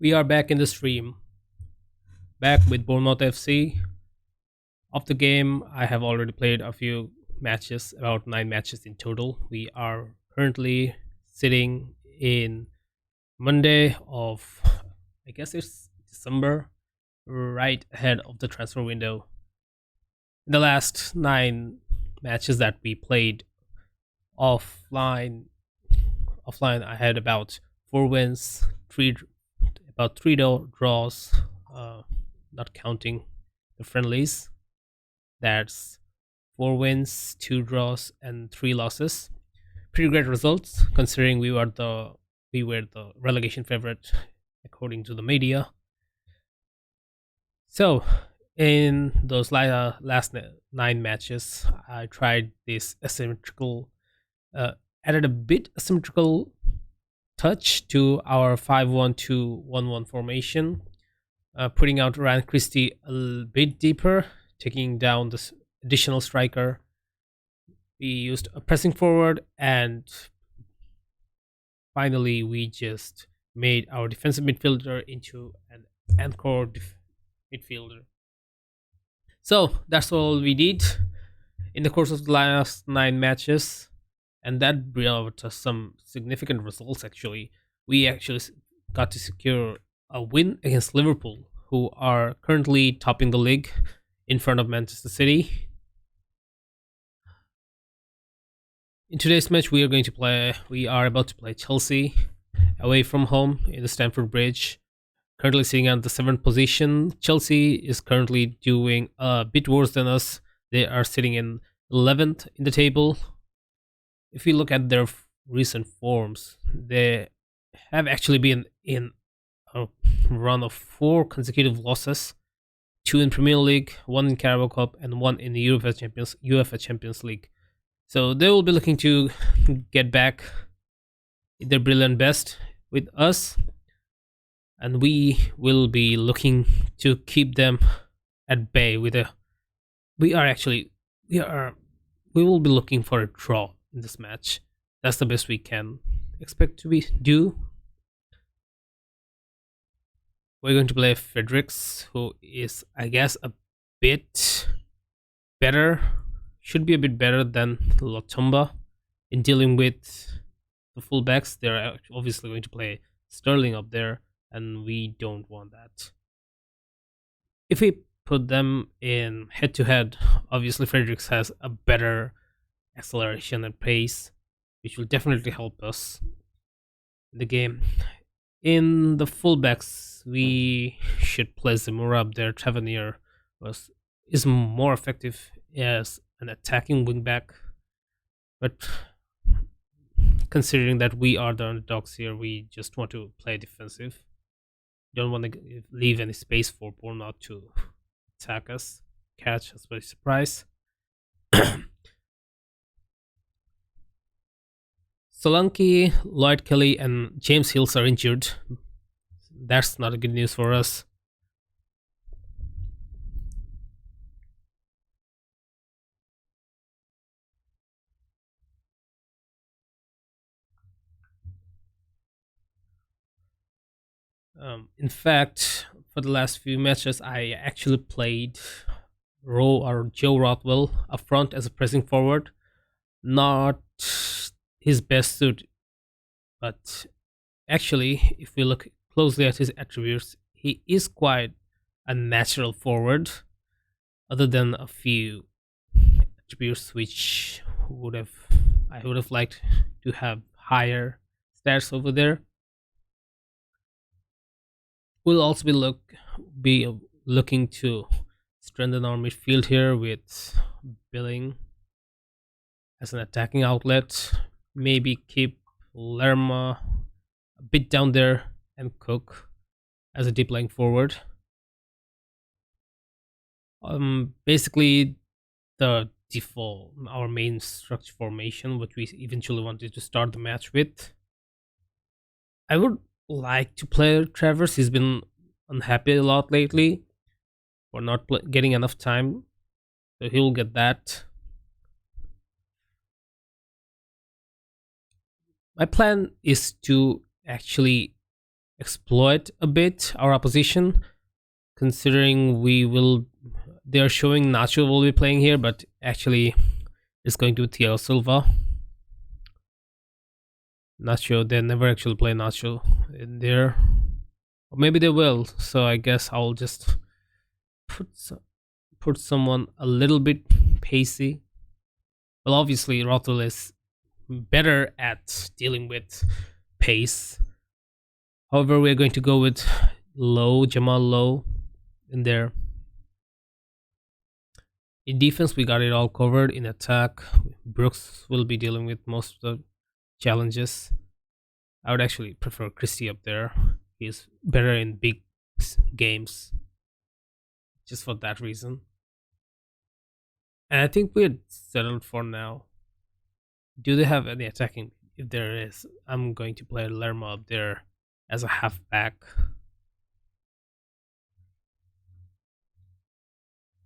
We are back in the stream, back with Bournemouth FC. Of the game, I have already played a few matches, about 9 matches in total. We are currently sitting in Monday of, I guess it's December, right ahead of the transfer window. In the last 9 matches that we played offline, I had about 4 wins, about draws, uh, not counting the friendlies. That's 4 wins, 2 draws, and 3 losses. Pretty great results considering we were the relegation favorite according to the media. So in those last 9 matches, I tried this asymmetrical, added a bit asymmetrical touch to our 5-1-2-1-1 formation, putting out Ryan Christie a bit deeper, taking down this additional striker. We used a pressing forward, and finally, we just made our defensive midfielder into an anchor midfielder. So that's all we did in the course of the last 9 matches, and that brought us some significant results. Actually, we actually got to secure a win against Liverpool, who are currently topping the league in front of Manchester City. In today's match, we are about to play Chelsea away from home in the Stamford Bridge. Currently sitting at the 7th position. Chelsea is currently doing a bit worse than us. They are sitting in 11th in the table. If you look at their recent forms, they have actually been in a run of 4 consecutive losses: 2 in Premier League, 1 in Carabao Cup, and 1 in the UEFA Champions League. So they will be looking to get back their brilliant best with us, and we will be looking to keep them at bay with a we are actually we will be looking for a draw in this match. That's the best we can expect to do. We're going to play Fredericks, who is, I guess, a bit better, should be a bit better than Lotumba in dealing with the fullbacks. They're obviously going to play Sterling up there, and we don't want that. If we put them in head to head, obviously Fredericks has a better acceleration and pace, which will definitely help us in the game. In the fullbacks, we should play Zamora up there. Tavernier is more effective as an attacking wingback, but considering that we are the underdogs here, we just want to play defensive. Don't want to leave any space for Bournemouth to attack us, catch us by surprise. Solanke, Lloyd Kelly, and James Hills are injured. That's not a good news for us. In fact, for the last few matches, I actually played Joe Rothwell up front as a pressing forward. Not his best suit, but actually, if we look closely at his attributes, he is quite a natural forward, other than a few attributes which I would have liked to have higher stats over there. We'll also be looking to strengthen our midfield here with Billing as an attacking outlet. Maybe keep Lerma a bit down there and Cook as a deep lying forward. Basically, the default, our main structure formation, what we eventually wanted to start the match with. I would like to play Travers. He's been unhappy a lot lately for not getting enough time, so he'll get that. My plan is to actually exploit a bit our opposition, considering they are showing Nacho will be playing here, but actually it's going to be Thiago Silva. Nacho, they never actually play Nacho in there. Or maybe they will, so I guess I'll just put put someone a little bit pacey. Well, obviously Rothwell is better at dealing with pace. However, we're going to go with Jamal Low in there. In defense, we got it all covered. In attack, Brooks will be dealing with most of the challenges. I would actually prefer Christie up there. He's better in big games, just for that reason. And I think we're settled for now. Do they have any attacking? If there is, I'm going to play Lerma up there as a halfback.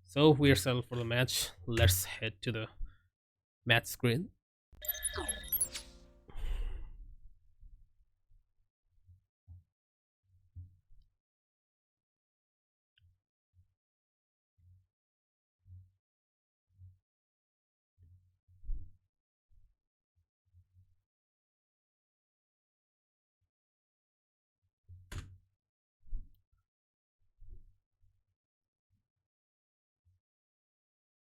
So we're settled for the match. Let's head to the match screen.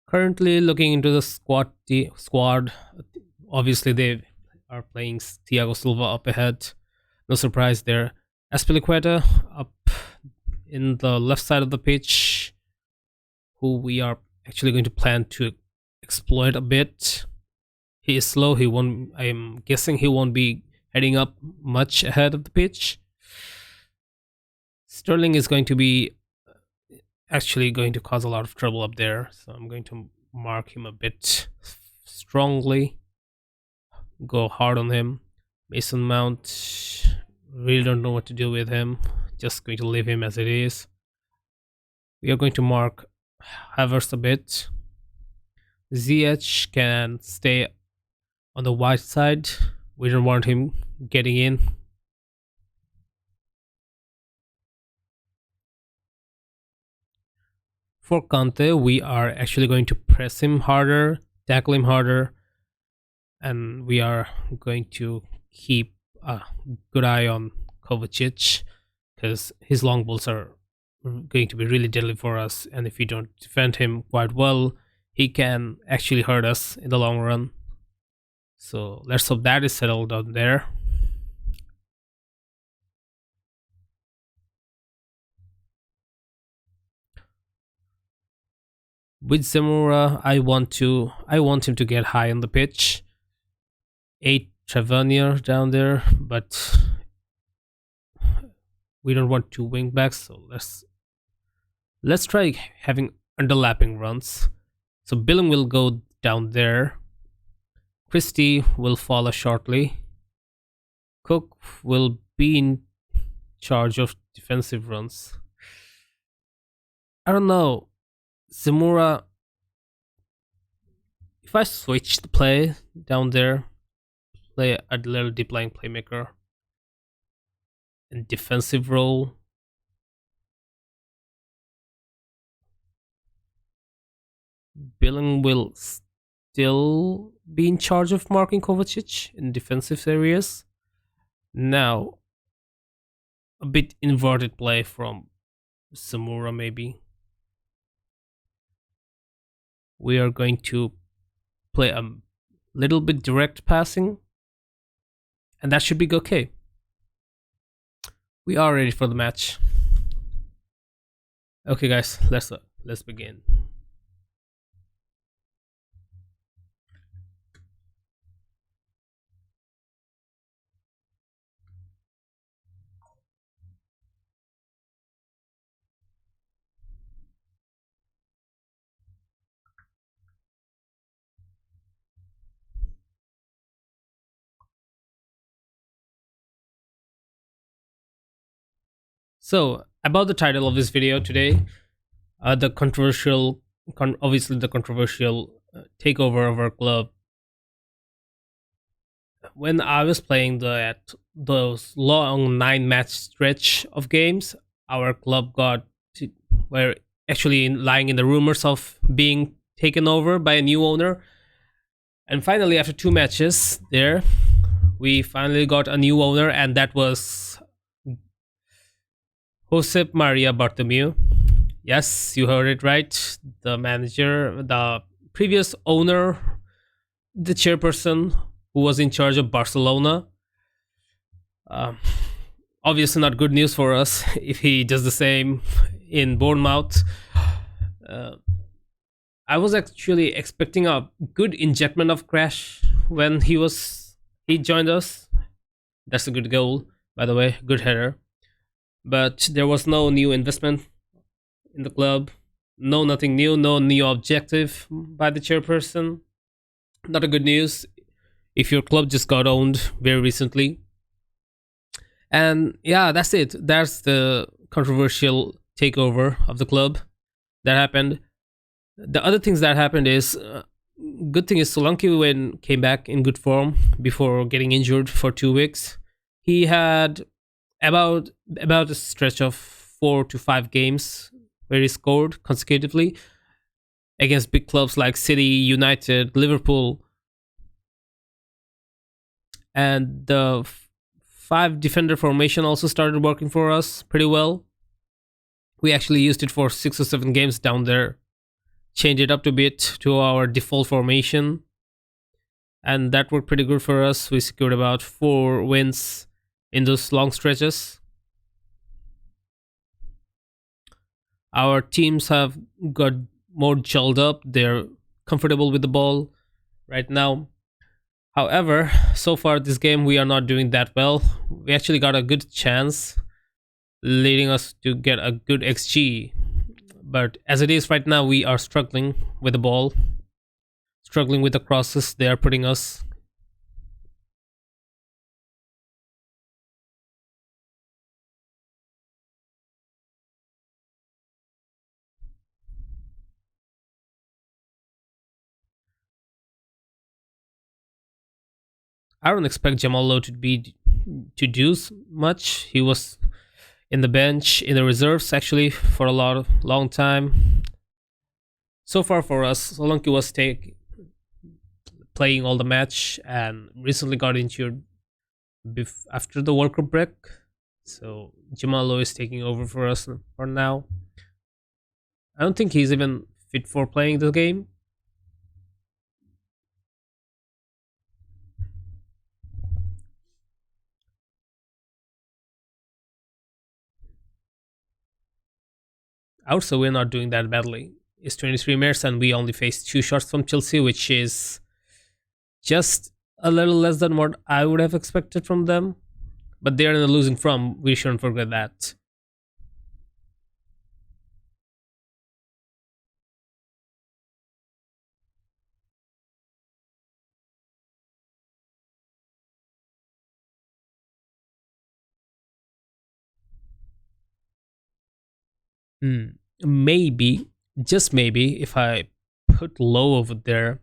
Currently looking into the squad. Obviously, they are playing Thiago Silva up ahead. No surprise there. Aspilicueta up in the left side of the pitch, who we are actually going to plan to exploit a bit. He is slow. He won't. I'm guessing he won't be heading up much ahead of the pitch. Sterling is going to be actually going to cause a lot of trouble up there, so I'm going to mark him a bit strongly. Go hard on him. Mason Mount, really don't know what to do with him. Just going to leave him as it is. We are going to mark Havertz a bit. Ziyech can stay on the wide side. We don't want him getting in. For Kante, we are actually going to press him harder, tackle him harder, and we are going to keep a good eye on Kovacic, because his long balls are going to be really deadly for us, and if we don't defend him quite well, he can actually hurt us in the long run. So let's hope that is settled down there. With Zamora, I want him to get high on the pitch. 8 Tavernier down there, but we don't want 2 wing backs, so let's try having underlapping runs. So Billing will go down there. Christie will follow shortly. Cook will be in charge of defensive runs. I don't know. Zamora, if I switch the play down there, play a little deep lying playmaker and defensive role, Billing will still be in charge of marking Kovacic in defensive areas. Now, a bit inverted play from Zamora maybe. We are going to play a little bit direct passing, and that should be okay. We are ready for the match. Okay, guys, let's begin. So, about the title of this video today, the controversial, obviously the controversial takeover of our club. When I was playing those long 9 match stretch of games, our club were actually lying in the rumors of being taken over by a new owner. And finally, after 2 matches there, we finally got a new owner, and that was Josep Maria Bartomeu. Yes, you heard it right. The manager, the previous owner, the chairperson who was in charge of Barcelona. Um, Obviously, not good news for us if he does the same in Bournemouth. Uh, I was actually expecting a good injectment of Crash when he joined us. That's a good goal, by the way, good header. But there was no new investment in the club. No, nothing new. No new objective by the chairperson. Not a good news if your club just got owned very recently. And yeah, that's it. That's the controversial takeover of the club that happened. The other things that happened is good thing is Solanke when came back in good form before getting injured for 2 weeks. He had about a stretch of 4 to 5 games where he scored consecutively against big clubs like City, United, Liverpool, and the five defender formation also started working for us pretty well. We actually used it for 6 or 7 games down there, changed it up a bit to our default formation, and that worked pretty good for us. We secured about 4 wins in those long stretches. Our teams have got more gelled up. They're comfortable with the ball right now. However, so far this game we are not doing that well. We actually got a good chance, leading us to get a good XG. But as it is right now, we are struggling with the ball, struggling with the crosses they are putting us. I don't expect Jamal Lowe to do much. He was in the bench, in the reserves actually for a long time. So far for us, Solanke was playing all the match and recently got injured after the World Cup break. So Jamal Lowe is taking over for us for now. I don't think he's even fit for playing the game. Also, we're not doing that badly. It's 23 minutes and we only faced 2 shots from Chelsea, which is just a little less than what I would have expected from them. But they're in a losing form. We shouldn't forget that. Maybe, just maybe, if I put Low over there,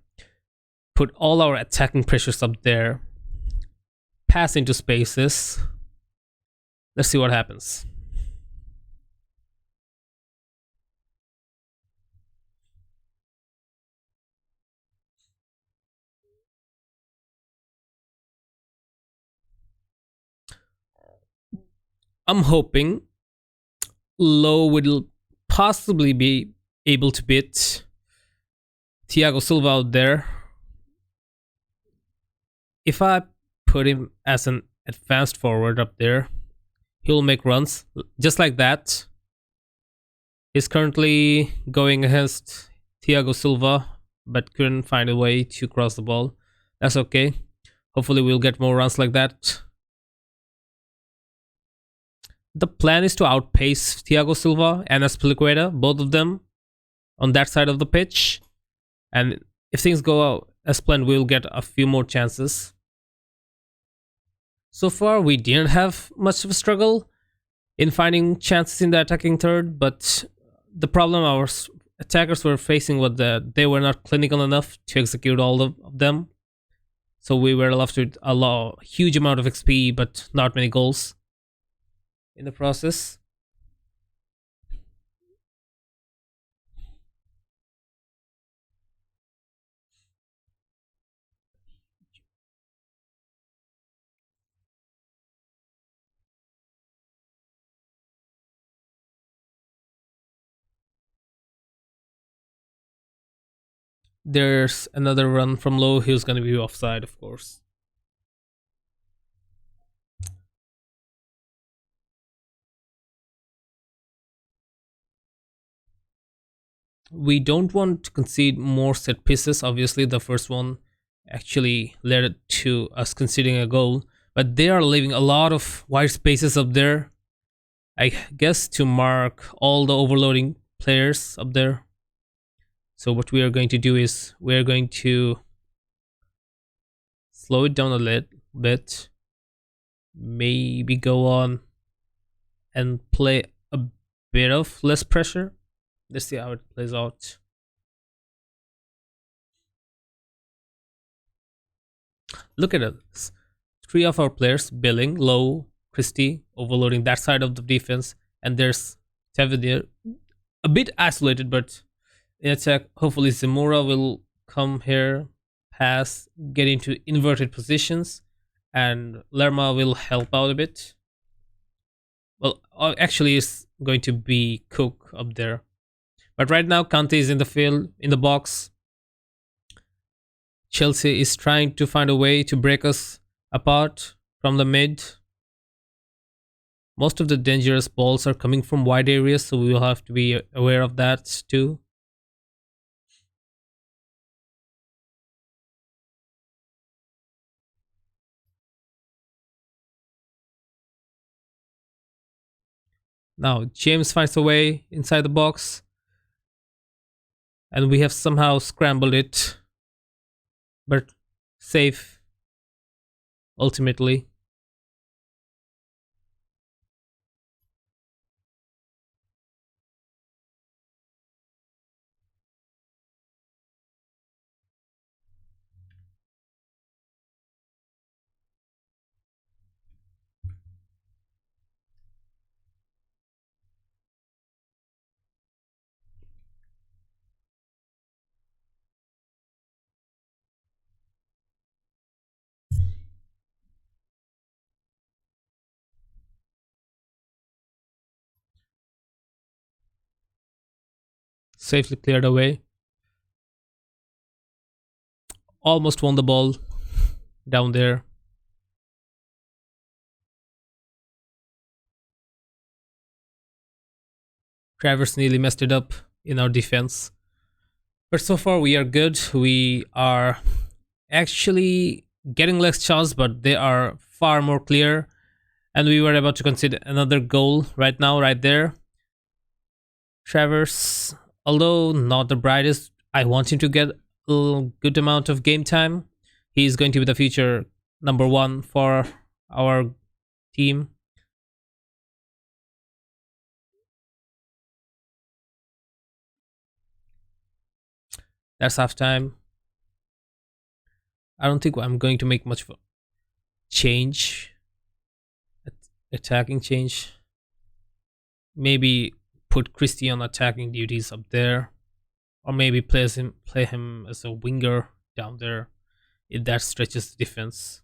put all our attacking pressures up there, pass into spaces. Let's see what happens. I'm hoping Low will possibly be able to beat Thiago Silva out there. If I put him as an advanced forward up there, he'll make runs just like that. He's currently going against Thiago Silva, but couldn't find a way to cross the ball. That's okay. Hopefully we'll get more runs like that. The plan is to outpace Thiago Silva and Azpilicueta, both of them, on that side of the pitch. And if things go out as planned, we'll get a few more chances. So far, we didn't have much of a struggle in finding chances in the attacking third, but the problem our attackers were facing was that they were not clinical enough to execute all of them. So we were left with a huge amount of XP, but not many goals in the process. There's another run from low. He was going to be offside, of course. We don't want to concede more set pieces. Obviously, the first one actually led to us conceding a goal, but they are leaving a lot of wide spaces up there. I guess to mark all the overloading players up there. So what we are going to do is we are going to slow it down a little bit, maybe go on and play a bit of less pressure. Let's see how it plays out. Look at it. Three of our players, Billing, Low, Christie, overloading that side of the defense, and there's Tavernier, a bit isolated, but in attack, hopefully Zamora will come here, pass, get into inverted positions, and Lerma will help out a bit. Well, actually, it's going to be Cook up there. But right now, Kante is in the field, in the box. Chelsea is trying to find a way to break us apart from the mid. Most of the dangerous balls are coming from wide areas, so we will have to be aware of that too. Now, James finds a way inside the box, and we have somehow scrambled it, but safe ultimately. Safely cleared away. Almost won the ball down there. Travers nearly messed it up in our defense. But so far we are good. We are actually getting less shots, but they are far more clear. And we were about to concede another goal right now, right there. Travers, although not the brightest, I want him to get a good amount of game time. He's going to be the future number one for our team. That's half time. I don't think I'm going to make much of a change, attacking change. Maybe put Christie on attacking duties up there, or maybe play him as a winger down there. If that stretches the defense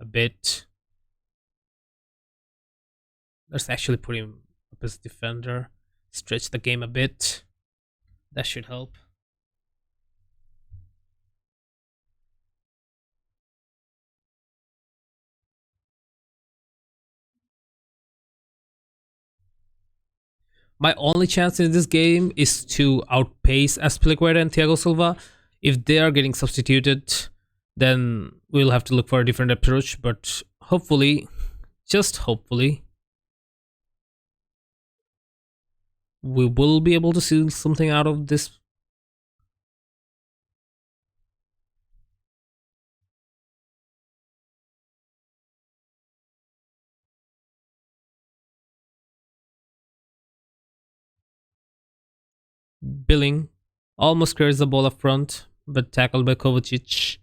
a bit. Let's actually put him up as defender, stretch the game a bit. That should help. My only chance in this game is to outpace Aspilicueta and Thiago Silva. If they are getting substituted, then we'll have to look for a different approach. But hopefully, just hopefully, we will be able to see something out of this. Billing almost carries the ball up front, but tackled by Kovacic.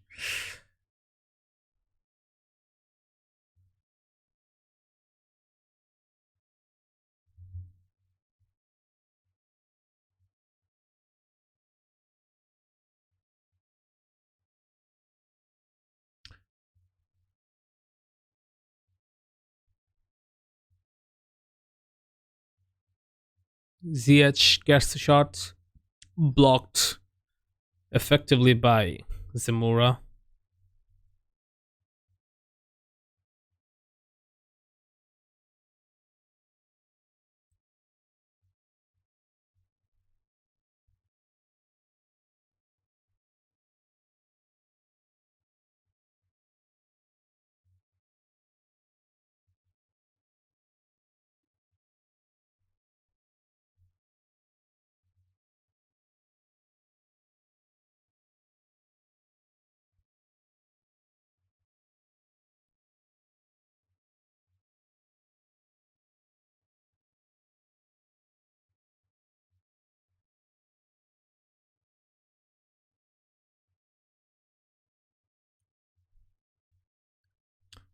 ZH gets the shot, blocked effectively by Zamora.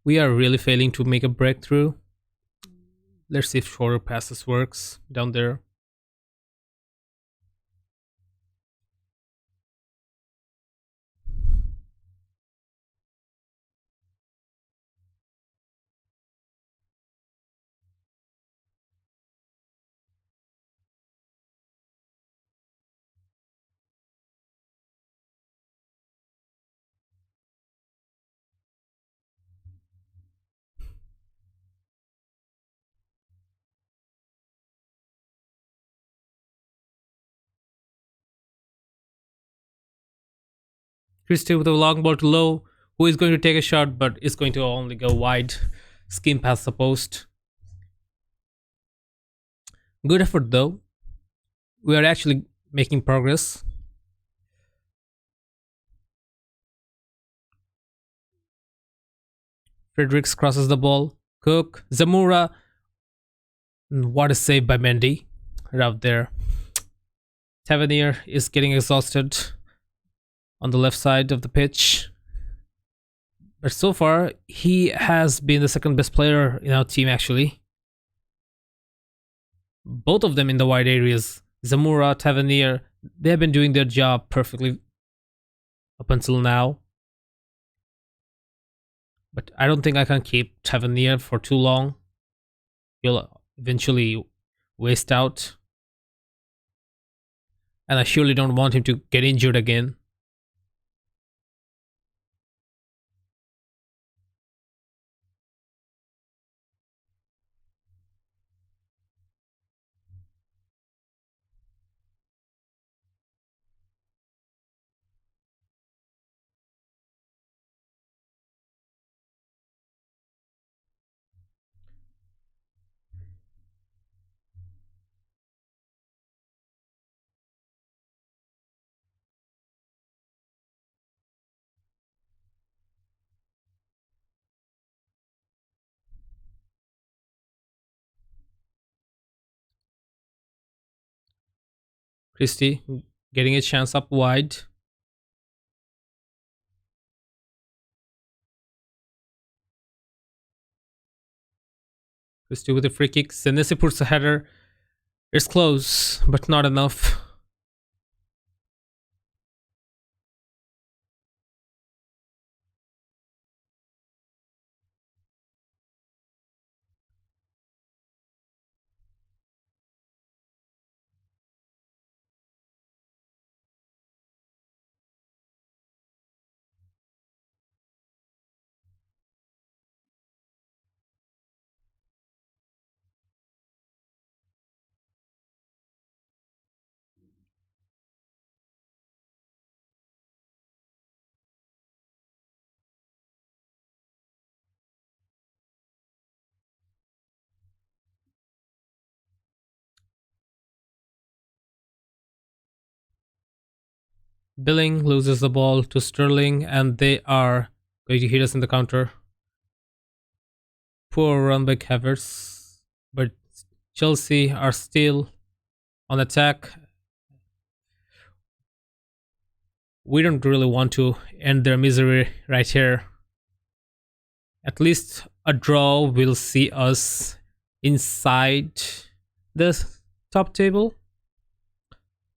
We are really failing to make a breakthrough. Let's see if shorter passes works down there. Christie with a long ball to low, who is going to take a shot but is going to only go wide. Skim past the post. Good effort though. We are actually making progress. Fredericks crosses the ball. Cook, Zamora. What a save by Mendy. Out there. Tavernier is getting exhausted on the left side of the pitch. But so far, he has been the second best player in our team, actually. Both of them in the wide areas. Zamora, Tavernier, they have been doing their job perfectly up until now. But I don't think I can keep Tavernier for too long. He'll eventually waste out. And I surely don't want him to get injured again. Christie getting a chance up wide. Christie with a free kick. Senesi puts a header. It's close, but not enough. Billing loses the ball to Sterling, and they are going to hit us in the counter. Poor run by Havertz, but Chelsea are still on attack. We don't really want to end their misery right here. At least a draw will see us inside the top table.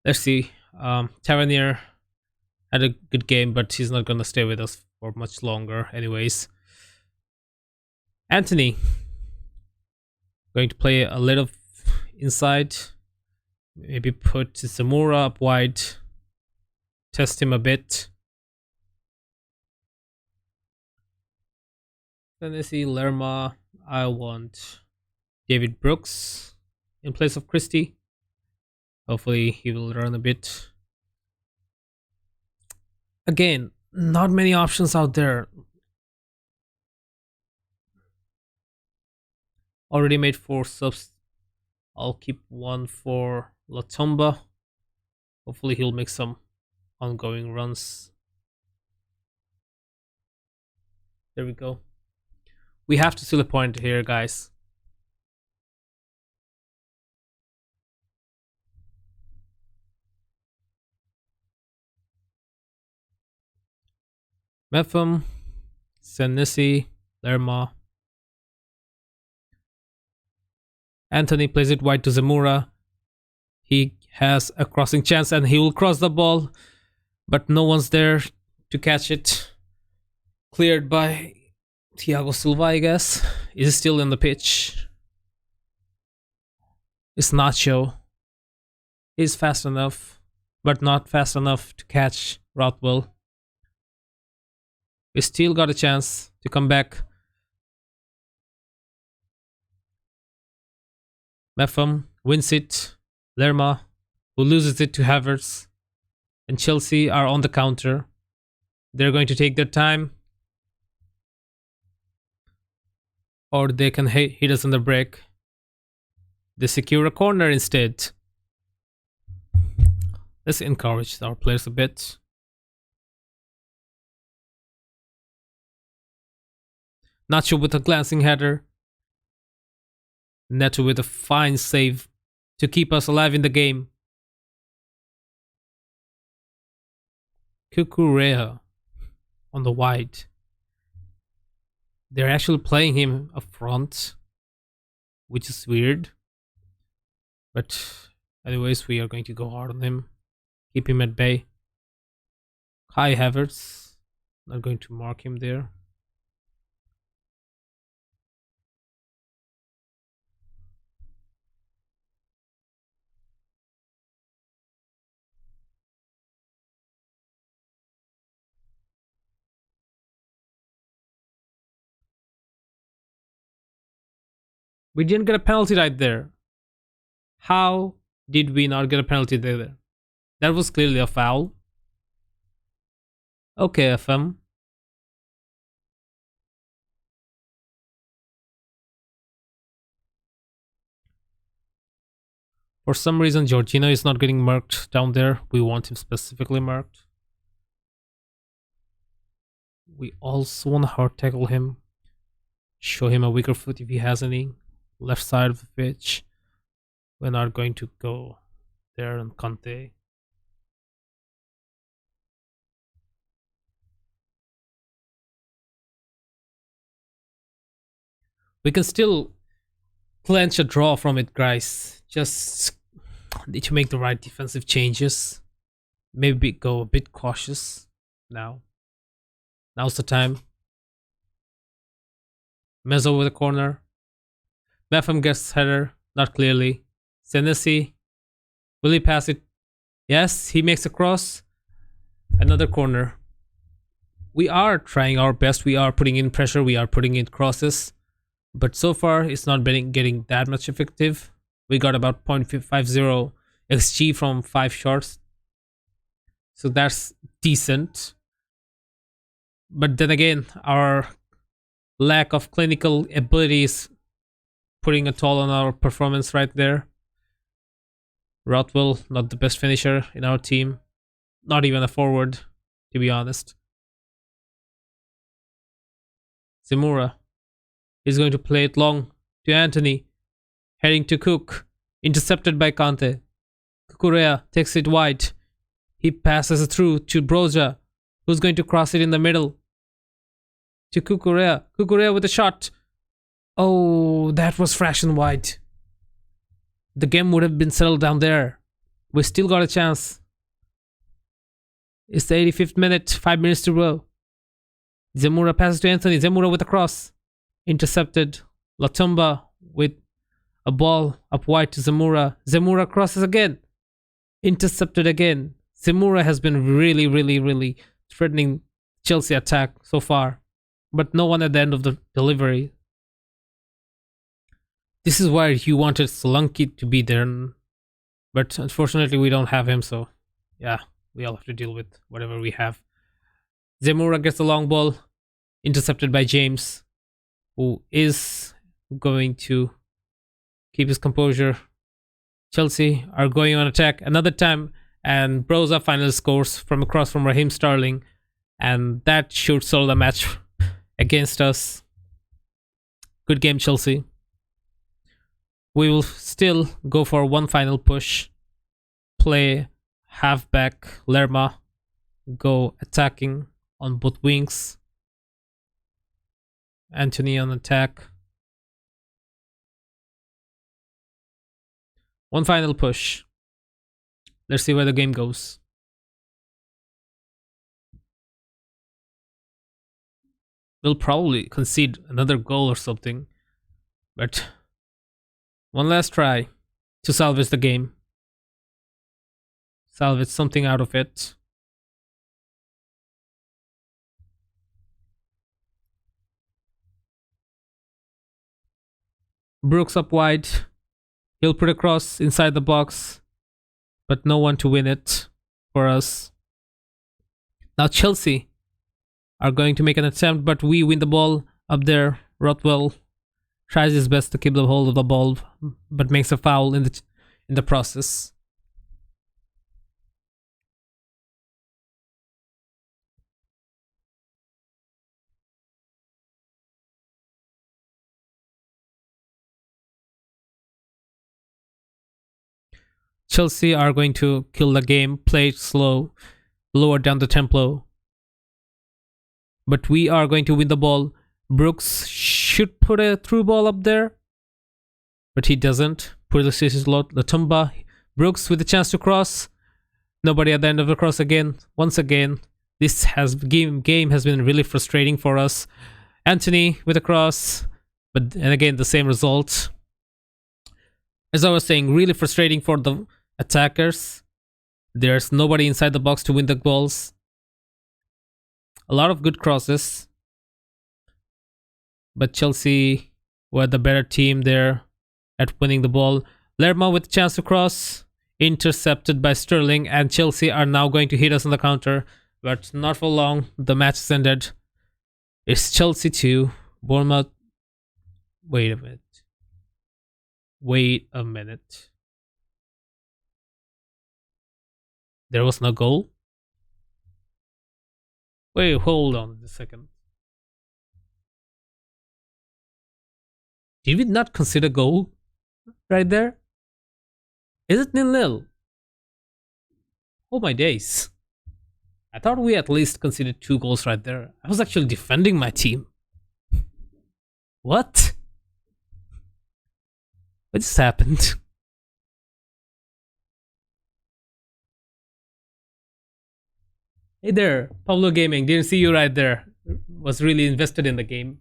Let's see. Tavernier had a good game, but he's not going to stay with us for much longer anyways. Anthony going to play a little inside. Maybe put Zamora up wide. Test him a bit. Then I see Lerma. I want David Brooks in place of Christie. Hopefully he will run a bit. Again, not many options out there. Already made 4 subs. I'll keep 1 for Latomba. Hopefully he'll make some ongoing runs. There we go. We have to steal a point here, guys. Mepham, Senesi, Lerma. Anthony plays it wide to Zamora. He has a crossing chance and he will cross the ball, but no one's there to catch it. Cleared by Thiago Silva, I guess. Is still in the pitch. It's Nacho. He's fast enough, but not fast enough to catch Rothwell. We still got a chance to come back. Mepham wins it. Lerma, who loses it to Havertz, and Chelsea are on the counter. They're going to take their time, or they can hit us on the break. They secure a corner instead. Let's encourage our players a bit. Nacho with a glancing header. Neto with a fine save to keep us alive in the game. Cucurella on the wide. They're actually playing him up front, which is weird. But anyways, we are going to go hard on him. Keep him at bay. Kai Havertz. Not going to mark him there. We didn't get a penalty right there. How did we not get a penalty there? That was clearly a foul. Okay, FM. For some reason, Jorginho is not getting marked down there. We want him specifically marked. We also want to hard tackle him. Show him a weaker foot if he has any. Left side of the pitch. We're not going to go there on Conte. We can still clench a draw from it, guys. Just need to make the right defensive changes. Maybe go a bit cautious now. Now's the time. Mezzo with a corner. Mepham gets header, not clearly. Senesi, will he pass it? Yes, he makes a cross. Another corner. We are trying our best. We are putting in pressure. We are putting in crosses. But so far, it's not been getting that much effective. We got about 0.50 XG from 5 shots. So that's decent. But then again, our lack of clinical abilities putting a toll on our performance right there. Rothwell, not the best finisher in our team. Not even a forward, to be honest. Zamora is going to play it long to Anthony. Heading to Cook. Intercepted by Kante. Cucurella takes it wide. He passes it through to Broja, who's going to cross it in the middle. To Cucurella. Cucurella with a shot. Oh, that was fraction wide. The game would have been settled down there. We still got a chance. It's the 85th minute. 5 minutes to go. Zamora passes to Anthony. Zamora with a cross. Intercepted. Latumba with a ball up wide to Zamora. Zamora crosses again. Intercepted again. Simura has been really, really, really threatening Chelsea attack so far, but no one at the end of the delivery. This is why you wanted Solanke to be there, but unfortunately we don't have him, so yeah, we all have to deal with whatever we have. Zemura gets the long ball, intercepted by James, who is going to keep his composure. Chelsea are going on attack another time, and Broza finally scores from across from Raheem Sterling, and that should solve the match against us. Good game, Chelsea. We will still go for one final push. Play halfback Lerma, go attacking on both wings. Anthony on attack. One final push. Let's see where the game goes. We'll probably concede another goal or something, but one last try to salvage the game. Salvage something out of it. Brooks up wide. He'll put a cross inside the box, but no one to win it for us. Now Chelsea are going to make an attempt, but we win the ball up there. Rothwell tries his best to keep the hold of the ball, but makes a foul in the process. Chelsea are going to kill the game, play it slow, lower down the tempo. But we are going to win the ball. Brooks should put a through ball up there, but he doesn't. Pulisic is Latumba. Brooks with a chance to cross. Nobody at the end of the cross again. Once again, this game has been really frustrating for us. Anthony with a cross, and again the same result. As I was saying, really frustrating for the attackers. There's nobody inside the box to win the balls. A lot of good crosses, but Chelsea were the better team there at winning the ball. Lerma with a chance to cross, intercepted by Sterling, and Chelsea are now going to hit us on the counter, but not for long. The match is ended. It's Chelsea 2, Bournemouth. Wait a minute. There was no goal? Wait, hold on a second. Did we not consider goal right there? Is it 0-0? Oh my days. I thought we at least considered 2 goals right there. I was actually defending my team. What? What just happened? Hey there, Pablo Gaming. Didn't see you right there. Was really invested in the game.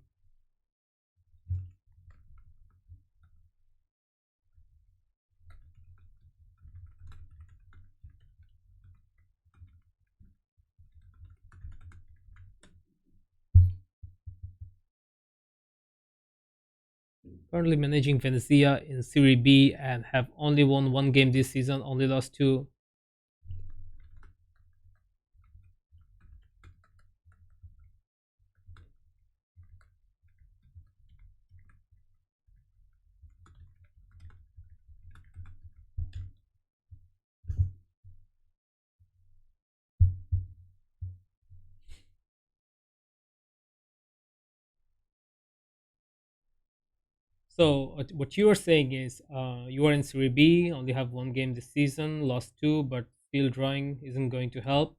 Currently managing Venezia in Serie B and have only won 1 game this season, only lost 2. So what you are saying is you are in Serie B, only have 1 game this season, lost 2, but still drawing isn't going to help.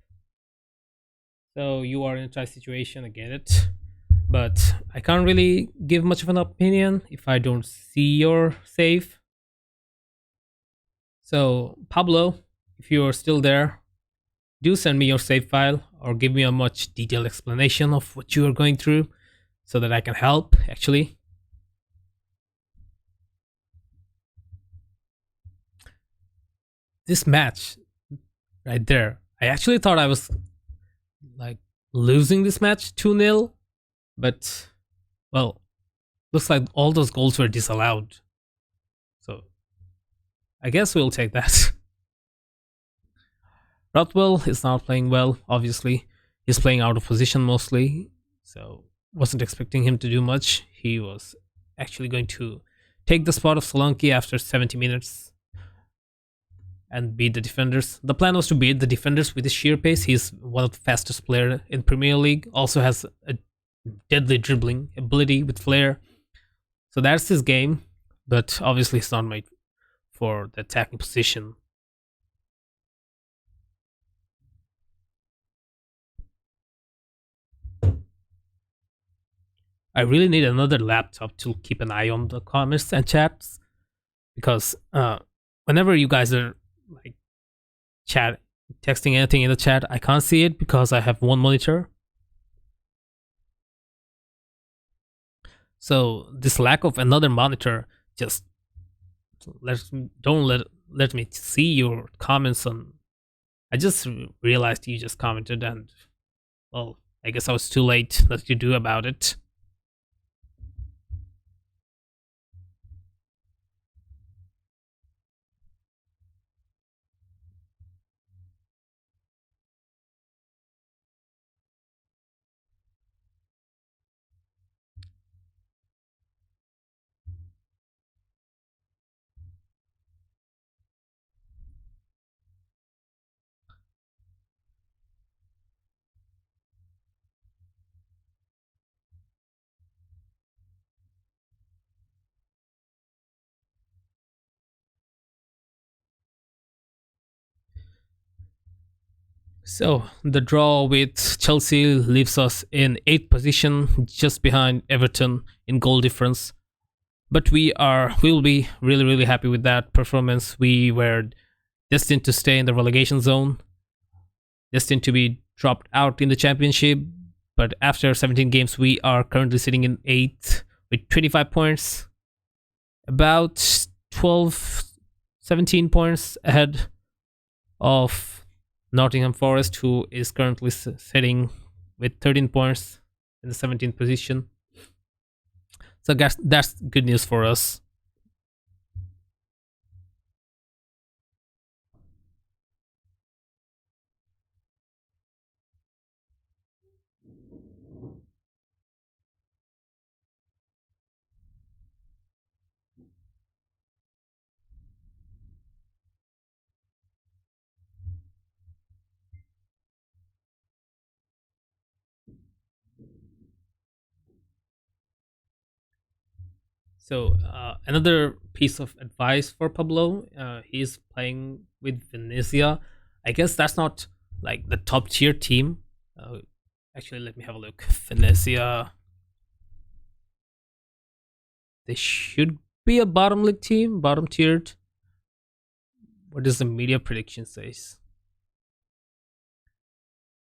So you are in a tight situation, I get it. But I can't really give much of an opinion if I don't see your save. So Pablo, if you are still there, do send me your save file or give me a much detailed explanation of what you are going through so that I can help actually. This match right there. I actually thought I was like losing this match 2-0, but well, looks like all those goals were disallowed. So I guess we'll take that. Rothwell is not playing well, obviously. He's playing out of position mostly, so wasn't expecting him to do much. He was actually going to take the spot of Solanke after 70 minutes and beat the defenders. The plan was to beat the defenders with his sheer pace. He's one of the fastest players in Premier League, also has a deadly dribbling ability with flair. So that's his game, but obviously he's not made for the attacking position. I really need another laptop to keep an eye on the comments and chats because whenever you guys are like chat texting anything in the chat, I can't see it because I have one monitor. So this lack of another monitor just don't let me see your comments on. I just realized you just commented, and well, I guess I was too late. That you do about it. So the draw with Chelsea leaves us in 8th position, just behind Everton in goal difference. But we'll be really happy with that performance. We were destined to stay in the relegation zone, destined to be dropped out in the championship. But after 17 games, we are currently sitting in 8th with 25 points, about 12, 17 points ahead of Nottingham Forest, who is currently sitting with 13 points in the 17th position. So that's good news for us. So another piece of advice for Pablo, he's playing with Venezia. I guess that's not like the top tier team. Actually, let me have a look. Venezia, they should be a bottom league team, bottom tiered. What does the media prediction says?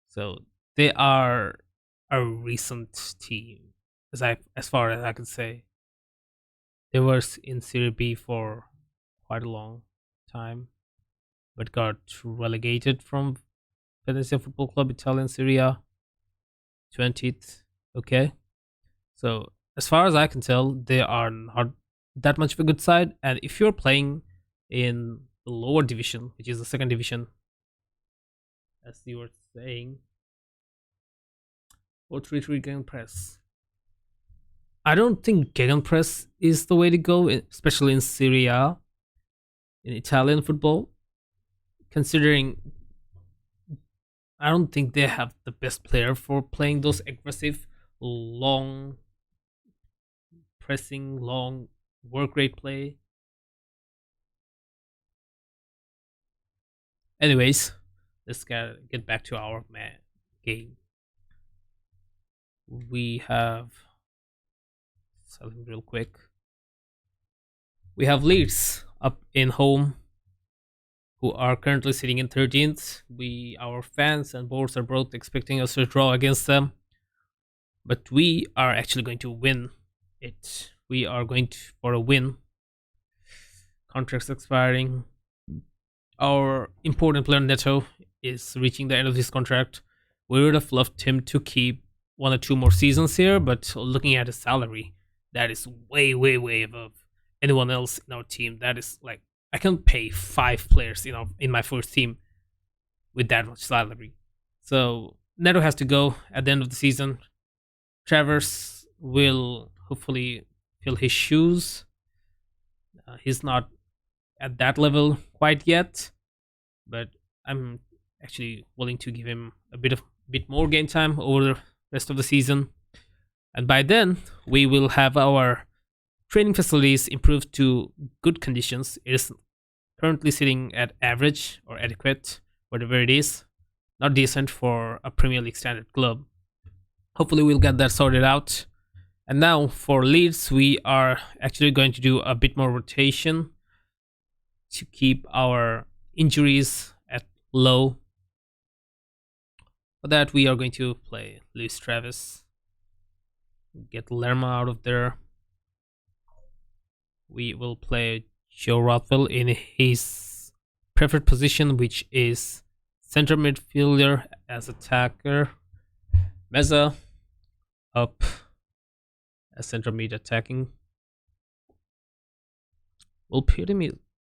So they are a recent team, as far as I can say. They were in Serie B for quite a long time, but got relegated from Venezia Football Club Italian Serie A 20th. Okay, so as far as I can tell, they are not that much of a good side. And if you're playing in the lower division, which is the second division, as you were saying, 4-3-3 gegenpress. I don't think gegenpress is the way to go, especially in Serie A, in Italian football. Considering I don't think they have the best player for playing those aggressive, long pressing, long work rate play. Anyways, let's get back to our game. We have something real quick. We have Leeds up in home, who are currently sitting in 13th. Our fans and boards are both expecting us to draw against them, but we are actually going to win it. We are going for a win. Contracts expiring. Our important player Neto is reaching the end of his contract. We would have loved him to keep one or two more seasons here, but looking at his salary, that is way, way, way above anyone else in our team. That is like I can pay 5 players, in my first team with that much salary. So Neto has to go at the end of the season. Travers will hopefully fill his shoes. He's not at that level quite yet, but I'm actually willing to give him a bit more game time over the rest of the season. And by then, we will have our training facilities improved to good conditions. It is currently sitting at average or adequate, whatever it is, not decent for a Premier League standard club. Hopefully, we'll get that sorted out. And now for Leeds, we are actually going to do a bit more rotation to keep our injuries at low. For that, we are going to play Luis Travis, get Lerma out of there. We will play Joe Rothwell in his preferred position, which is center midfielder as attacker. Meza up as center mid attacking. We'll put him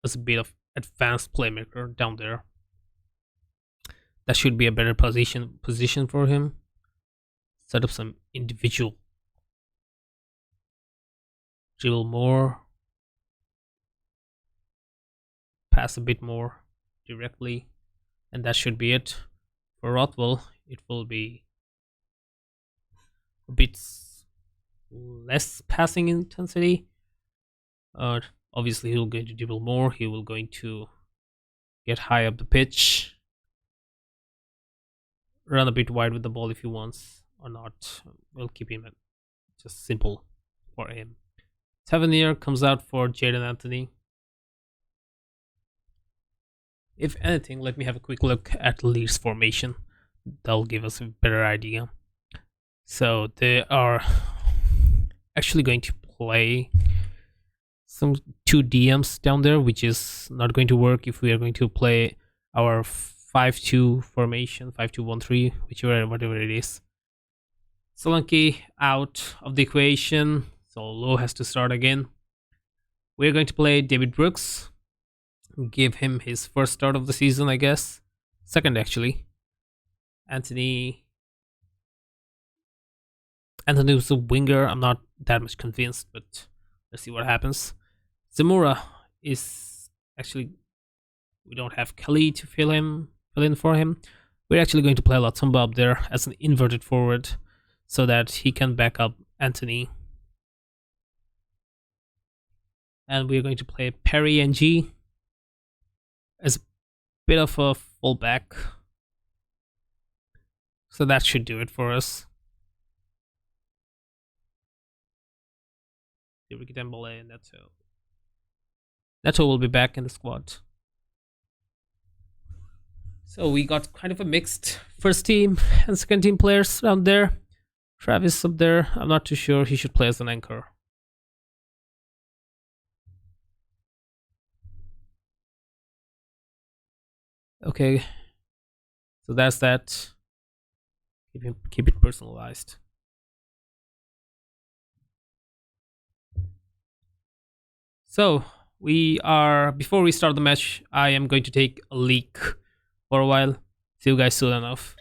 as a bit of advanced playmaker down there. That should be a better position for him. Set up some individual dribble more, pass a bit more directly, and that should be it. For Rothwell, it will be a bit less passing intensity. Obviously, he'll going to dribble more. He will going to get high up the pitch, run a bit wide with the ball if he wants or not. We'll keep him at just simple for him. Tavernier comes out for Jadon Anthony. If anything, let me have a quick look at Leeds formation. That'll give us a better idea. So they are actually going to play some 2 DMs down there, which is not going to work if we are going to play our 5-2 formation, 5-2-1-3, whatever it is. Solanke out of the equation, so Lowe has to start again. We're going to play David Brooks, give him his first start of the season, I guess. Second, actually. Anthony was a winger. I'm not that much convinced, but let's see what happens. Zamora is actually, we don't have Kelly to fill in for him. We're actually going to play Latumba up there as an inverted forward so that he can back up Anthony. And we're going to play Perry and G as a bit of a fullback. So that should do it for us. Dembele and Neto. Neto will be back in the squad. So we got kind of a mixed first team and second team players down there. Travis up there, I'm not too sure. He should play as an anchor. Okay, so that's that. Keep it personalized. So before we start the match, I am going to take a leak for a while. See you guys soon enough.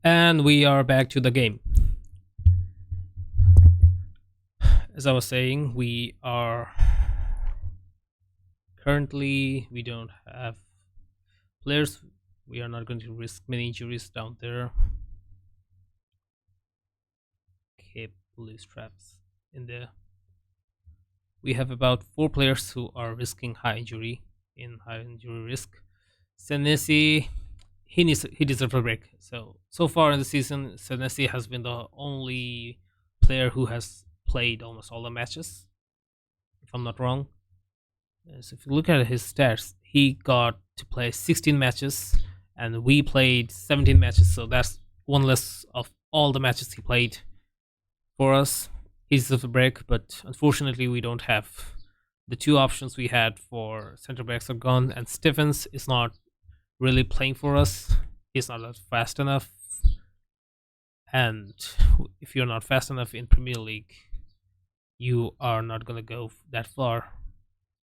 And we are back to the game. As I was saying, we don't have players. We are not going to risk many injuries down there. Keep police traps in there. We have about 4 players who are risking high injury risk. Senesi, he deserves a break. So far in the season, Senesi has been the only player who has played almost all the matches, if I'm not wrong. So if you look at his stats, he got to play 16 matches, and we played 17 matches. So that's one less of all the matches he played for us. He deserves a break, but unfortunately, we don't have the 2 options we had for center backs are gone, and Stephens is not really playing for us. He's not fast enough, and if you're not fast enough in Premier League, you are not gonna go that far.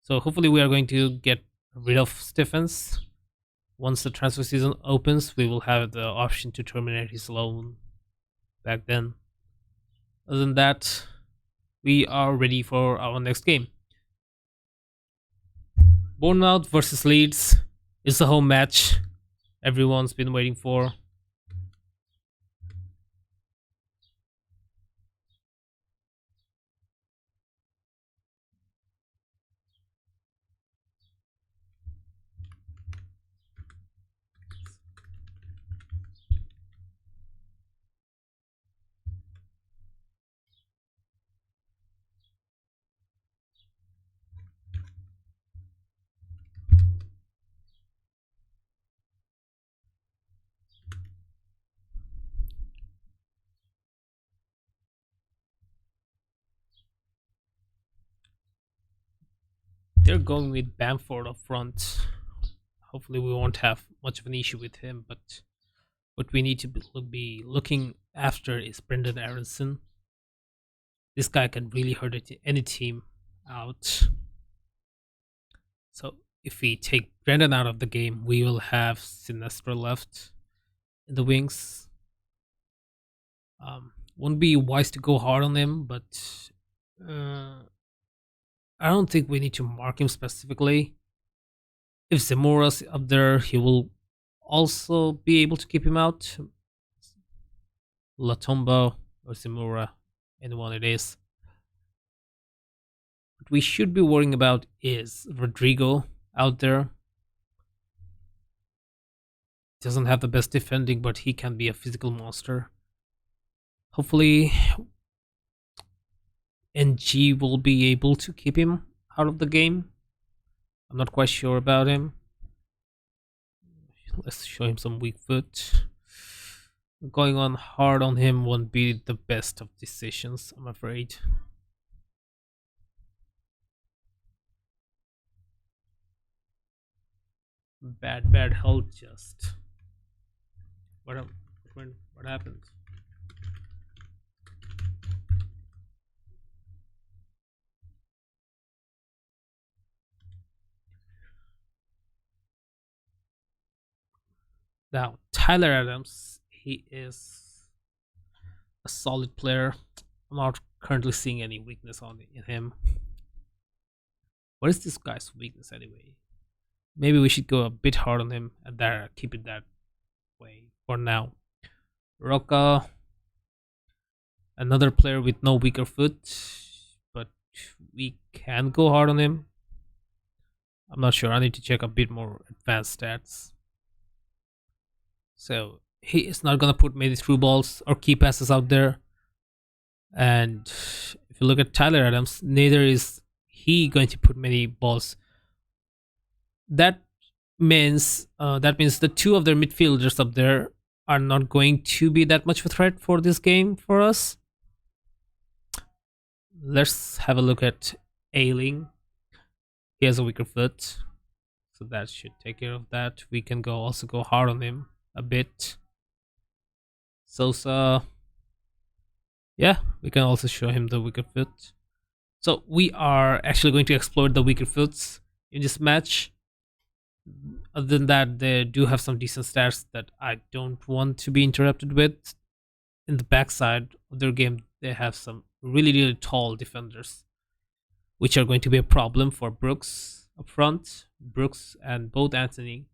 So hopefully, we are going to get rid of Stephens. Once the transfer season opens, we will have the option to terminate his loan back then. Other than that, we are ready for our next game. Bournemouth versus Leeds is the home match everyone's been waiting for. They're going with Bamford up front. Hopefully, we won't have much of an issue with him. But what we need to be looking after is Brendan Aronson. This guy can really hurt any team out. So if we take Brendan out of the game, we will have Sinestra left in the wings. Wouldn't be wise to go hard on him, but I don't think we need to mark him specifically. If Zamora's up there, he will also be able to keep him out. Latomba or Zamora, anyone it is. What we should be worrying about is Rodrigo out there. Doesn't have the best defending, but he can be a physical monster. Hopefully, NG will be able to keep him out of the game. I'm not quite sure about him. Let's show him some weak foot. Going on hard on him won't be the best of decisions, I'm afraid. Bad health just. What happened? Now, Tyler Adams, he is a solid player. I'm not currently seeing any weakness in him. What is this guy's weakness anyway? Maybe we should go a bit hard on him and keep it that way for now. Roca, another player with no weaker foot, but we can go hard on him. I'm not sure. I need to check a bit more advanced stats. So he is not gonna put many through balls or key passes out there. And if you look at Tyler Adams, neither is he going to put many balls. That means the 2 of their midfielders up there are not going to be that much of a threat for this game for us. Let's have a look at Ailing. He has a weaker foot, so that should take care of that. We can also go hard on him a bit. Sosa, yeah, we can also show him the weaker foot. So we are actually going to exploit the weaker foots in this match. Other than that, they do have some decent stats that I don't want to be interrupted with. In the backside of their game, they have some really, really tall defenders, which are going to be a problem for Brooks up front. Brooks and both Anthony.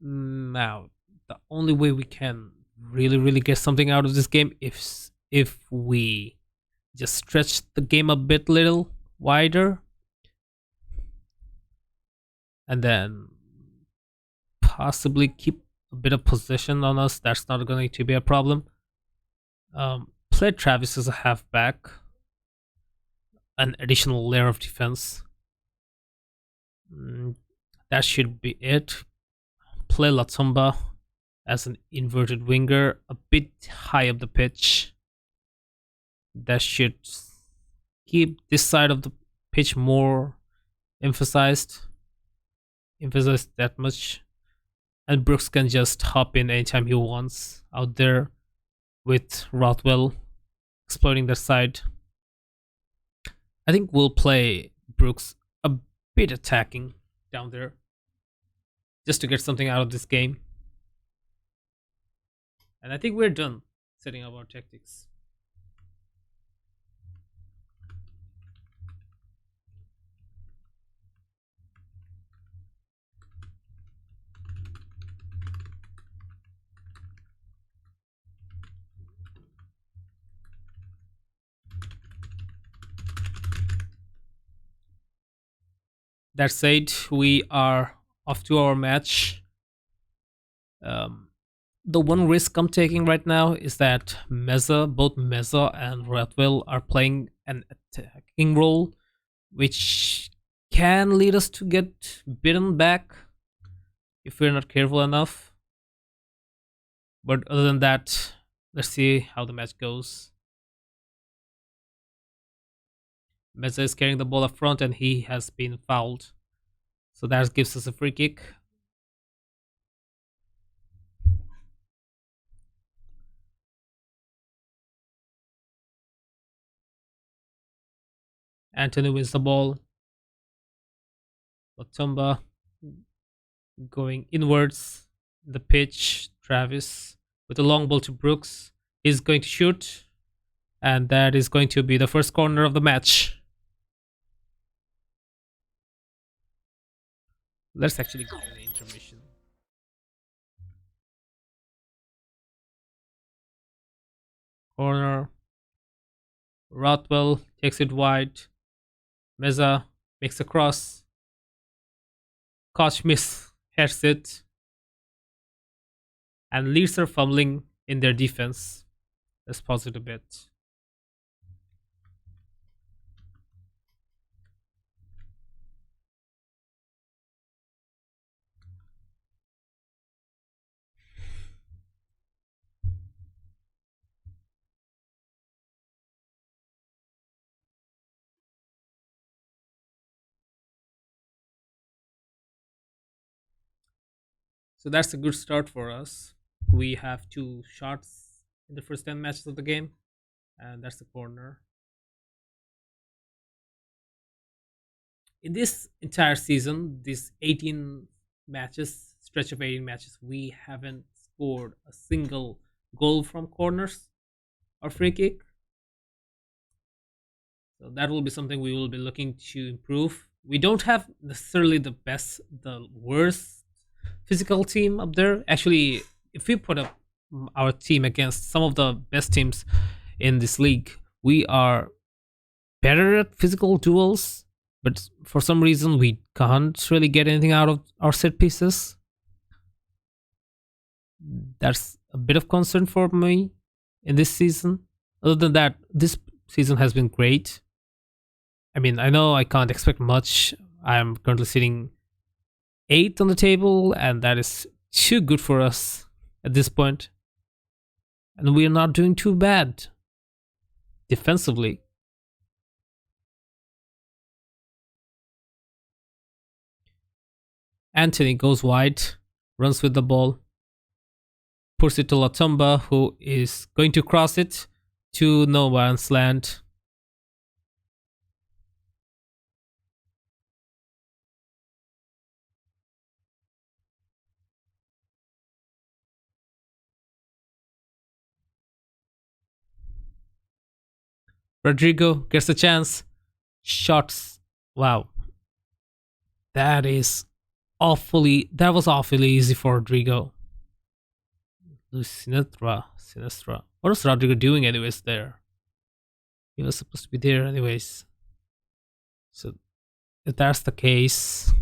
Now, the only way we can really, really get something out of this game if we just stretch the game a bit little wider and then possibly keep a bit of possession on us. That's not going to be a problem. Play Travis as a halfback, an additional layer of defense. That should be it. Play Latumba as an inverted winger, a bit high up the pitch. That should keep this side of the pitch more emphasized that much. And Brooks can just hop in anytime he wants out there with Rothwell exploiting that side. I think we'll play Brooks a bit attacking down there just to get something out of this game. And I think we're done setting up our tactics. That said, we are off to our match. The one risk I'm taking right now is that both Meza and Rothwell are playing an attacking role, which can lead us to get beaten back if we're not careful enough. But other than that, let's see how the match goes. Meza is carrying the ball up front and he has been fouled. So that gives us a free kick. Anthony wins the ball. Latumba going inwards in the pitch. Travis with a long ball to Brooks. He's going to shoot. And that is going to be the first corner of the match. Let's actually go to the intermission. Corner. Rothwell takes it wide. Meza makes a cross. Koch heads it. And Leeds are fumbling in their defense. Let's pause it a bit. So that's a good start for us. We have 2 shots in the first 10 matches of the game, and that's the corner. In this entire season, this 18 matches, stretch of 18 matches, we haven't scored a single goal from corners or free kick. So that will be something we will be looking to improve. We don't have necessarily the worst physical team up there. Actually, if we put up our team against some of the best teams in this league, we are better at physical duels, but for some reason we can't really get anything out of our set pieces. That's a bit of concern for me in this season. Other than that, this season has been great. I mean, I know I can't expect much. I'm currently sitting 8th on the table, and that is too good for us at this point. And we're not doing too bad defensively. Anthony goes wide, runs with the ball, puts it to Latumba, who is going to cross it to no man's land. Rodrigo gets a chance. Shots. Wow. That was awfully easy for Rodrigo. Sinistra. Sinistra. What was Rodrigo doing anyways there? He was supposed to be there anyways. So if that's the case.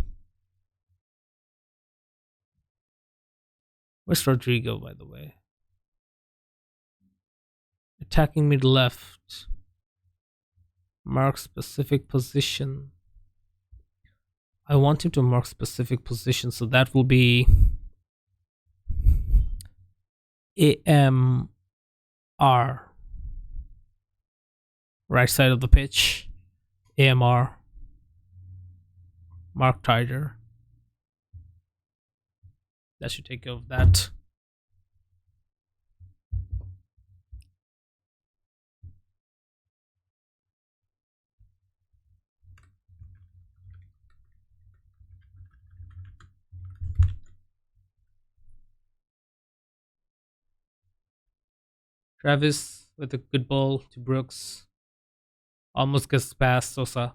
Where's Rodrigo, by the way? Attacking mid left. Mark specific position. I want him to mark specific position, so that will be AMR. Right side of the pitch. AMR. Mark Tider. That should take care of that. Travis with a good ball to Brooks. Almost gets past Sosa.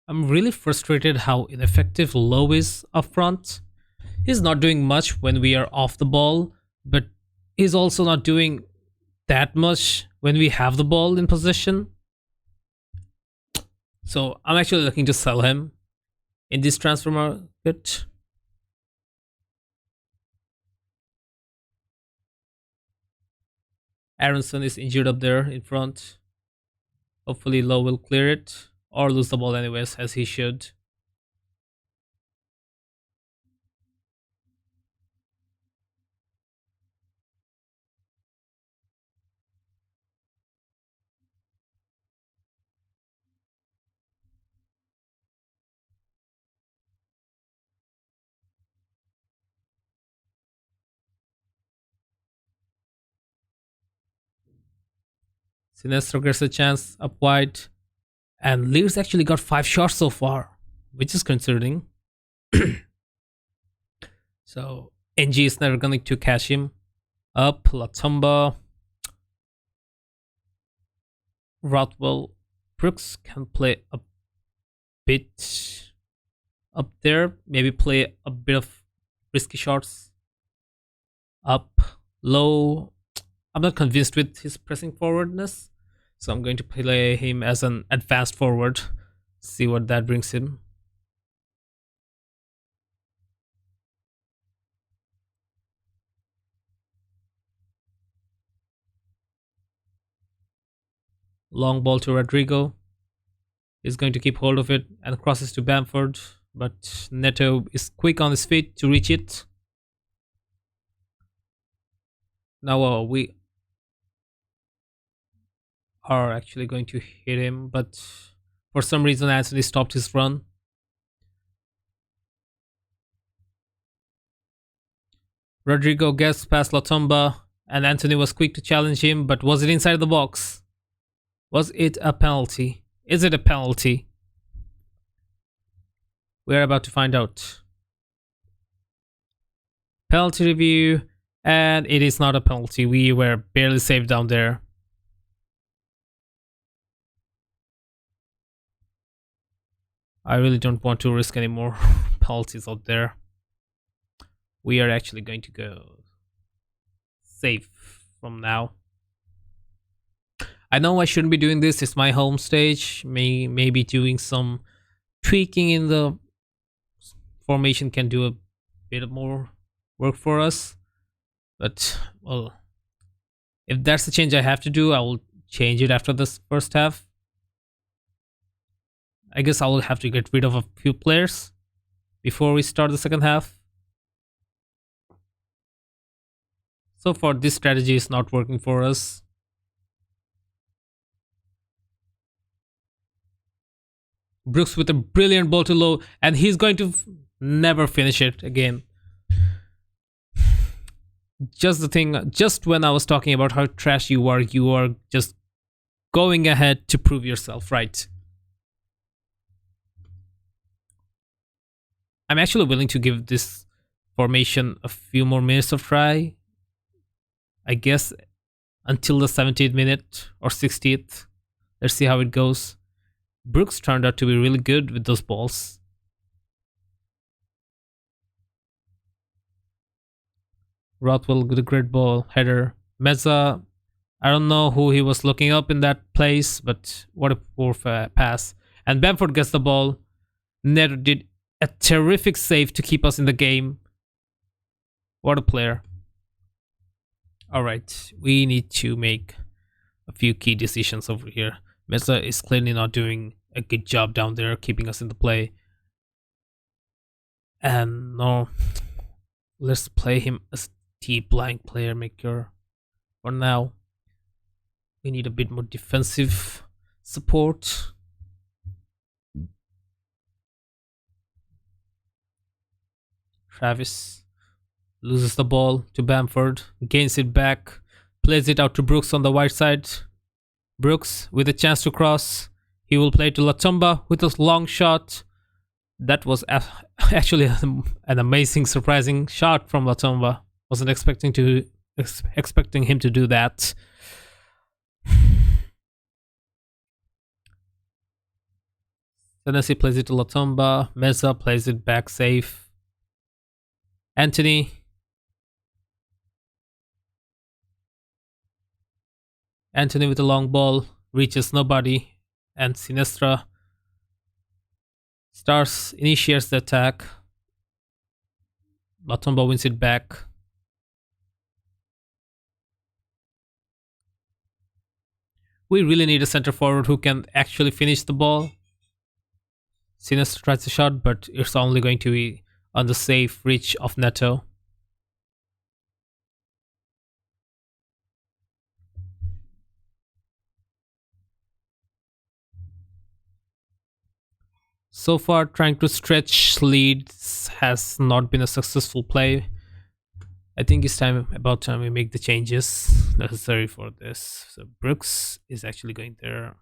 I'm really frustrated how ineffective Lowe is up front. He's not doing much when we are off the ball, but he's also not doing that much when we have the ball in possession. So I'm actually looking to sell him in this transfer market. Aronson is injured up there in front. Hopefully Lowe will clear it or lose the ball anyways, as he should. Sinestro gets a chance up wide. And Lears actually got 5 shots so far, which is concerning. So NG is never going to catch him. Up, Latumba. Rothwell. Brooks can play a bit up there. Maybe play a bit of risky shots. Up, low. I'm not convinced with his pressing forwardness. So I'm going to play him as an advanced forward. See what that brings him. Long ball to Rodrigo. He's going to keep hold of it and crosses to Bamford. But Neto is quick on his feet to reach it. Now we are actually going to hit him, but for some reason Anthony stopped his run. Rodrigo gets past Latumba, and Anthony was quick to challenge him, but was it inside the box? Was it a penalty? Is it a penalty? We're about to find out. Penalty review, and it is not a penalty. We were barely saved down there. I really don't want to risk any more penalties out there. We are actually going to go safe from now. I know I shouldn't be doing this. It's my home stage. Maybe doing some tweaking in the formation can do a bit more work for us. But, well, if that's the change I have to do, I will change it after this first half. I guess I will have to get rid of a few players before we start the second half. So far, this strategy is not working for us. Brooks with a brilliant ball to Low, and he's going to never finish it again. Just the thing, just when I was talking about how trash you are just going ahead to prove yourself right. I'm actually willing to give this formation a few more minutes of try. I guess until the 70th minute or 60th. Let's see how it goes. Brooks turned out to be really good with those balls. Rothwell with a great ball header. Meza, I don't know who he was looking up in that place, but what a poor pass. And Bamford gets the ball. Neto did a terrific save to keep us in the game. What a player. Alright, we need to make a few key decisions over here. Meza is clearly not doing a good job down there, keeping us in the play. And no, let's play him as deep lying player maker for now. We need a bit more defensive support. Travis loses the ball to Bamford, gains it back, plays it out to Brooks on the wide side. Brooks with a chance to cross. He will play to Latumba with a long shot. That was actually an amazing, surprising shot from Latumba. Wasn't expecting him to do that. Tennessee plays it to Latumba. Meza plays it back safe. Anthony. Anthony with a long ball. Reaches nobody. And Sinestra initiates the attack. Latumba wins it back. We really need a center forward who can actually finish the ball. Sinestra tries a shot, but it's only going to be on the safe reach of Neto. So far, trying to stretch leads has not been a successful play. I think it's about time we make the changes necessary for this. So Brooks is actually going there,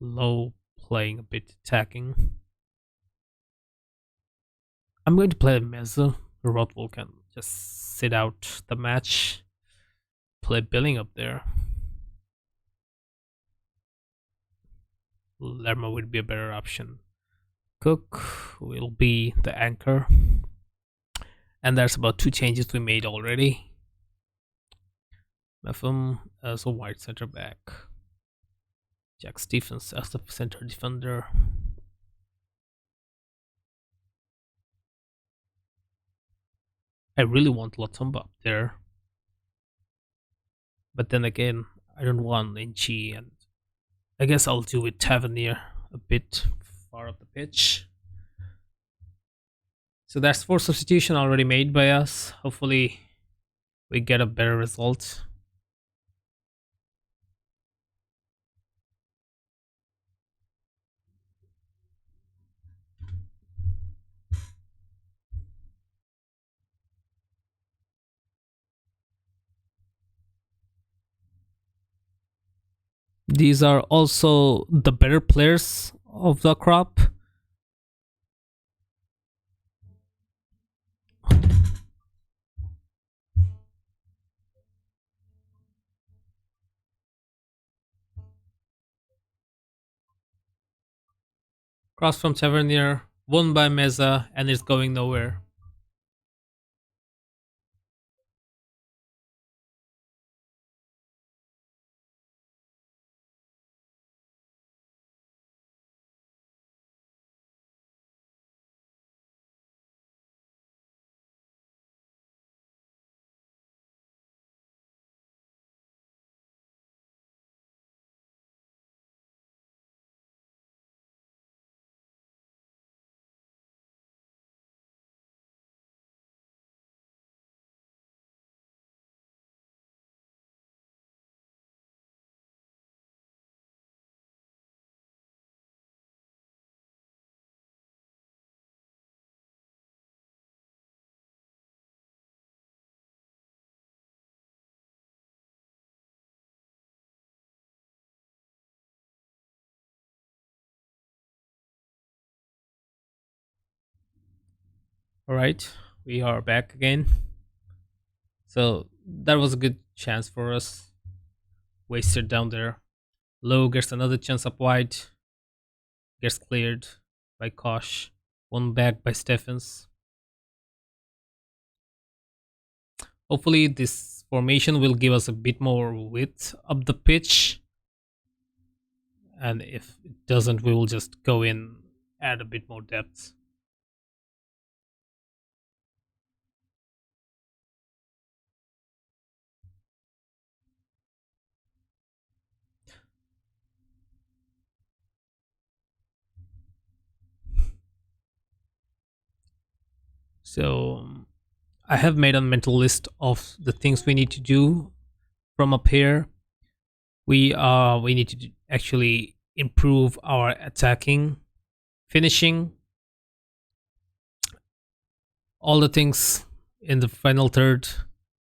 low, playing a bit attacking. I'm going to play Meza. Rothwell can just sit out the match. Play Billing up there. Lerma would be a better option. Cook will be the anchor. And there's about 2 changes we made already. Mefum as a wide center back. Jack Stephens as the center defender. I really want Latumba up there. But then again, I don't want Inchy, and I guess I'll do with Tavernier a bit far up the pitch. So that's 4 substitution already made by us. Hopefully we get a better result. These are also the better players of the crop. Cross from Tavernier, won by Meza, and it's going nowhere. All right, we are back again. So that was a good chance for us. Wasted down there. Low gets another chance up wide. Gets cleared by Kosh. One back by Stephens. Hopefully, this formation will give us a bit more width up the pitch. And if it doesn't, we will just go in, add a bit more depth. So I have made a mental list of the things we need to do from up here. We need to actually improve our attacking, finishing, all the things in the final third.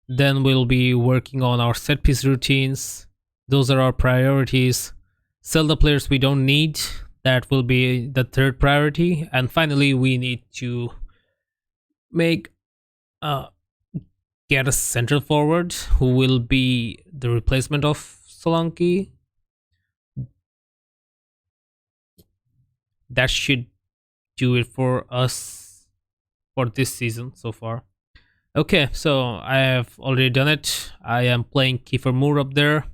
Then we'll be working on our set piece routines. Those are our priorities. Sell the players we don't need. That will be the third priority. And finally, we need to make uh, get a central forward who will be the replacement of Solanke. That should do it for us for this season so far. Okay, so I have already done it. I am playing Kiefer Moore up there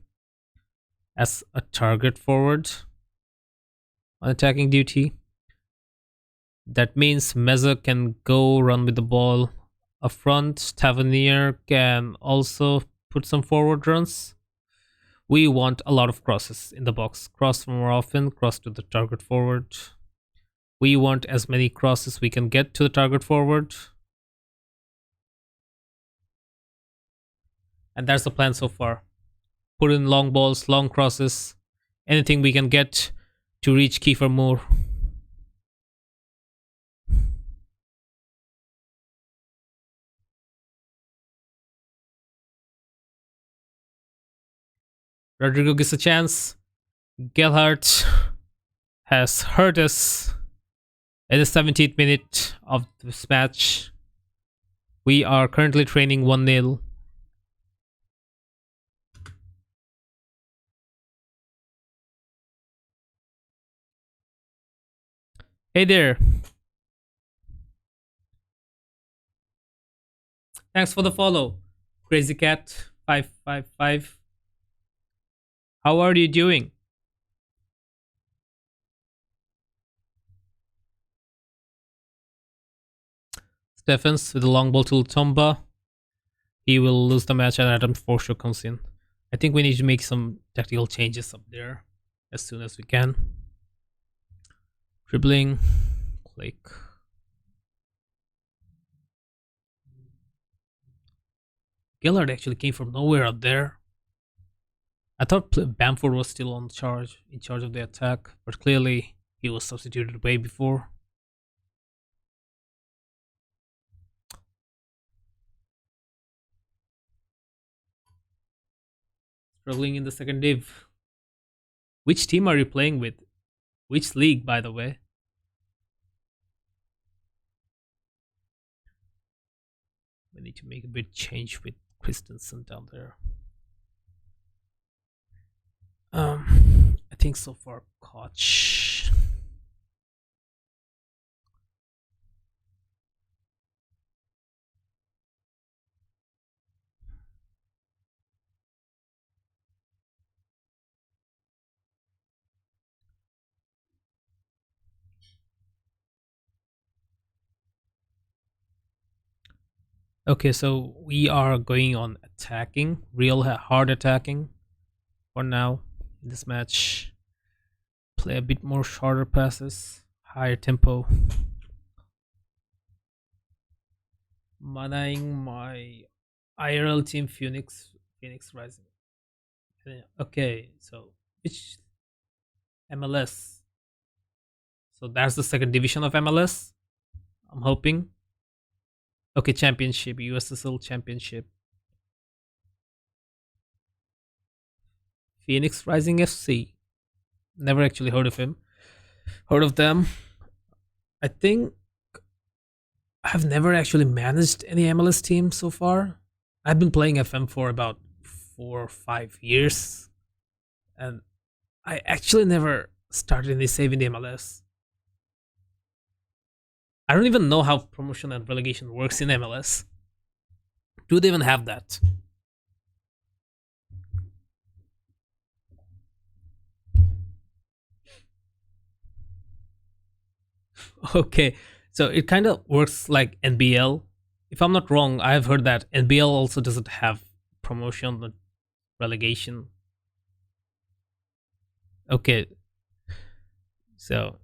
as a target forward on attacking duty. That means Meza can go run with the ball up front. Tavernier can also put some forward runs. We want a lot of crosses in the box. Cross more often, cross to the target forward. We want as many crosses we can get to the target forward. And that's the plan so far. Put in long balls, long crosses, anything we can get to reach Kiefer Moore. Rodrigo gets a chance. Gelhardt has hurt us in the 17th minute of this match. We are currently training 1-0. Hey there. Thanks for the follow. Crazy Cat 555. How are you doing? Stephens with a long ball to Tomba. He will lose the match and Adam Forshaw comes in. I think we need to make some tactical changes up there as soon as we can. Dribbling. Click. Gillard actually came from nowhere up there. I thought Bamford was still in charge of the attack, but clearly he was substituted way before. Struggling in the second div. Which team are you playing with? Which league, by the way? We need to make a bit change with Christensen down there. I think so far Koch. Okay, so we are going on attacking, real hard attacking for now in this match. Play a bit more shorter passes, higher tempo. Manaing my IRL team Phoenix Rising. Okay, so which MLS? So that's the second division of MLS. I'm hoping. Okay, championship, USSL championship. Phoenix Rising FC. Never actually heard of him. Heard of them. I think I've never actually managed any MLS team so far. I've been playing FM for about 4 or 5 years, and I actually never started any save in the MLS. I don't even know how promotion and relegation works in MLS. Do they even have that? Okay, so it kind of works like NBL. If I'm not wrong, I've heard that NBL also doesn't have promotion and relegation. Okay, so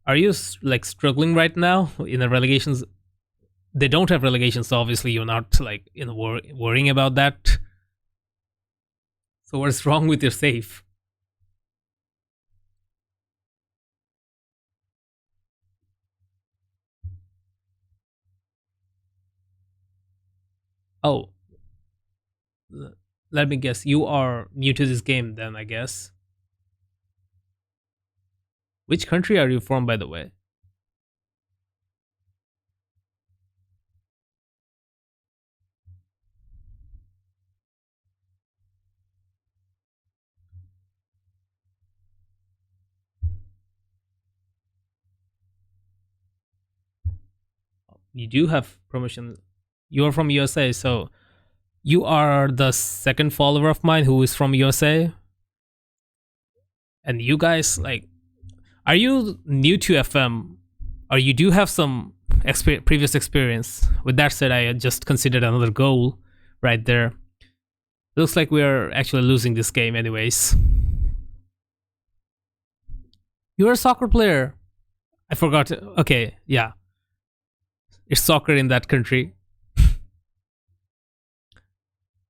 are you like struggling right now in the relegations? They don't have relegation, so obviously you're not like worrying about that. So what's wrong with your save? Oh, let me guess. You are new to this game, then I guess. Which country are you from, by the way? You do have promotion. You are from USA, so you are the second follower of mine who is from USA. And you guys, like, are you new to FM, or you do have some previous experience? With that said, I just considered another goal right there. Looks like we're actually losing this game, anyways. You're a soccer player. I forgot. Okay, yeah, it's soccer in that country.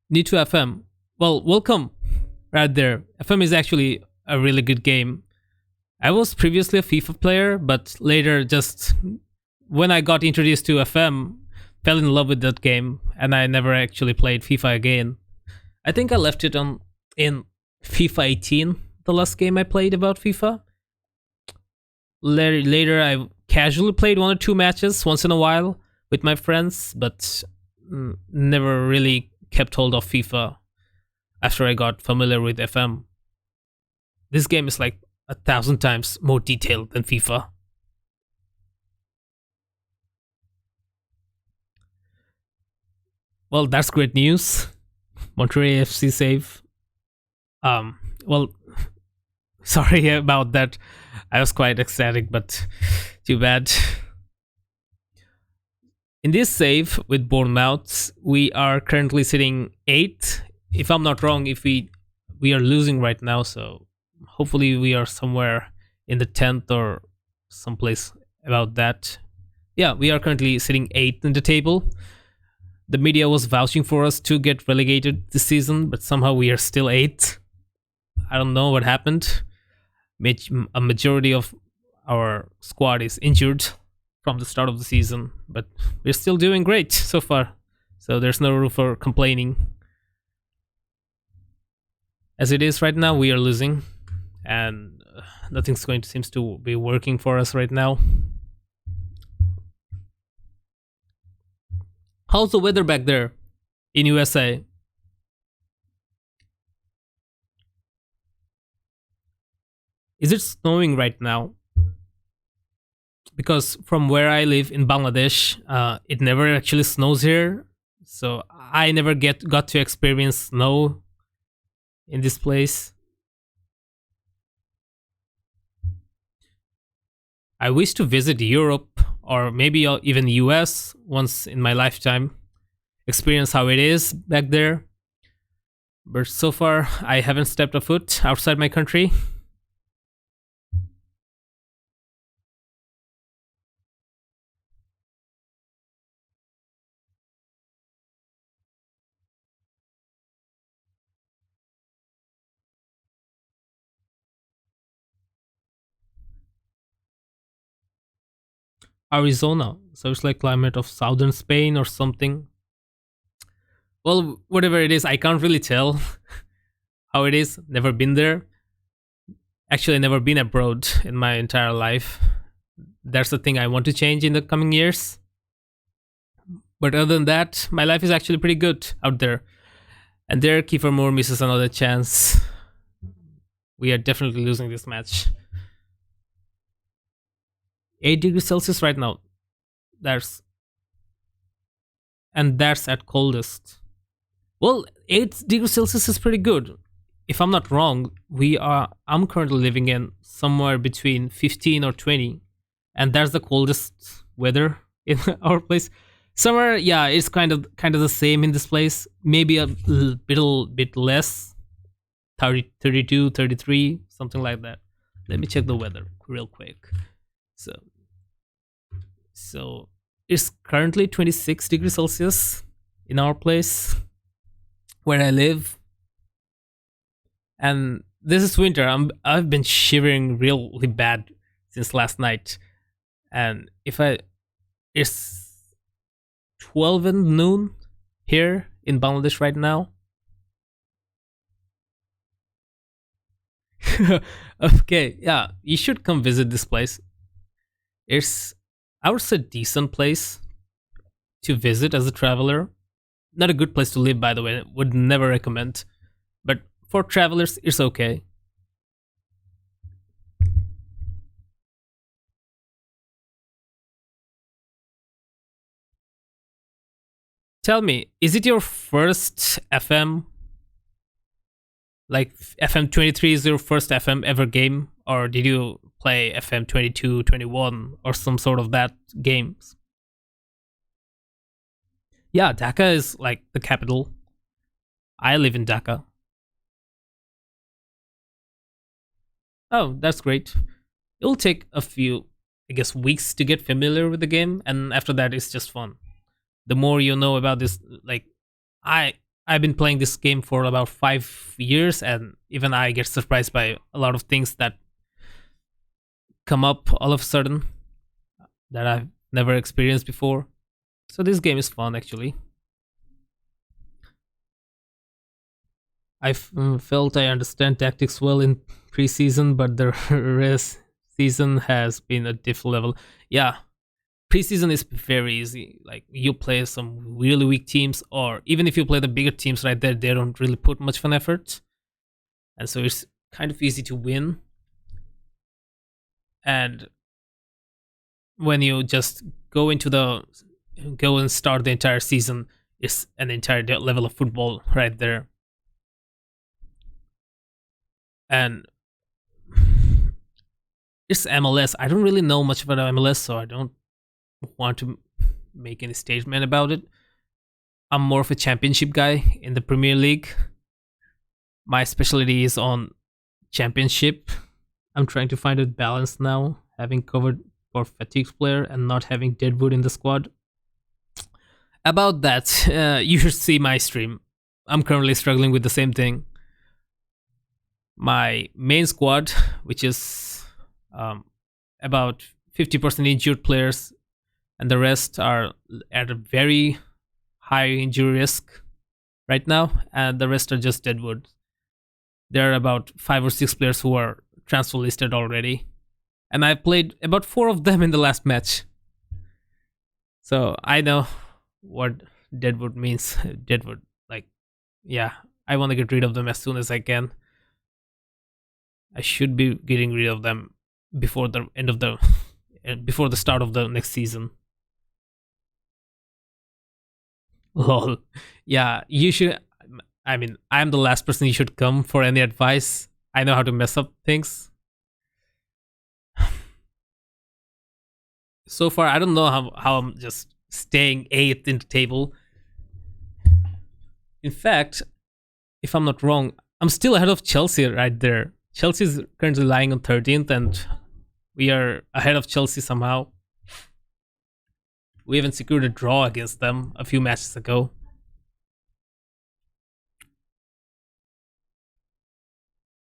New to FM. Well, welcome right there. FM is actually a really good game. I was previously a FIFA player, but later, just when I got introduced to FM, fell in love with that game, and I never actually played FIFA again. I think I left it on in FIFA 18, the last game I played about FIFA. Later, I casually played 1 or 2 matches once in a while with my friends, but never really kept hold of FIFA after I got familiar with FM. This game is like 1,000 times more detailed than FIFA. Well, that's great news. Montreal AFC save. Well, sorry about that. I was quite ecstatic, but too bad. In this save with Bournemouth, we are currently sitting 8th. If I'm not wrong, if we are losing right now, so hopefully we are somewhere in the 10th or someplace about that. Yeah, we are currently sitting 8th in the table. The media was vouching for us to get relegated this season, but somehow we are still 8th. I don't know what happened. A majority of our squad is injured from the start of the season, but we're still doing great so far. So there's no room for complaining. As it is right now, we are losing, and nothing's going to seems to be working for us right now. How's the weather back there in USA? Is it snowing right now? Because from where I live in Bangladesh, it never actually snows here, so I never got to experience snow in this place. I wish to visit Europe or maybe even US once in my lifetime, experience how it is back there. But so far, I haven't stepped a foot outside my country. Arizona, so it's like climate of southern Spain or something. Well, whatever it is, I can't really tell how it is. Never been there. Actually, never been abroad in my entire life. That's the thing I want to change in the coming years. But other than that, my life is actually pretty good out there. And there, Kiefer Moore misses another chance. We are definitely losing this match. 8 degrees Celsius right now. That's and that's at coldest. Well, 8 degrees Celsius is pretty good. If I'm not wrong, I'm currently living in somewhere between 15 or 20, and that's the coldest weather in our place. Summer, yeah, it's kind of the same in this place. Maybe a little bit less, 30, 32, 33, something like that. Let me check the weather real quick. So, so it's currently 26 degrees Celsius in our place where I live, and this is winter. I've been shivering really bad since last night, and if I it's 12 and noon here in Bangladesh right now. Okay, yeah, you should come visit this place. It's, I would say, decent place to visit as a traveler. Not a good place to live, by the way. Would never recommend. But for travelers, it's okay. Tell me, is it your first FM? Like FM 23 is your first FM ever game? Or did you play FM 22, 21, or some sort of that games? Yeah, Dhaka is like the capital. I live in Dhaka. Oh, that's great. It'll take a few, I guess, weeks to get familiar with the game, and after that, it's just fun. The more you know about this, like, I I've been playing this game for about 5 years, and even I get surprised by a lot of things that come up all of a sudden that I've never experienced before. So this game is fun, actually. Felt I understand tactics well in preseason, but the rest season has been a diff level. Yeah, preseason is very easy. Like, you play some really weak teams, or even if you play the bigger teams right there, they don't really put much of an effort, and so it's kind of easy to win. And when you just go and start the entire season, it's an entire level of football right there. And it's MLS. I don't really know much about MLS, so I don't want to make any statement about it. I'm more of a championship guy in the Premier League. My specialty is on championship. I'm trying to find a balance now, having covered for fatigues player and not having Deadwood in the squad. About that, you should see my stream. I'm currently struggling with the same thing. My main squad, which is about 50% injured players, and the rest are at a very high injury risk right now, and the rest are just Deadwood. There are about 5 or 6 players who are transfer listed already, and I played about 4 of them in the last match. So I know what Deadwood means. Deadwood, like, yeah, I want to get rid of them as soon as I can. I should be getting rid of them before the end of the before the start of the next season. Lol. Yeah, you should. I mean, I'm the last person you should come for any advice. I know how to mess up things. So far, I don't know how I'm just staying eighth in the table. In fact, if I'm not wrong, I'm still ahead of Chelsea right there. Chelsea is currently lying on 13th, and we are ahead of Chelsea somehow. We even secured a draw against them a few matches ago.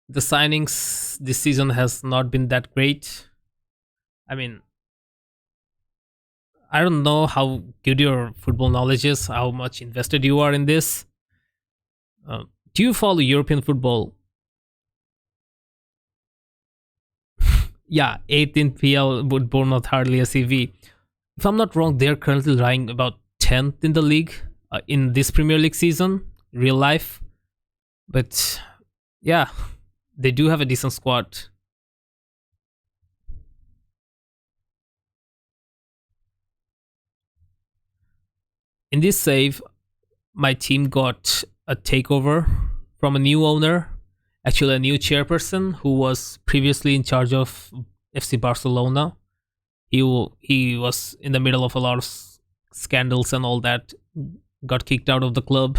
The signings this season has not been that great. I mean, I don't know how good your football knowledge is, how much invested you are in this. Do you follow European football? Yeah, 8th in PL with Bournemouth hardly a CV. If I'm not wrong, they're currently lying about 10th in the league in this Premier League season, real life. But yeah, they do have a decent squad. In this save, my team got a takeover from a new owner, actually a new chairperson who was previously in charge of FC Barcelona. He was in the middle of a lot of scandals and all that, got kicked out of the club.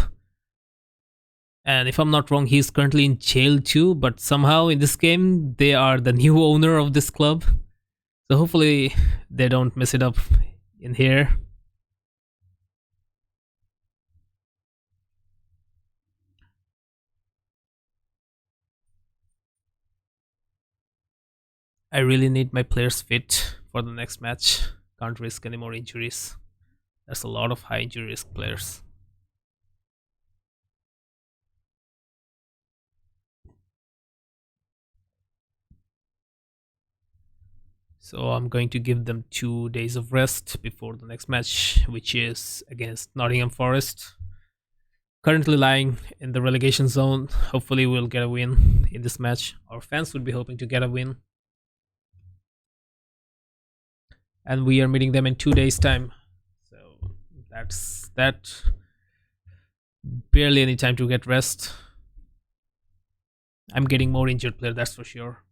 And if I'm not wrong, he's currently in jail too, but somehow in this game they are the new owner of this club. So hopefully they don't mess it up in here. I really need my players fit for the next match. Can't risk any more injuries. There's a lot of high injury risk players. So I'm going to give them 2 days of rest before the next match, which is against Nottingham Forest. Currently lying in the relegation zone. Hopefully we'll get a win in this match. Our fans would be hoping to get a win. And we are meeting them in 2 days' time. So that's that. Barely any time to get rest. I'm getting more injured player, that's for sure.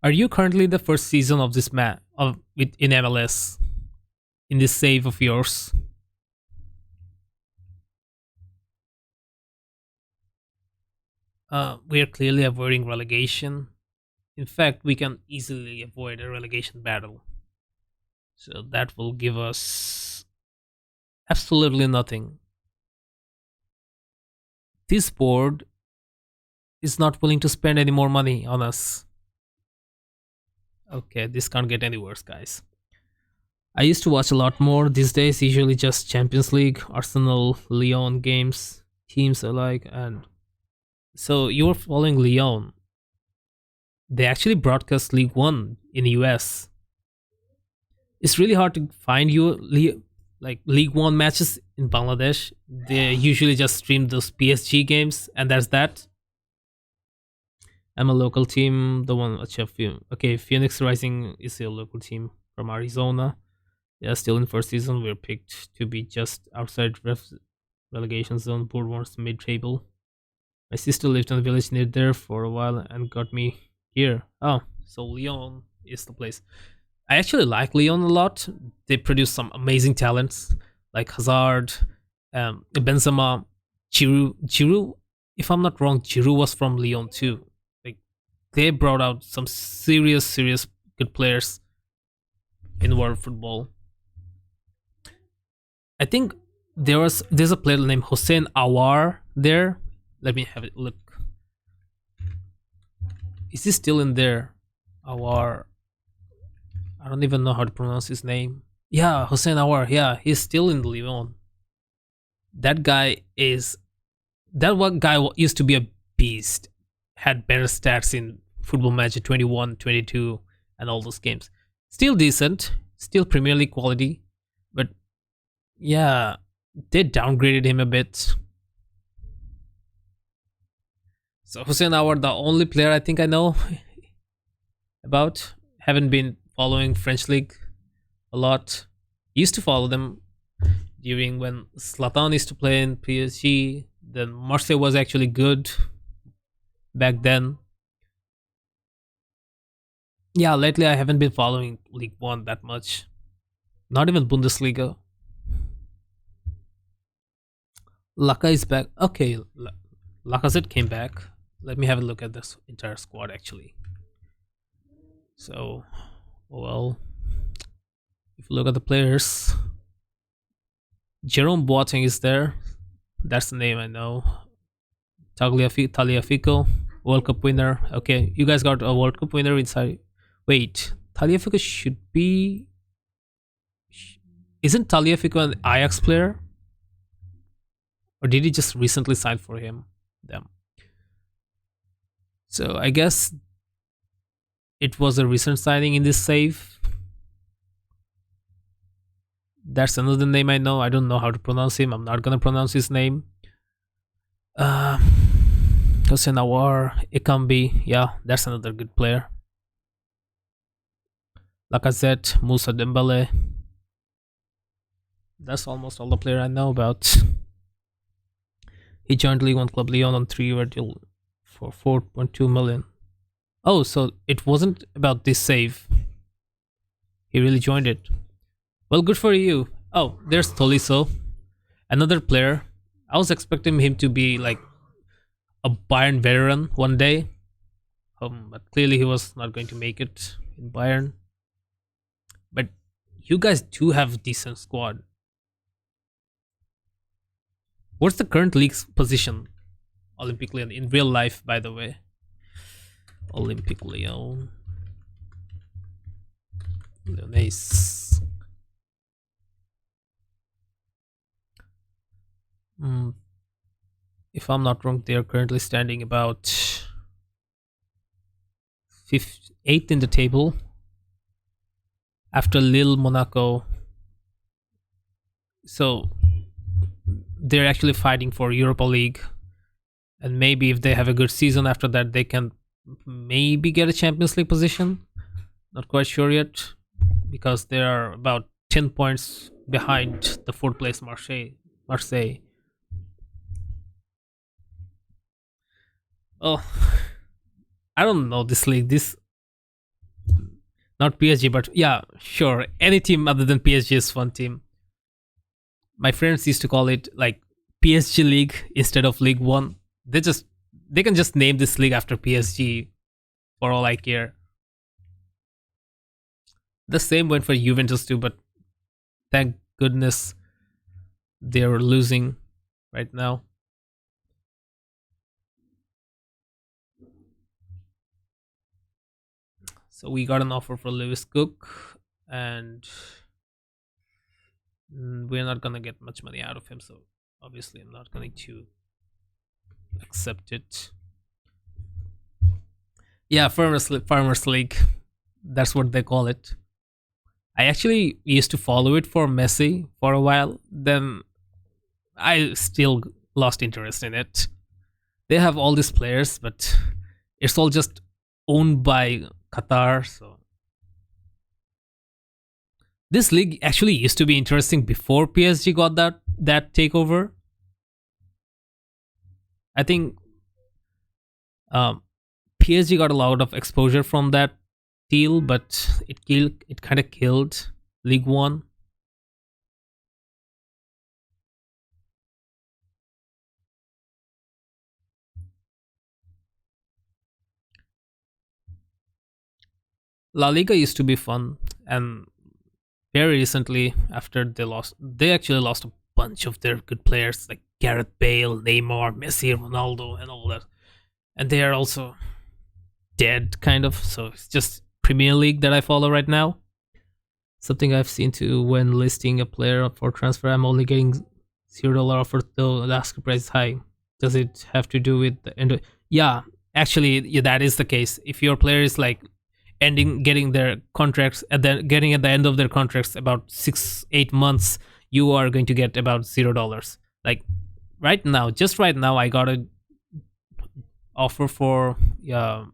Are you currently the first season of this in MLS in this save of yours? We are clearly avoiding relegation. In fact, we can easily avoid a relegation battle. So that will give us absolutely nothing. This board is not willing to spend any more money on us. Okay, this can't get any worse, guys. I used to watch a lot more these days, usually just Champions League, Arsenal, Lyon games, teams alike. And so you're following Lyon. They actually broadcast League One in the US. It's really hard to find like League One matches in Bangladesh. They usually just stream those PSG games, and that's that. I'm a local team, the one at Sheffield. Okay, Phoenix Rising is a local team from Arizona. Yeah, still in first season. We're picked to be just outside relegation zone, Bournemouth mid-table. My sister lived in a village near there for a while and got me here. Oh, so Lyon is the place. I actually like Lyon a lot. They produce some amazing talents like Hazard, Benzema, Giroud. Giroud, if I'm not wrong, Giroud was from Lyon too. Like they brought out some serious good players in world football. I think there's a player named Hossein Awar there. Let me have a look. Is he still in there? Awar. I don't even know how to pronounce his name. Yeah, Hossein Awar. Yeah, he's still in Lyon. That guy is. That one guy used to be a beast. Had better stats in Football Manager 21, 22, and all those games. Still decent. Still Premier League quality. But yeah, they downgraded him a bit. So Hussein Awar, the only player I think I know about. Haven't been following French league a lot. Used to follow them during when Zlatan used to play in PSG. Then Marseille was actually good back then. Yeah, lately I haven't been following League One that much. Not even Bundesliga. Laka is back. Okay, Lacazette came back. Let me have a look at this entire squad actually. So, well, if you look at the players, Jerome Boateng is there. That's the name I know. Tagliafico, World Cup winner. Okay, you guys got a World Cup winner inside. Wait, Tagliafico should be. Isn't Tagliafico an Ajax player? Or did he just recently sign for them? So I guess it was a recent signing in this save. That's another name I know. I don't know how to pronounce him. I'm not gonna pronounce his name. Uh, Hossein Awar, Ikambi, yeah, that's another good player. Lacazette, Musa Dembele. That's almost all the player I know about. He joined League One Club Lyon on 3-year deal for 4.2 million. Oh, so it wasn't about this save. He really joined it. Well, good for you. Oh, there's Tolisso, another player. I was expecting him to be like a Bayern veteran one day, but clearly he was not going to make it in Bayern. But you guys do have a decent squad. What's the current league's position? Olympic Lyon in real life, by the way. Olympic Lyon. Lyonnais. If I'm not wrong, they are currently standing about eighth in the table after Lille, Monaco. So they're actually fighting for Europa League, and maybe if they have a good season after that, they can maybe get a Champions League position. Not quite sure yet, because they are about 10 points behind the fourth place Marseille. Oh, I don't know this league. This not PSG, but yeah, sure. Any team other than PSG is fun team. My friends used to call it like PSG League instead of League One. They can just name this league after PSG for all I care. The same went for Juventus too, but thank goodness they're losing right now. So we got an offer for Lewis Cook, and we're not gonna get much money out of him. So obviously, I'm not going to accept it. Yeah, Farmers League. That's what they call it. I actually used to follow it for Messi for a while. Then I still lost interest in it. They have all these players, but it's all just owned by Qatar. So this league actually used to be interesting before PSG got that takeover. I think PSG got a lot of exposure from that deal, but it kind of killed League One. La Liga used to be fun, and very recently, after they actually lost a bunch of their good players like Gareth Bale, Neymar, Messi, Ronaldo, and all that, and they are also dead, kind of. So it's just Premier League that I follow right now. Something I've seen too when listing a player for transfer, I'm only getting $0 offer though the asking price is high. Does it have to do with the end? Yeah, actually, yeah, that is the case. If your player is like getting their contracts and then getting at the end of their contracts about 6-8 months, you are going to get about $0. Like right now, just right now, I got a offer for yeah,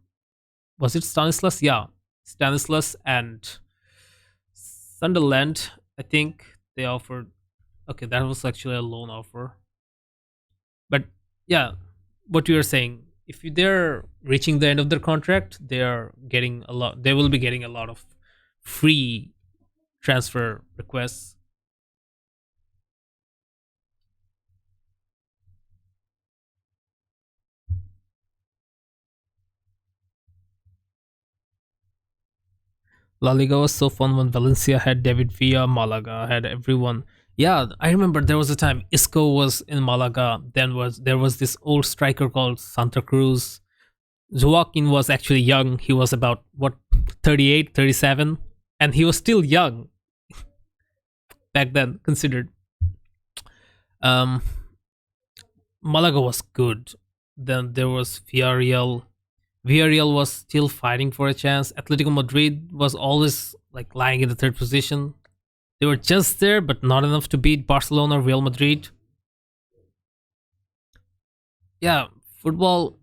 was it Stanislas? Yeah, Stanislas and Sunderland. I think they offered. Okay, that was actually a loan offer. But yeah, what you are saying, if they're reaching the end of their contract, they are getting a lot. They will be getting a lot of free transfer requests. La Liga was so fun when Valencia had David Villa, Malaga had everyone. Yeah, I remember there was a time Isco was in Malaga. Then there was this old striker called Santa Cruz. Joaquin was actually young. He was about what 38, 37, and he was still young back then considered. Um Malaga was good. Then there was Villarreal. Villarreal was still fighting for a chance. Atletico Madrid was always like lying in the third position. They were just there, but not enough to beat Barcelona or Real Madrid. Yeah, football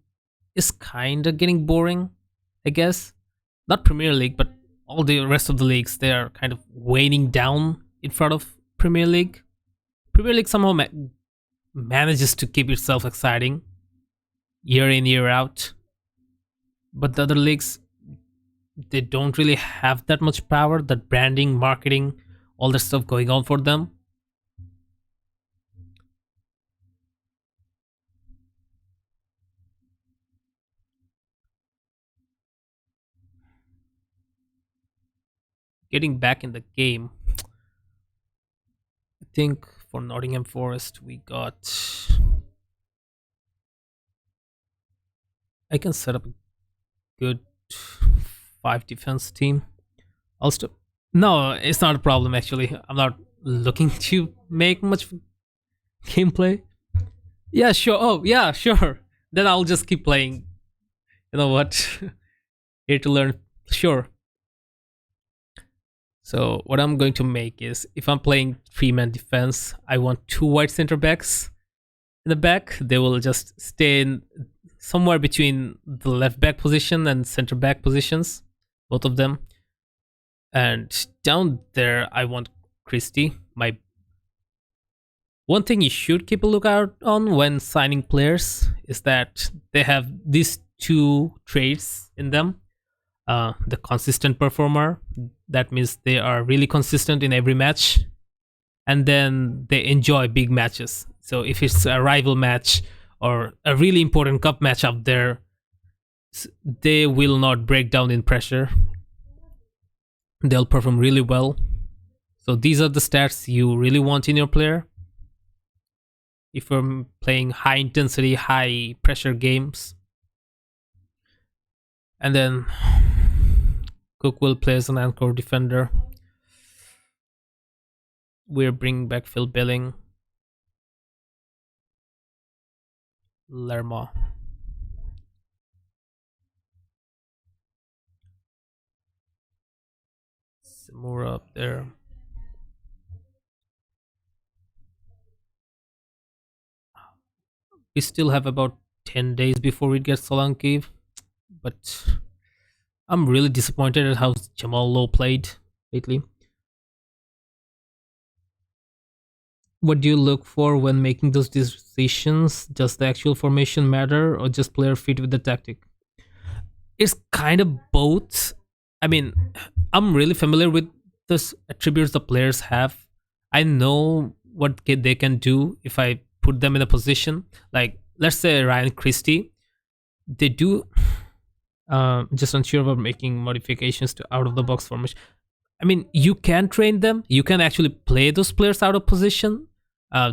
is kind of getting boring, I guess. Not Premier League, but all the rest of the leagues, they are kind of waning down in front of Premier League. Premier League somehow manages to keep itself exciting year in, year out. But the other leagues, they don't really have that much power, that branding, marketing, all that stuff going on for them. Getting back in the game, I think for Nottingham Forest, we got. I can set up a good five defense team. I'll still. No, it's not a problem actually. I'm not looking to make much gameplay. Yeah, sure. Oh, yeah, sure. Then I'll just keep playing. You know what? Here to learn. Sure. So what I'm going to make is, if I'm playing three-man defense, I want two wide center backs in the back. They will just stay in somewhere between the left back position and center back positions, both of them. And down there, I want Christie. My one thing you should keep a lookout on when signing players is that they have these two traits in them. The consistent performer, that means they are really consistent in every match, and then they enjoy big matches. So if it's a rival match or a really important cup match up there, they will not break down in pressure. They'll perform really well. So these are the stats you really want in your player if you're playing high intensity, high pressure games. And then Cook will play as an anchor defender. We're bringing back Phil Billing. Lerma. Samura up there. We still have about 10 days before we get Solanke, but I'm really disappointed at how Jamal Lowe played lately. What do you look for when making those decisions? Does the actual formation matter, or just player fit with the tactic? It's kind of both. I mean, I'm really familiar with the attributes the players have. I know what they can do if I put them in a position. Like, let's say Ryan Christie. They do. Just unsure about making modifications to out of the box formation. I mean, you can train them. You can actually play those players out of position.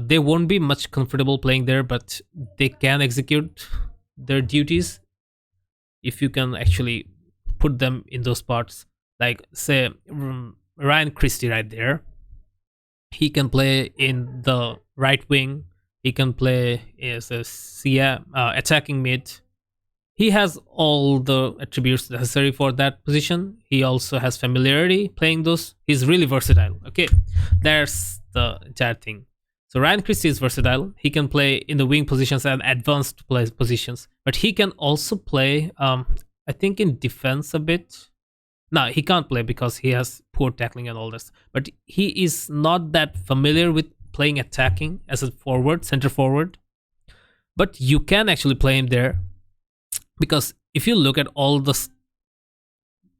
They won't be much comfortable playing there, but they can execute their duties if you can actually put them in those spots. Like, say, Ryan Christie right there. He can play in the right wing. He can play as a attacking mid. He has all the attributes necessary for that position. He also has familiarity playing those. He's really versatile. Okay, there's the entire thing. So Ryan Christie is versatile. He can play in the wing positions and advanced play positions, but he can also play, I think, in defense a bit. No, he can't play because he has poor tackling and all this. But he is not that familiar with playing attacking as a forward, center forward. But you can actually play him there, because if you look at all the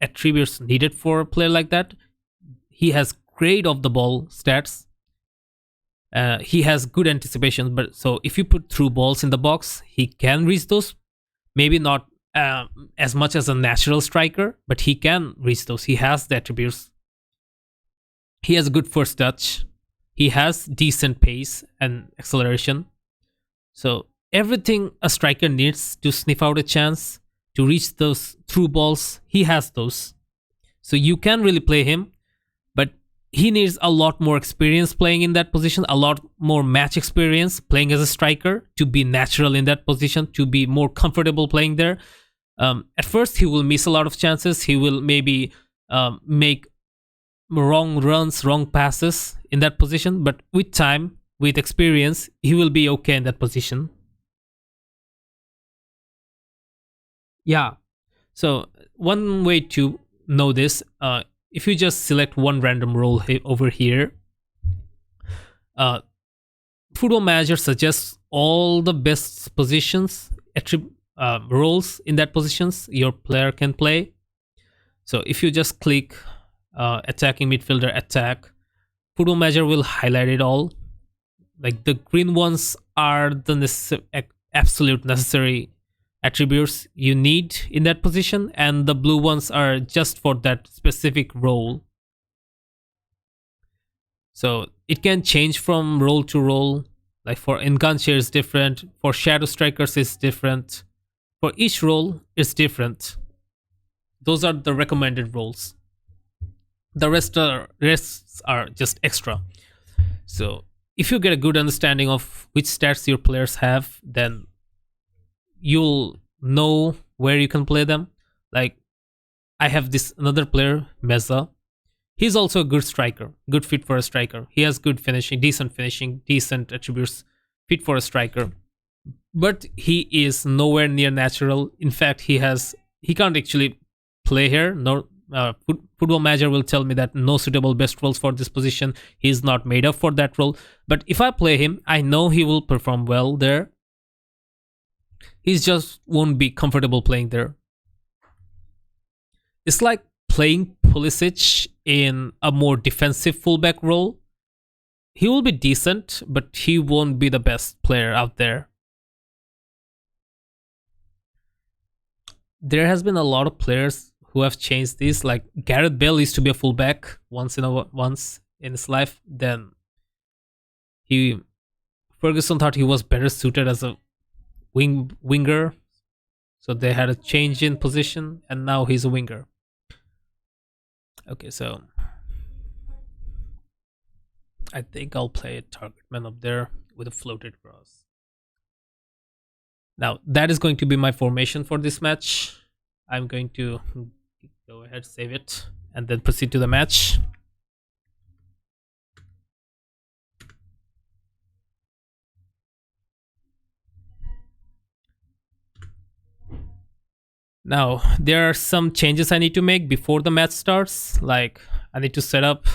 attributes needed for a player like that, he has great off the ball stats. He has good anticipation, but so if you put through balls in the box, he can reach those. Maybe not as much as a natural striker, but he can reach those. He has the attributes. He has a good first touch. He has decent pace and acceleration. So everything a striker needs to sniff out a chance, to reach those through balls, he has those. So you can really play him, but he needs a lot more experience playing in that position, a lot more match experience playing as a striker to be natural in that position, to be more comfortable playing there. At first, he will miss a lot of chances. He will maybe make wrong runs, wrong passes in that position, but with time, with experience, he will be okay in that position. Yeah. So one way to know this, if you just select one random role over here, uh, Football Manager suggests all the best positions, roles in that positions your player can play. So if you just click attacking midfielder attack, Football Manager will highlight it all. Like the green ones are the absolute necessary attributes you need in that position, and the blue ones are just for that specific role. So it can change from role to role. Like for Enganche is different, for Shadow Strikers is different. For each role is different. Those are the recommended roles. The rests are just extra. So if you get a good understanding of which stats your players have, then you'll know where you can play them. Like I have this another player, Meza. He's also a good striker, good fit for a striker. He has good finishing, decent attributes, fit for a striker. But he is nowhere near natural. In fact, he can't actually play here. No, Football Manager will tell me that no suitable best roles for this position. He's not made up for that role. But if I play him, I know he will perform well there. He just won't be comfortable playing there. It's like playing Pulisic in a more defensive fullback role. He will be decent, but he won't be the best player out there. There has been a lot of players who have changed this. Like Gareth Bale used to be a fullback once in his life. Then Ferguson thought he was better suited as a winger, so they had a change in position, and now he's a winger. Okay, so I think I'll play a target man up there with a floated cross. Now that is going to be my formation for this match. I'm going to go ahead, save it, and then proceed to the match. Now, there are some changes I need to make before the match starts. Like, I need to set up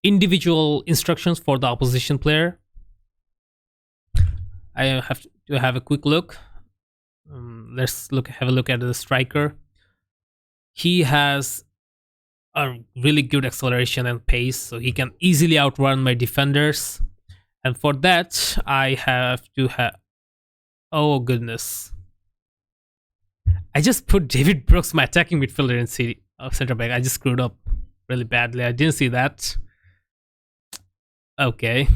individual instructions for the opposition player. I have to have a quick look. Let's have a look at the striker. He has a really good acceleration and pace, so he can easily outrun my defenders. And for that, I have to have... Oh, goodness. I just put David Brooks, my attacking midfielder, in center back. I just screwed up really badly. I didn't see that. Okay.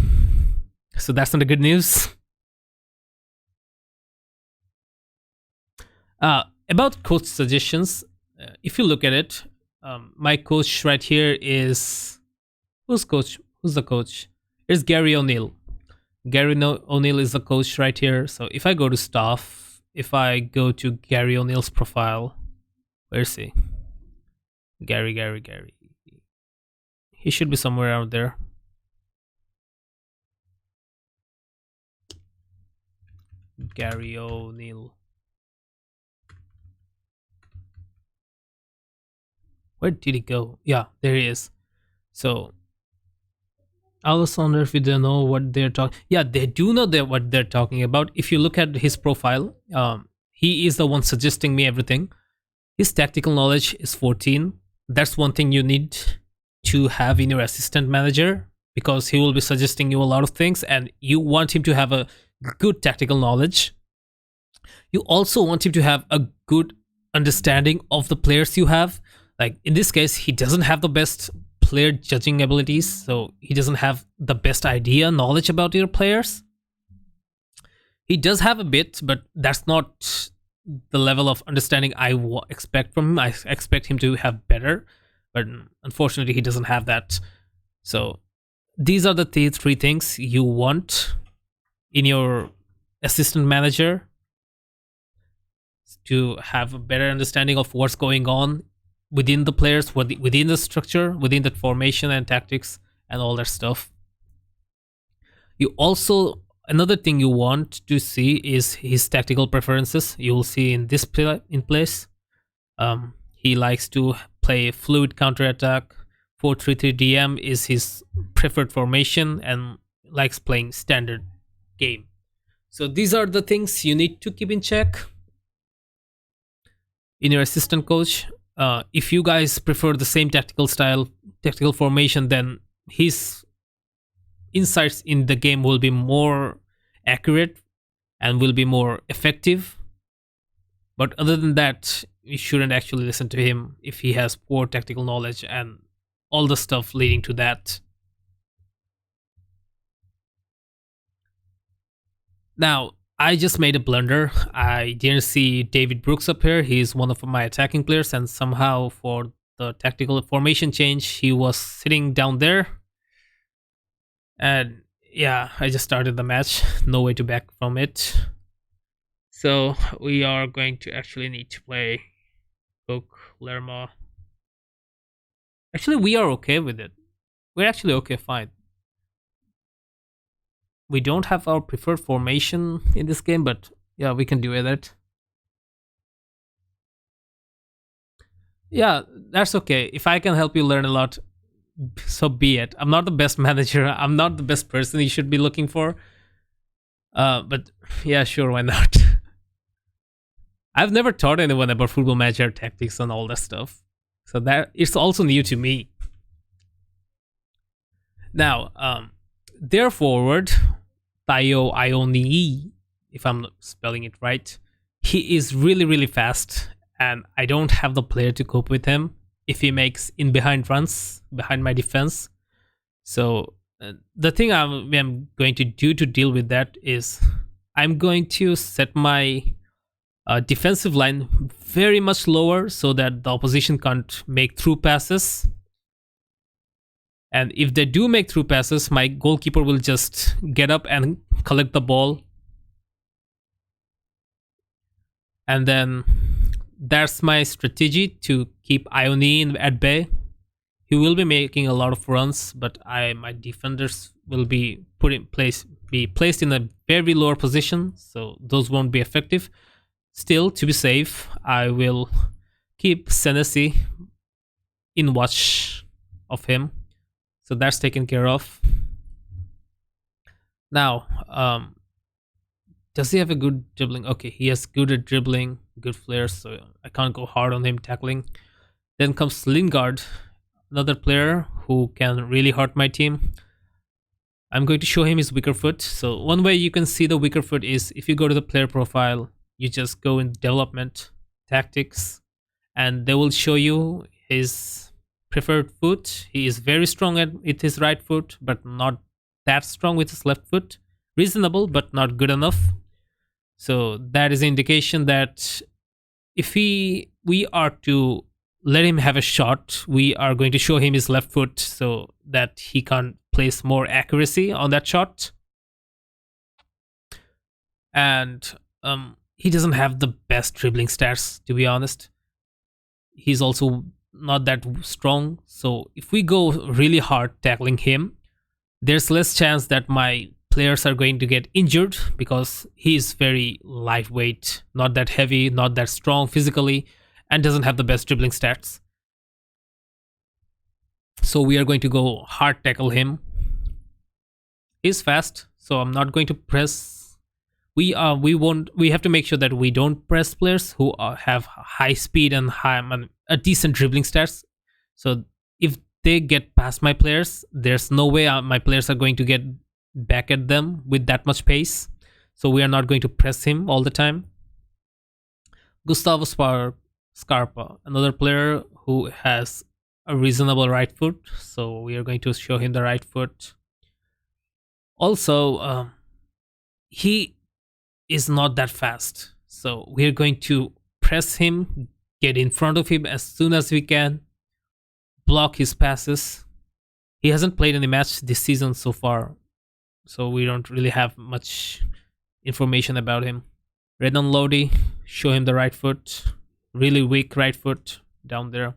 So that's not the good news. About coach suggestions, if you look at it, my coach right here is... Who's the coach? It's Gary O'Neill. Gary O'Neill is the coach right here. So if I go to staff, if I go to Gary O'Neill's profile, where is he? Gary. He should be somewhere out there. Gary O'Neill. Where did he go? Yeah, there he is. So I was wondering if they know what they're talking. Yeah, they do know what they're talking about. If you look at his profile, he is the one suggesting me everything. His tactical knowledge is 14. That's one thing you need to have in your assistant manager, because he will be suggesting you a lot of things, and you want him to have a good tactical knowledge. You also want him to have a good understanding of the players you have. Like in this case, he doesn't have the best player judging abilities, so he doesn't have the best idea, knowledge about your players. He does have a bit, but that's not the level of understanding expect from him. I expect him to have better, but unfortunately, he doesn't have that. So these are the three things you want in your assistant manager: to have a better understanding of what's going on within the players, within the structure, within the formation and tactics, and all that stuff. You also, another thing you want to see is his tactical preferences. You will see in this in place. He likes to play fluid counterattack. 4-3-3 DM is his preferred formation, and likes playing standard game. So these are the things you need to keep in check in your assistant coach. If you guys prefer the same tactical style, tactical formation, then his insights in the game will be more accurate and will be more effective. But other than that, you shouldn't actually listen to him if he has poor tactical knowledge and all the stuff leading to that. Now, I just made a blunder. I didn't see David Brooks up here. He's one of my attacking players, and somehow for the tactical formation change, he was sitting down there. And yeah, I just started the match. No way to back from it. So we are going to actually need to play Cook, Lerma. Actually, we are okay with it. We're actually okay, fine. We don't have our preferred formation in this game, but yeah, we can do it. Yeah, that's okay. If I can help you learn a lot, so be it. I'm not the best manager. I'm not the best person you should be looking for. But yeah, sure, why not? I've never taught anyone about football manager tactics and all that stuff, so that it's also new to me. Now, their forward, Tayo Ioni, if I'm spelling it right, he is really, really fast, and I don't have the player to cope with him if he makes in behind runs behind my defense. So the thing I'm going to do to deal with that is I'm going to set my defensive line very much lower so that the opposition can't make through passes. And if they do make through passes, my goalkeeper will just get up and collect the ball. And then that's my strategy to keep Ione at bay. He will be making a lot of runs, but my defenders will be placed in a very lower position, so those won't be effective. Still, to be safe, I will keep Senesi in watch of him. So that's taken care of. Now, does he have a good dribbling? Okay, he has good at dribbling, good flares, so I can't go hard on him tackling. Then comes Lingard, another player who can really hurt my team. I'm going to show him his weaker foot. So one way you can see the weaker foot is if you go to the player profile, you just go in development, tactics, and they will show you his preferred foot. He is very strong with his right foot, but not that strong with his left foot. Reasonable, but not good enough. So that is an indication that if we are to let him have a shot, we are going to show him his left foot so that he can place more accuracy on that shot. And he doesn't have the best dribbling stats, to be honest. He's also not that strong. So if we go really hard tackling him, there's less chance that my players are going to get injured because he is very lightweight, not that heavy, not that strong physically, and doesn't have the best dribbling stats. So we are going to go hard tackle him. He's fast, so I'm not going to press. We have to make sure that we don't press players who have high speed and a decent dribbling stats. So if they get past my players, there's no way my players are going to get back at them with that much pace. So we are not going to press him all the time. Gustavo Scarpa, another player who has a reasonable right foot, so we are going to show him the right foot. Also, he is not that fast, so we are going to press him, get in front of him as soon as we can, block his passes. He hasn't played any match this season so far, so we don't really have much information about him. Renan Lodi, show him the right foot. Really weak right foot down there.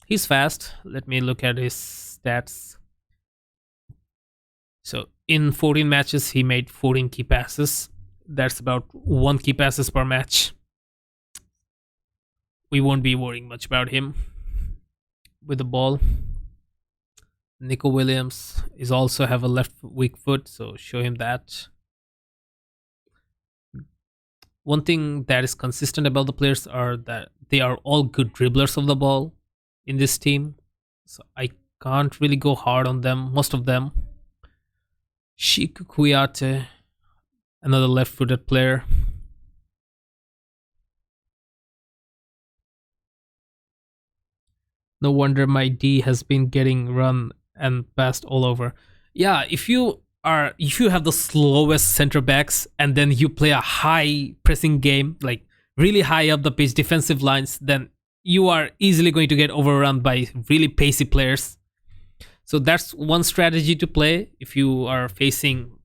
He's fast. Let me look at his stats. So in 14 matches, he made 14 key passes. That's about 1 key passes per match. We won't be worrying much about him with the ball. Nico Williams is also have a left weak foot, so show him that. One thing that is consistent about the players are that they are all good dribblers of the ball in this team. So I can't really go hard on them, most of them. Sheik Kouyaté, another left-footed player. No wonder my D has been getting run and passed all over. Yeah, if you have the slowest center backs and then you play a high pressing game, like really high up the pitch defensive lines, then you are easily going to get overrun by really pacey players. So that's one strategy to play if you are facing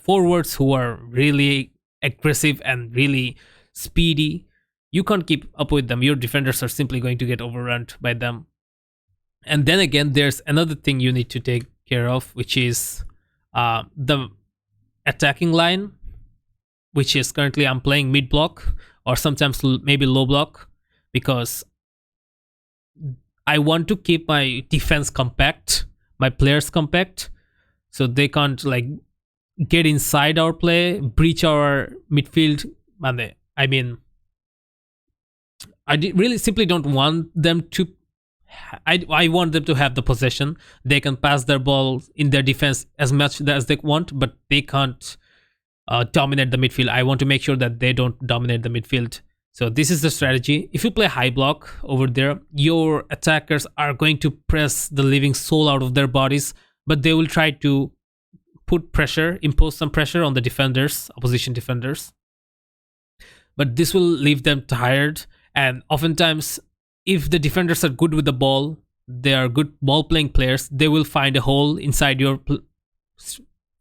forwards who are really aggressive and really speedy. You can't keep up with them. Your defenders are simply going to get overrun by them. And then again, there's another thing you need to take care of, which is the attacking line, which is currently I'm playing mid block or sometimes maybe low block, because I want to keep my defense compact, my players compact, so they can't like get inside our play, breach our midfield. I mean, really simply don't want them to. I want them to have the possession. They can pass their ball in their defense as much as they want, but they can't dominate the midfield. I want to make sure that they don't dominate the midfield. So this is the strategy. If you play high block over there, your attackers are going to press the living soul out of their bodies, but they will try to put pressure, impose some pressure on the defenders, opposition defenders. But this will leave them tired, and oftentimes, if the defenders are good with the ball, they are good ball playing players, they will find a hole inside your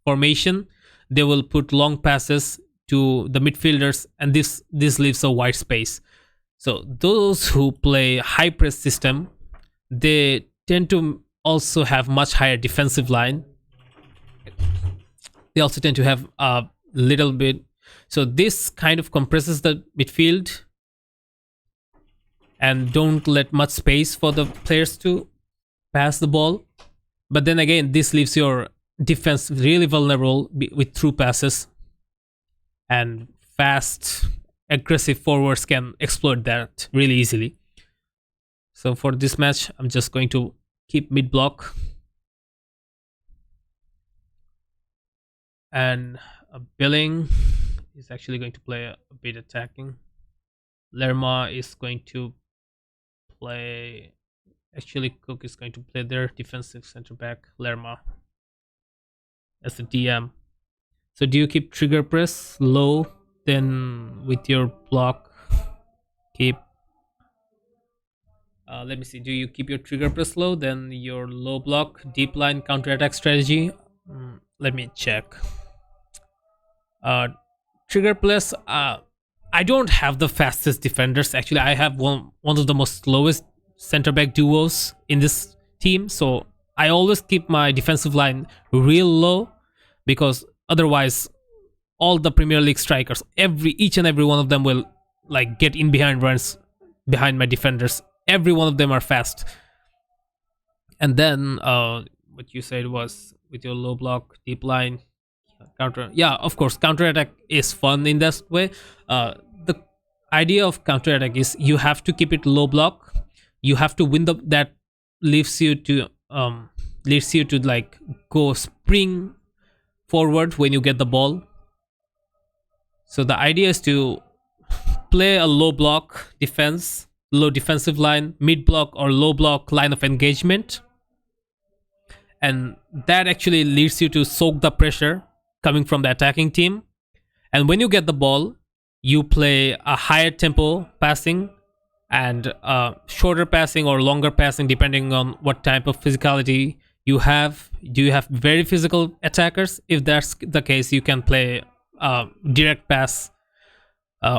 formation. They will put long passes to the midfielders, and this leaves a wide space. So those who play high press system, they tend to also have much higher defensive line. They also tend to have a little bit. So this kind of compresses the midfield and don't let much space for the players to pass the ball. But then again, this leaves your defense really vulnerable with through passes, and fast, aggressive forwards can exploit that really easily. So for this match, I'm just going to keep mid block. And Billing is actually going to play a bit attacking. Lerma is going to play. Actually, Cook is going to play their defensive center back, Lerma, as the DM. So do you keep trigger press low, then with your block keep let me see, do you keep your trigger press low, then your low block deep line counter attack strategy? Let me check. Trigger press, I don't have the fastest defenders. Actually, I have one of the most slowest center back duos in this team, so I always keep my defensive line real low, because otherwise all the Premier League strikers, each and every one of them will like get in behind runs behind my defenders. Every one of them are fast. And then what you said was with your low block deep line counter. Yeah, of course, counter attack is fun in that way. The idea of counter attack is you have to keep it low block. You have to win that leaves you to like go spring forward when you get the ball. So the idea is to play a low block defense, low defensive line, mid block or low block line of engagement, and that actually leads you to soak the pressure coming from the attacking team. And when you get the ball, you play a higher tempo passing and shorter passing or longer passing depending on what type of physicality you have. Do you have very physical attackers? If that's the case, you can play direct pass,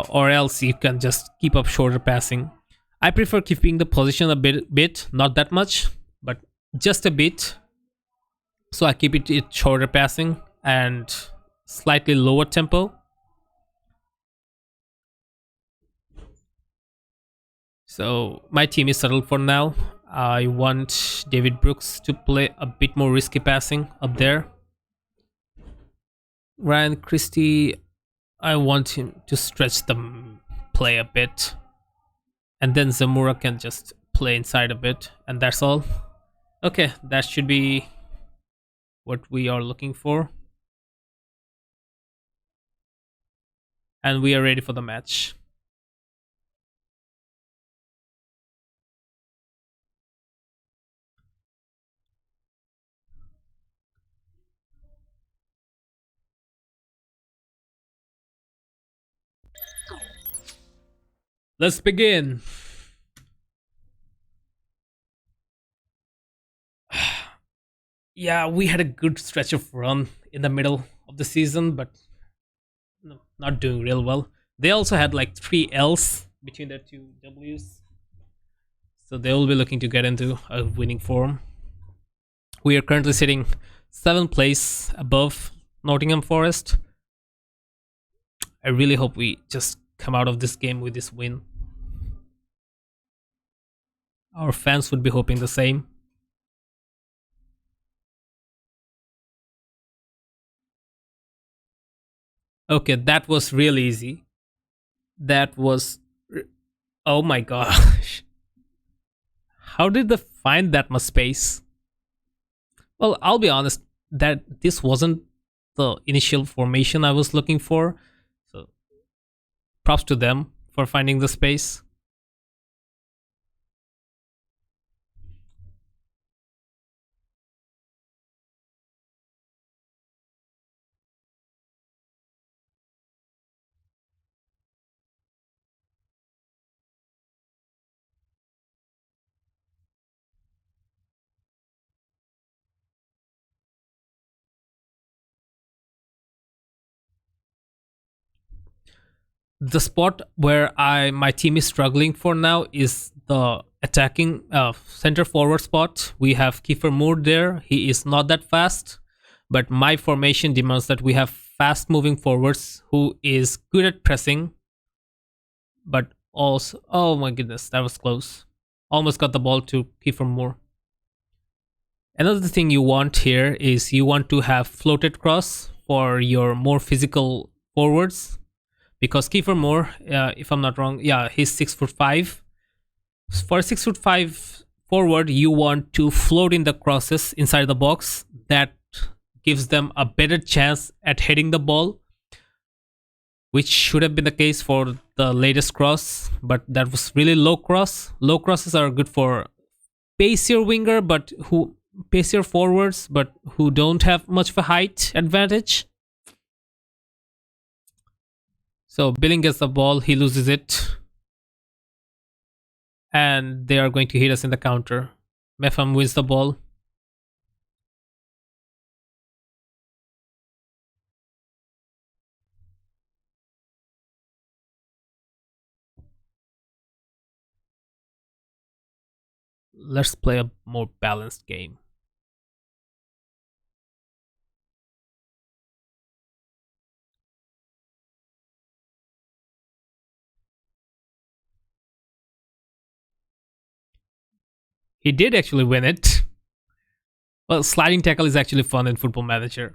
or else you can just keep up shorter passing. I prefer keeping the position a bit, not that much, but just a bit. So I keep it shorter passing and slightly lower tempo. So my team is settled for now. I want David Brooks to play a bit more risky passing up there. Ryan Christie, I want him to stretch the play a bit. And then Zamora can just play inside a bit. And that's all. Okay, that should be what we are looking for. And we are ready for the match. Let's begin. Yeah, we had a good stretch of run in the middle of the season, but no, not doing real well. They also had like 3 L's between their 2 W's. So they will be looking to get into a winning form. We are currently sitting 7th place above Nottingham Forest. I really hope we just come out of this game with this win. Our fans would be hoping the same. Okay, that was real easy. That was... Oh my gosh. How did they find that much space? Well, I'll be honest, that this wasn't the initial formation I was looking for. So props to them for finding the space. The spot where my team is struggling for now is the attacking center forward spot. We have Kiefer Moore there. He is not that fast, but my formation demands that we have fast moving forwards who is good at pressing, but also, oh my goodness, that was close. Almost got the ball to Kiefer Moore. Another thing you want here is you want to have floated cross for your more physical forwards, because Kiefer Moore, if I'm not wrong, yeah, he's 6'5". For a 6'5" forward, you want to float in the crosses inside the box. That gives them a better chance at hitting the ball, which should have been the case for the latest cross, but that was really low cross. Low crosses are good for pacier winger, but who pacier forwards, but who don't have much of a height advantage. So Billing gets the ball, he loses it. And they are going to hit us in the counter. Mefam wins the ball. Let's play a more balanced game. He did actually win it. Well, sliding tackle is actually fun in Football Manager.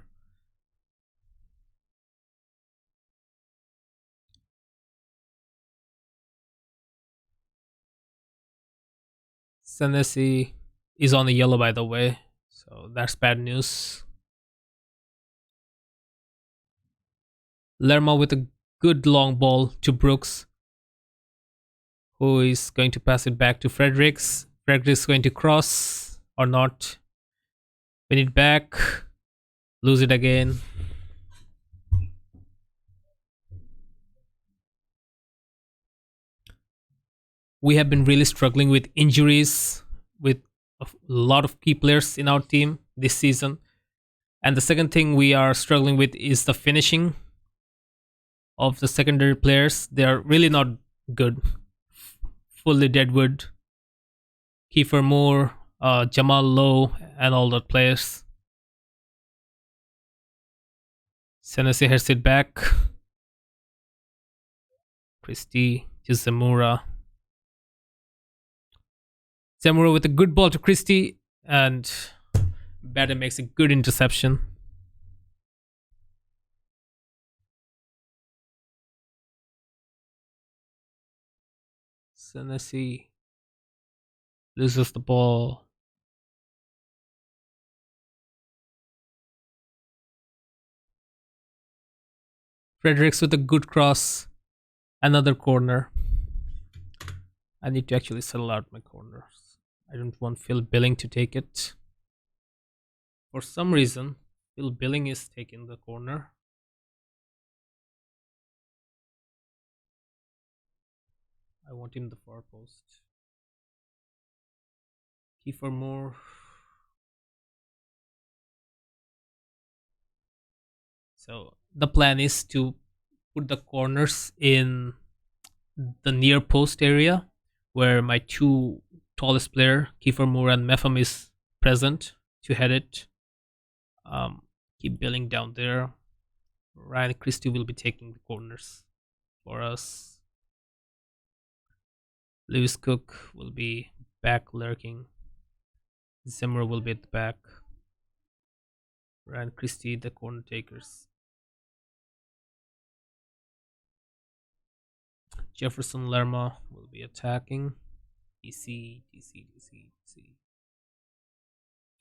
Senesi is on the yellow, by the way, so that's bad news. Lerma with a good long ball to Brooks. who is going to pass it back to Fredericks. Fredericks is going to cross or not. Win it back. Lose it again. We have been really struggling with injuries, with a lot of key players in our team this season. And the second thing we are struggling with is the finishing of the secondary players. They are really not good. Fully Deadwood, Kiefer Moore, Jamal Lowe, and all the players. Senesi heads it back. Christie to Zamora. Zamora with a good ball to Christie, and Bader makes a good interception. Senesi loses the ball. Fredericks with a good cross. Another corner. I need to actually settle out my corners. I don't want Phil Billing to take it. For some reason, Phil Billing is taking the corner. I want him the far post. Kiefer Moore. So the plan is to put the corners in the near post area where my two tallest player, Kiefer Moore and Mepham, is present to head it. Keep Billing down there. Ryan Christie will be taking the corners for us. Lewis Cook will be back lurking. Zimmer will be at the back. Ryan Christie, the corner takers. Jefferson Lerma will be attacking. DC.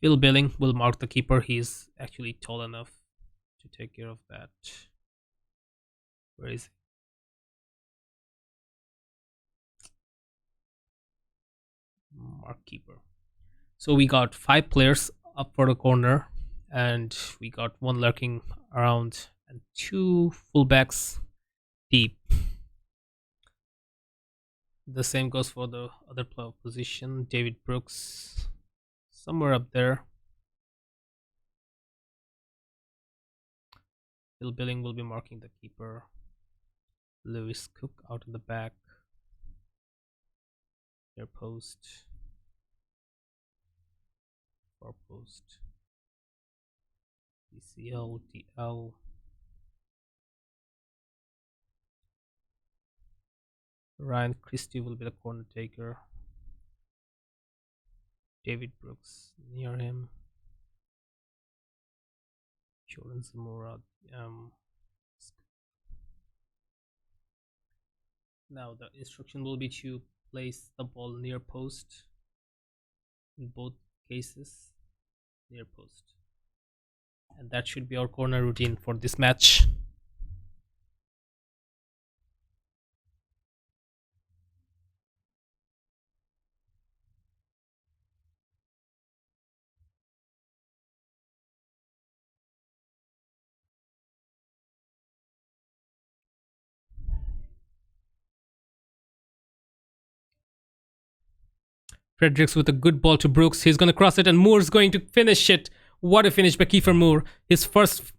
Phil Billing will mark the keeper. He is actually tall enough to take care of that. Where is he? Mark keeper. So we got 5 players up for the corner, and we got 1 lurking around and 2 fullbacks deep. The same goes for the other player position. David Brooks, somewhere up there. Phil Billing will be marking the keeper. Lewis Cook out in the back. Near post. Far post. DCL, DL. Ryan Christie will be the corner taker. David Brooks near him. Jordan Zamora. Now the instruction will be to place the ball near post. In both cases, near post. And that should be our corner routine for this match. Fredericks with a good ball to Brooks. He's going to cross it, and Moore's going to finish it. What a finish by Kiefer Moore. His first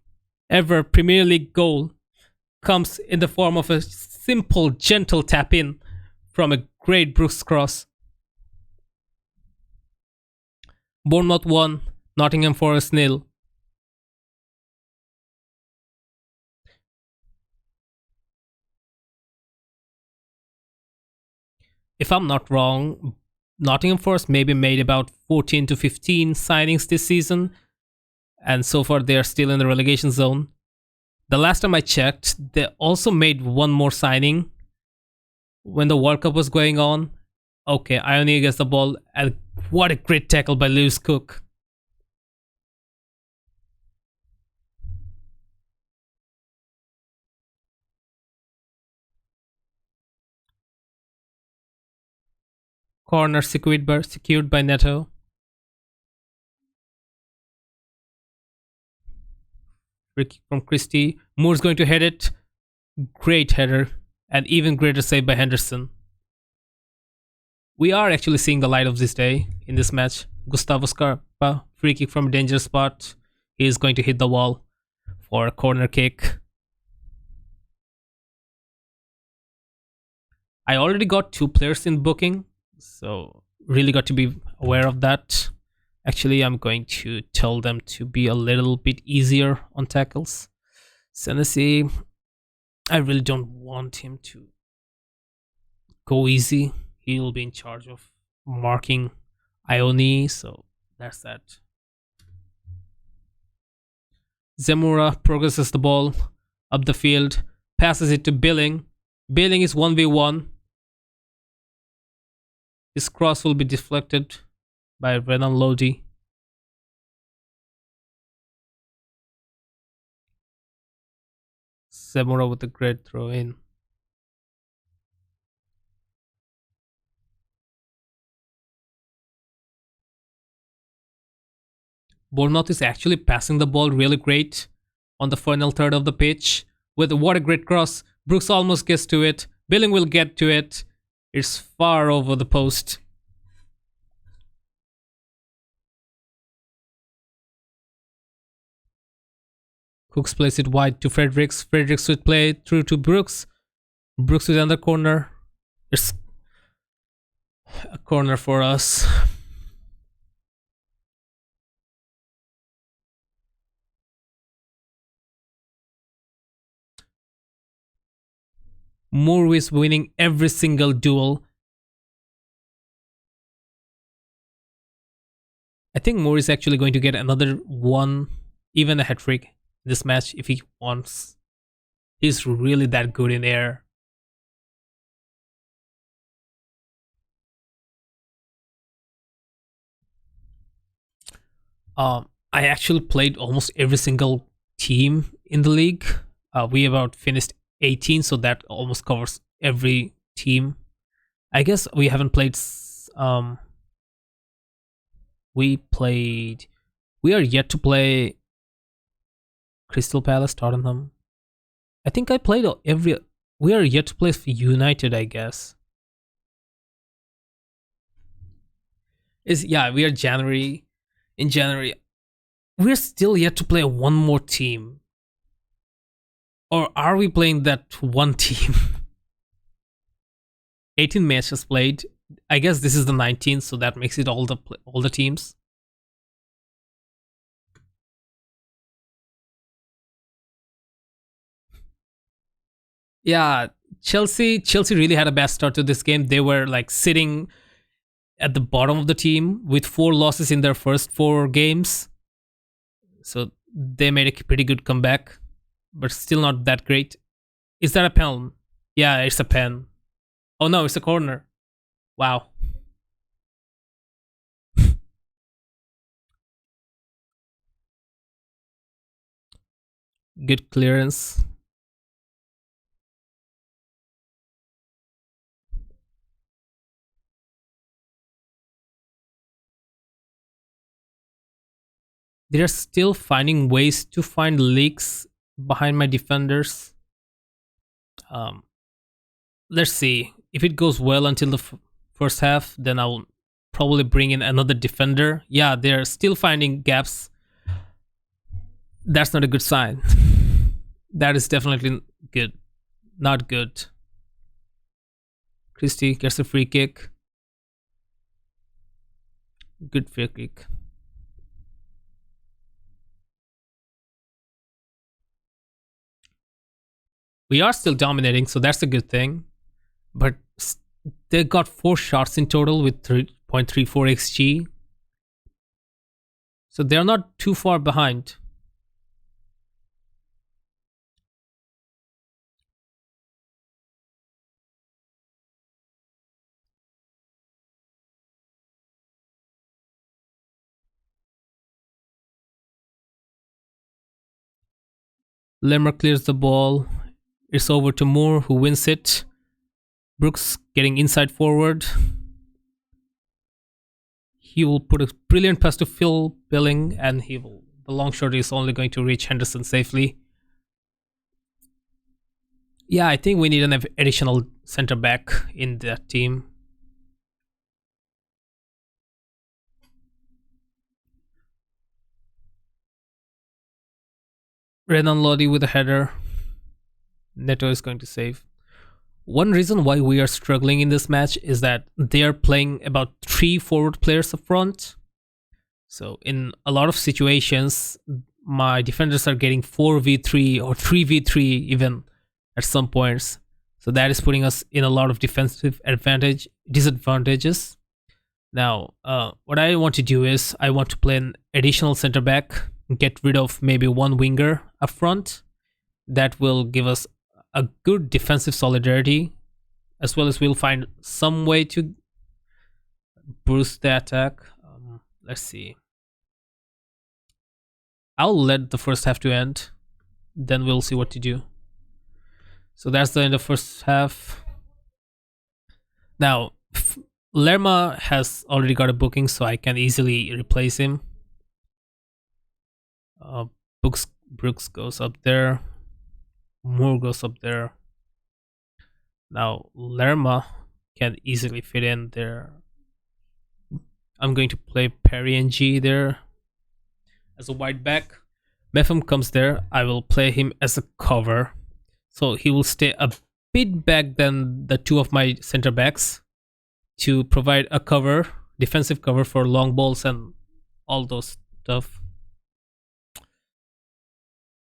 ever Premier League goal comes in the form of a simple, gentle tap in from a great Brooks cross. Bournemouth 1, Nottingham Forest 0. If I'm not wrong, Nottingham Forest maybe made about 14 to 15 signings this season, and so far they are still in the relegation zone. The last time I checked, they also made one more signing when the World Cup was going on. Okay, Ionia gets the ball, and what a great tackle by Lewis Cook. Corner secured by Neto. Free kick from Christie. Moore's going to head it. Great header. And even greater save by Henderson. We are actually seeing the light of this day in this match. Gustavo Scarpa, free kick from a dangerous spot. He is going to hit the wall for a corner kick. I already got 2 players in booking, so really got to be aware of that. Actually, I'm going to tell them to be a little bit easier on tackles. Senesi, I really don't want him to go easy. He'll be in charge of marking Ione, so that's that. Zemura progresses the ball up the field, passes it to Billing. Billing is 1v1. His cross will be deflected by Renan Lodi. Zemura with a great throw in. Bournemouth is actually passing the ball really great on the final third of the pitch. With what a great cross. Brooks almost gets to it. Billing will get to it. It's far over the post. Cooks plays it wide to Fredericks. Fredericks would play through to Brooks. Brooks is on the corner. It's a corner for us. Moore is winning every single duel. I think Moore is actually going to get another one, even a hat-trick this match if he wants. He's really that good in air. I actually played almost every single team in the league. We about finished 18, so that almost covers every team. I guess we haven't played. We are yet to play Crystal Palace, Tottenham. I think I played every. We are yet to play United, I guess. We are January. In January, we're still yet to play one more team. Or are we playing that one team? 18 matches played. I guess this is the 19th, so that makes it all the teams. Yeah, Chelsea really had a bad start to this game. They were like sitting at the bottom of the team with 4 losses in their first 4 games. So they made a pretty good comeback, but still not that great. Is that a pen? Yeah, it's a pen. Oh no, it's a corner. Wow. Good clearance. They're still finding ways to find leaks behind my defenders. Let's see. If it goes well until the first half, then I'll probably bring in another defender. Yeah, they're still finding gaps. That's not a good sign. That is definitely good. Not good. Christie gets a free kick. Good free kick. We are still dominating, so that's a good thing. But they got 4 shots in total with 3.34 xg. So they're not too far behind. Lemmer clears the ball. It's over to Moore, who wins it. Brooks getting inside forward. he will put a brilliant pass to Phil Billing, and the long shot is only going to reach Henderson safely. Yeah, I think we need an additional center back in that team. Renan Lodi with a header. Neto is going to save. One reason why we are struggling in this match is that they are playing about 3 forward players up front. So in a lot of situations, my defenders are getting 4v3 or 3v3 even at some points. So that is putting us in a lot of defensive disadvantages. Now, what I want to do is I want to play an additional center back, get rid of maybe one winger up front. That will give us a good defensive solidarity, as well as we'll find some way to boost the attack. Let's see. I'll let the first half to end, then we'll see what to do. So that's the end of first half. Now, Lerma has already got a booking, so I can easily replace him. Brooks goes up there. Moore goes up there. Now Lerma can easily fit in there. I'm going to play Perry and G there as a wide back. Mefam comes there. I will play him as a cover, so he will stay a bit back than the two of my center backs to provide a cover, defensive cover for long balls and all those stuff.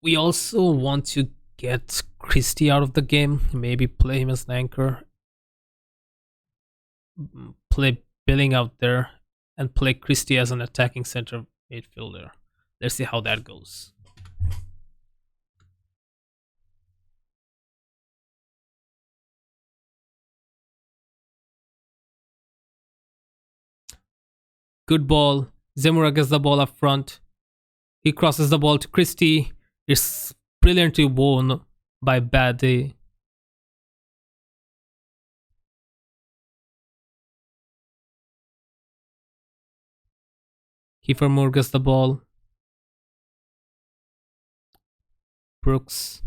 We also want to get Christie out of the game. Maybe play him as an anchor. Play Billing out there and play Christie as an attacking center midfielder. Let's see how that goes. Good ball. Zemura gets the ball up front. He crosses the ball to Christie. It's brilliantly won by Bade. Kiefer Moore gets the ball. Brooks.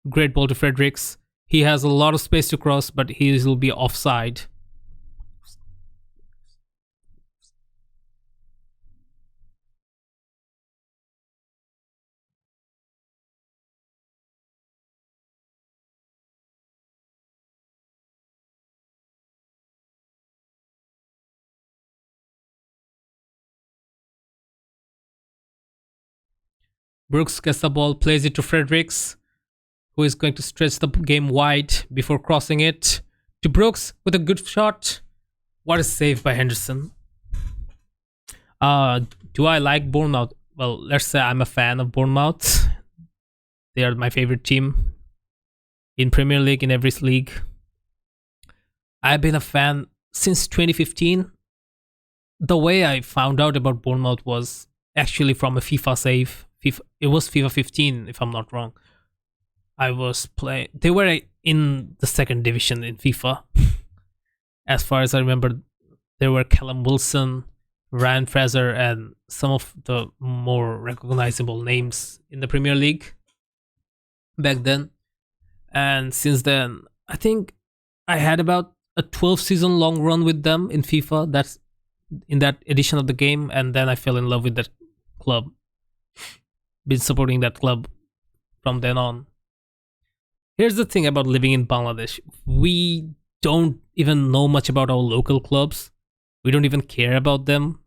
Great ball to Fredericks. He has a lot of space to cross, but he will be offside. Brooks gets the ball, plays it to Fredericks, who is going to stretch the game wide before crossing it to Brooks with a good shot. What a save by Henderson. Do I like Bournemouth? Well, let's say I'm a fan of Bournemouth. They are my favorite team in Premier League, in every league. I've been a fan since 2015. The way I found out about Bournemouth was actually from a FIFA save. It was FIFA 15, if I'm not wrong. I was playing. They were in the second division in FIFA. As far as I remember, there were Callum Wilson, Ryan Fraser, and some of the more recognizable names in the Premier League back then. And since then, I think I had about a 12-season long run with them in FIFA. That's in that edition of the game, and then I fell in love with that club. Been supporting that club from then on. Here's the thing about living in Bangladesh. We don't even know much about our local clubs. We don't even care about them.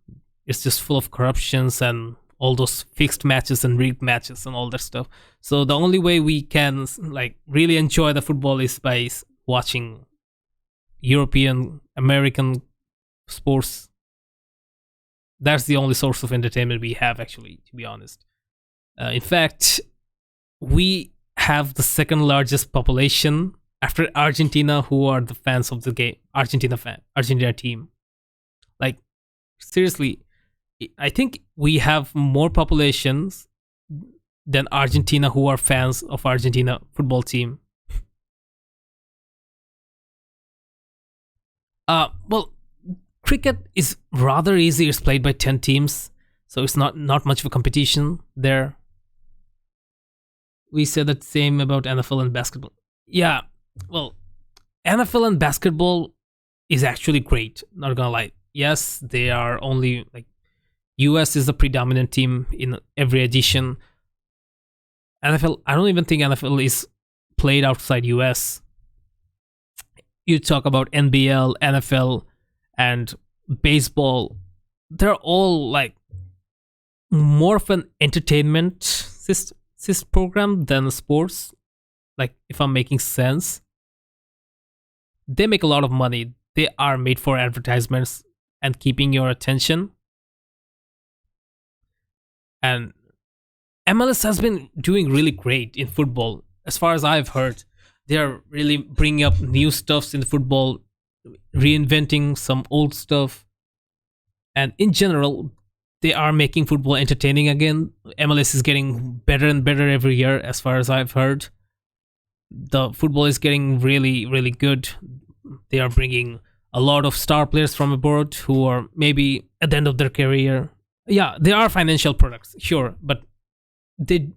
It's just full of corruptions and all those fixed matches and rigged matches and all that stuff. So the only way we can really enjoy the football is by watching European, American sports. That's the only source of entertainment we have, actually, to be honest. In fact, we have the second largest population after Argentina, who are the fans of the game. Argentina team. Seriously, I think we have more populations than Argentina who are fans of Argentina football team. Cricket is rather easy. It's played by 10 teams, so it's not much of a competition there. We said the same about NFL and basketball. Yeah, well, NFL and basketball is actually great. Not gonna lie. Yes, they are only like US is the predominant team in every edition. NFL, I don't even think NFL is played outside US. You talk about NBL, NFL, and baseball. They're all like more of an entertainment program than sports. Like, if I'm making sense, they make a lot of money. They are made for advertisements and keeping your attention. And MLS has been doing really great in football. As far as I've heard, they are really bringing up new stuffs in football, reinventing some old stuff. And in general, they are making football entertaining again. MLS is getting better and better every year, as far as I've heard. The football is getting really, really good. They are bringing a lot of star players from abroad who are maybe at the end of their career. Yeah, they are financial products, sure, but they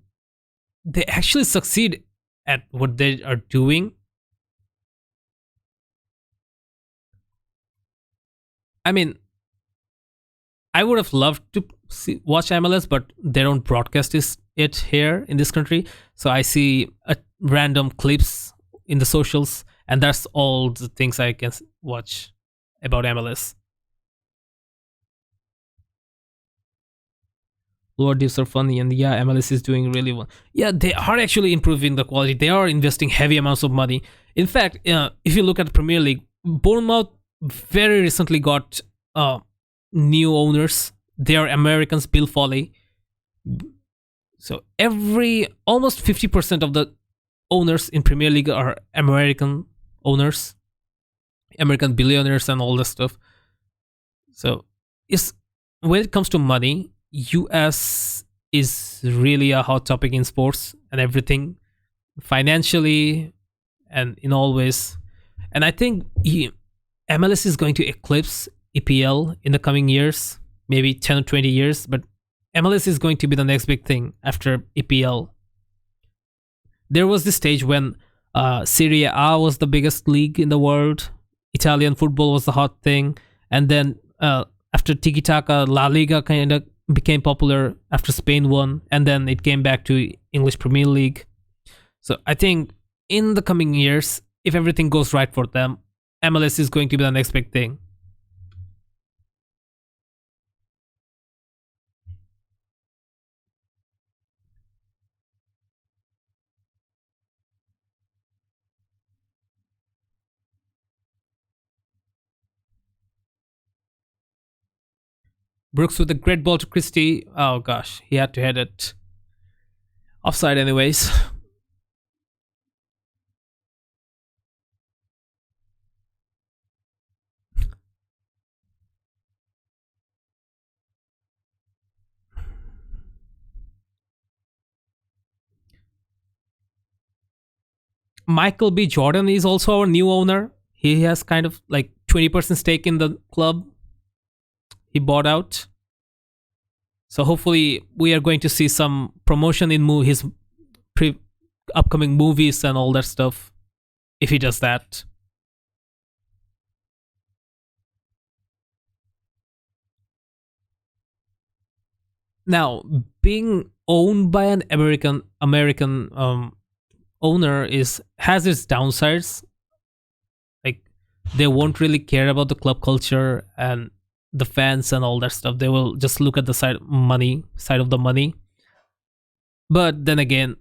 actually succeed at what they are doing. I mean, I would have loved to watch MLS, but they don't broadcast it here in this country. So I see random clips in the socials, and that's all the things I can watch about MLS. Lower divs are funny, and yeah, MLS is doing really well. Yeah, they are actually improving the quality. They are investing heavy amounts of money. In fact, if you look at the Premier League, Bournemouth very recently got new owners. They are Americans, Bill Foley. So every almost 50% of the owners in Premier League are American owners, American billionaires, and all this stuff. So it's when it comes to money, US is really a hot topic in sports and everything, financially and in all ways. And I think MLS is going to eclipse EPL in the coming years, maybe 10 or 20 years, but MLS is going to be the next big thing after EPL. There was this stage when Serie A was the biggest league in the world, Italian football was the hot thing, and then after Tiki Taka, La Liga kind of became popular after Spain won, and then it came back to English Premier League. So I think in the coming years, if everything goes right for them, MLS is going to be the next big thing. Brooks with a great ball to Christie. Oh gosh, he had to head it offside anyways. Michael B. Jordan is also our new owner. He has kind of like 20% stake in the club. He bought out. So hopefully we are going to see some promotion in his upcoming movies and all that stuff if he does that. Now, being owned by an American owner is has its downsides. Like, they won't really care about the club culture and the fans and all that stuff. They will just look at the side of the money. But then again,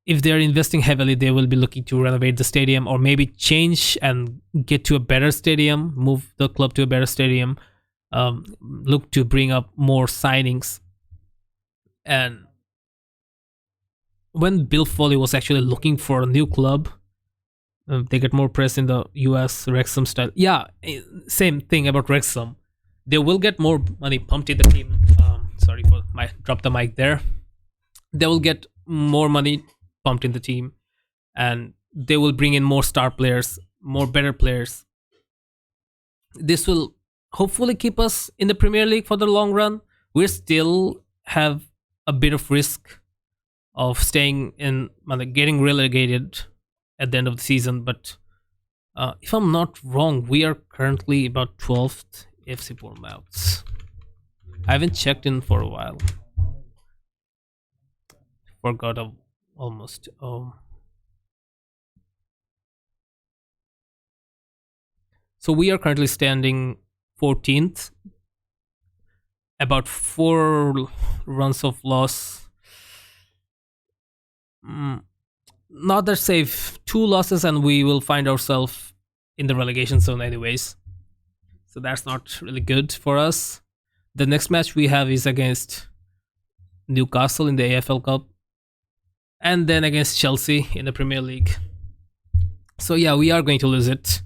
if they're investing heavily, they will be looking to renovate the stadium or maybe change and get to a better stadium, move the club to a better stadium, look to bring up more signings. And when Bill Foley was actually looking for a new club, they get more press in the US Wrexham style. Yeah, same thing about Wrexham. They will get more money pumped in the team. Sorry for my drop the mic there. They will get more money pumped in the team, and they will bring in more star players, more better players. This will hopefully keep us in the Premier League for the long run. We still have a bit of risk of staying in, getting relegated at the end of the season. But if I'm not wrong, we are currently about 12th FC Bournemouth. I haven't checked in for a while. Forgot almost. So we are currently standing 14th, about 4 runs of loss. Not that safe. 2 losses, and we will find ourselves in the relegation zone, anyways. So that's not really good for us. The next match we have is against Newcastle in the AFL Cup, and then against Chelsea in the Premier League. So yeah, we are going to lose it.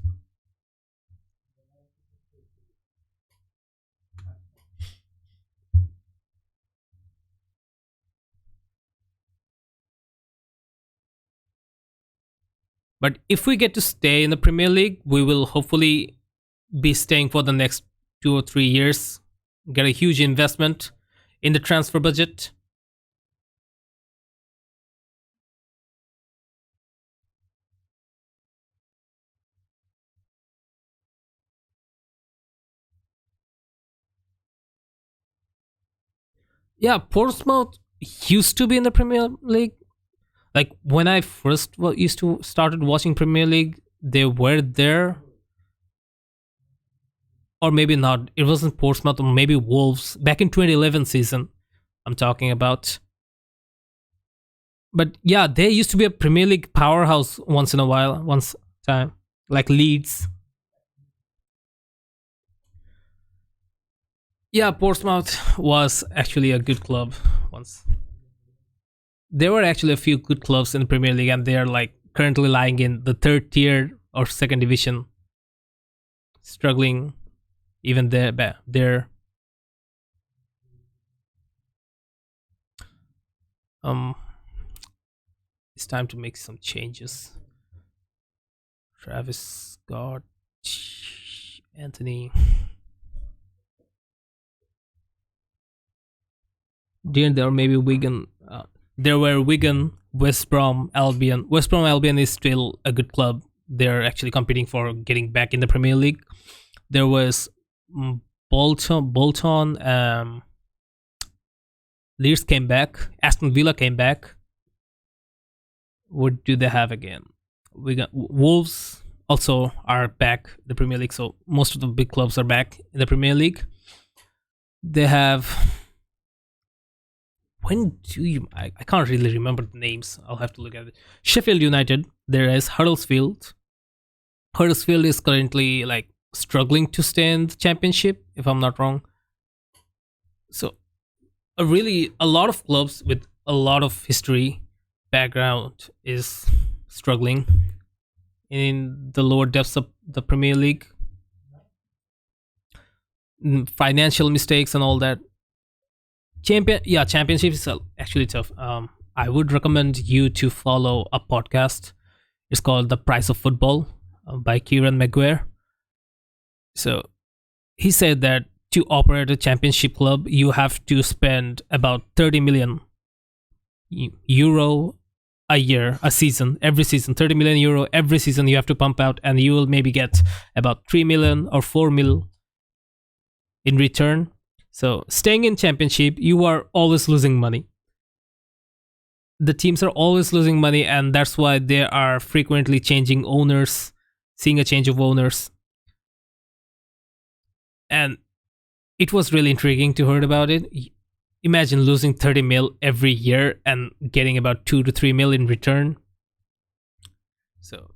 But if we get to stay in the Premier League, we will hopefully be staying for the next 2 or 3 years, get a huge investment in the transfer budget. Yeah, Portsmouth used to be in the Premier League. Like when I first used to started watching Premier League, they were there, or maybe not. It wasn't Portsmouth, or maybe Wolves back in 2011 season. I'm talking about. But yeah, they used to be a Premier League powerhouse once in a while, once time, like Leeds. Yeah, Portsmouth was actually a good club once. There were actually a few good clubs in the Premier League, and they are like currently lying in the third tier or second division, struggling even there. Um, it's time to make some changes. Travis Scott, Anthony. There maybe Wigan. There were Wigan, West Brom, Albion. West Brom Albion is still a good club. They're actually competing for getting back in the Premier League. There was Bolton. Leeds came back. Aston Villa came back. What do they have again? We got Wolves also are back in the Premier League. So most of the big clubs are back in the Premier League. They have. When do you? I can't really remember the names. I'll have to look at it. Sheffield United. There is Huddersfield. Huddersfield is currently like struggling to stay in the championship, if I'm not wrong. So, a lot of clubs with a lot of history background is struggling in the lower depths of the Premier League. Financial mistakes and all that. Championship is actually tough. I would recommend you to follow a podcast. It's called The Price of Football by Kieran Maguire. So he said that to operate a championship club, you have to spend about 30 million euro a year, a season, every season. 30 million euro every season you have to pump out, and you will maybe get about 3 million or 4 mil in return. So staying in championship, you are always losing money. The teams are always losing money, and that's why they are frequently changing owners, seeing a change of owners. And it was really intriguing to hear about it. Imagine losing 30 mil every year and getting about 2 to 3 mil in return. So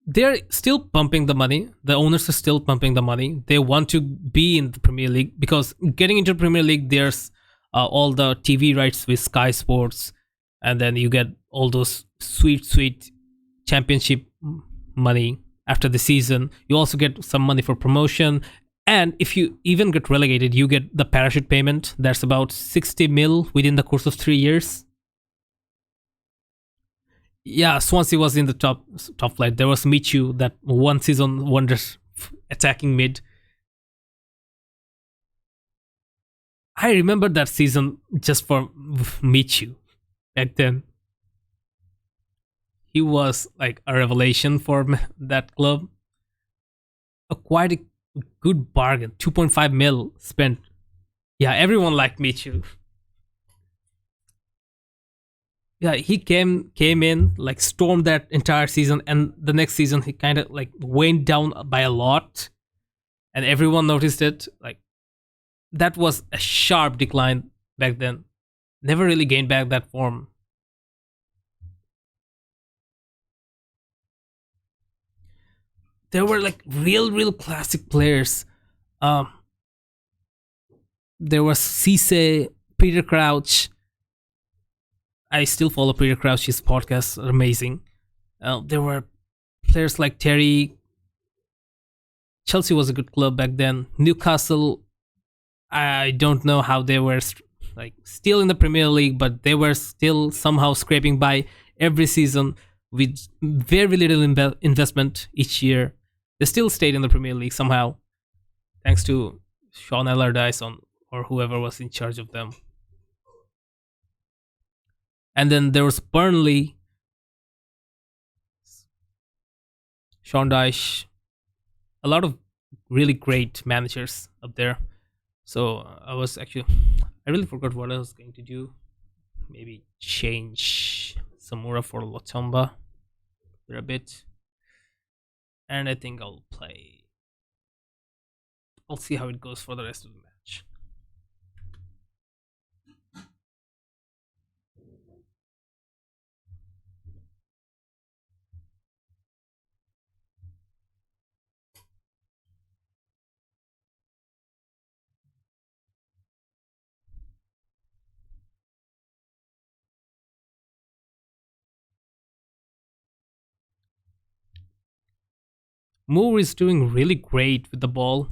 they're still pumping the money. The owners are still pumping the money. They want to be in the Premier League because getting into the Premier League, there's all the TV rights with Sky Sports, and then you get all those sweet championship money after the season. You also get some money for promotion. And if you even get relegated, you get the parachute payment. That's about 60 mil within the course of 3 years. Yeah, Swansea was in the top flight. There was Michu, that one season wonder attacking mid. I remember that season just for Michu back then. He was like a revelation for that club. A quite a good bargain. 2.5 mil spent. Yeah, everyone liked Michu. Yeah, he came in, like stormed that entire season, and the next season he kind of like went down by a lot, and everyone noticed it. Like that was a sharp decline back then. Never really gained back that form. There were like real classic players. Um, there was Cisse, Peter Crouch. I still follow Peter Crouch. His podcasts are amazing. There were players like Terry. Chelsea was a good club back then. Newcastle, I don't know how they were like still in the Premier League, but they were still somehow scraping by every season with very little investment each year. They still stayed in the Premier League somehow, thanks to Sean Allardyce on or whoever was in charge of them. And then there was Burnley, Sean Dyche, a lot of really great managers up there. So I was actually, I really forgot what I was going to do. Maybe change Samura for Lotomba for a bit. And I think I'll play. I'll see how it goes for the rest of the match. Moore is doing really great with the ball.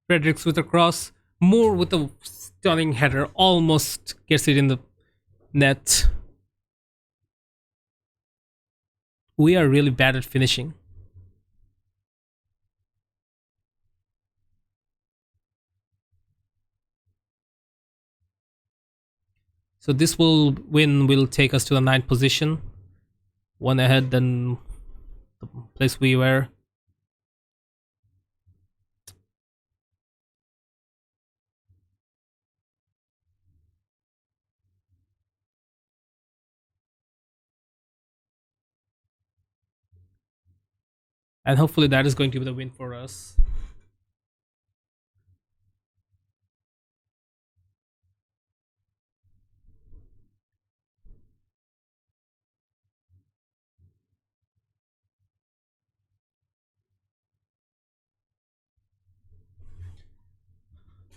Fredericks with a cross. Moore with a stunning header. Almost gets it in the net. We are really bad at finishing. So this will take us to the ninth position. One ahead than the place we were. And hopefully that is going to be the win for us.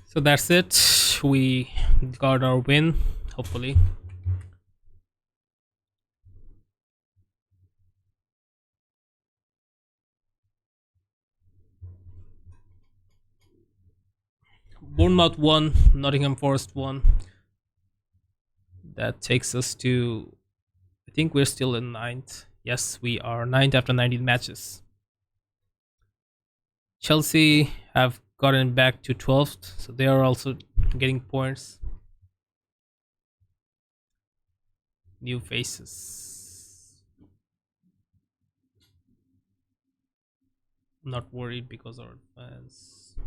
So that's it. We got our win, hopefully. Bournemouth won, Nottingham Forest won. That takes us to, I think we're still in ninth. Yes, we are ninth after 19 matches. Chelsea have gotten back to 12th, so they are also getting points. New faces. I'm not worried because our fans.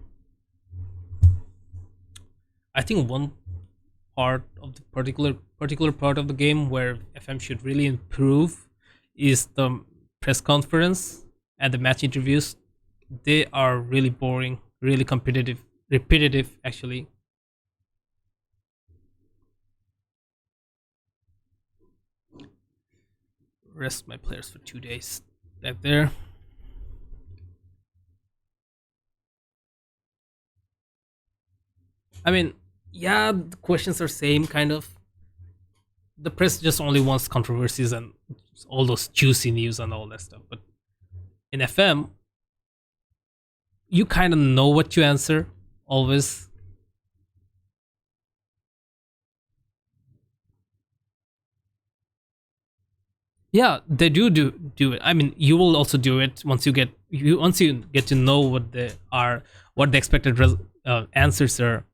I think one part of the particular part of the game where FM should really improve is the press conference and the match interviews. They are really boring. really competitive, repetitive actually. Rest my players for 2 days. Back there. I mean, yeah, the questions are same kind of. The press just only wants controversies and all those juicy news and all that stuff. But in FM, you kind of know what to answer always. Yeah, they do it. I mean, you will also do it once you get to know what the expected answers are.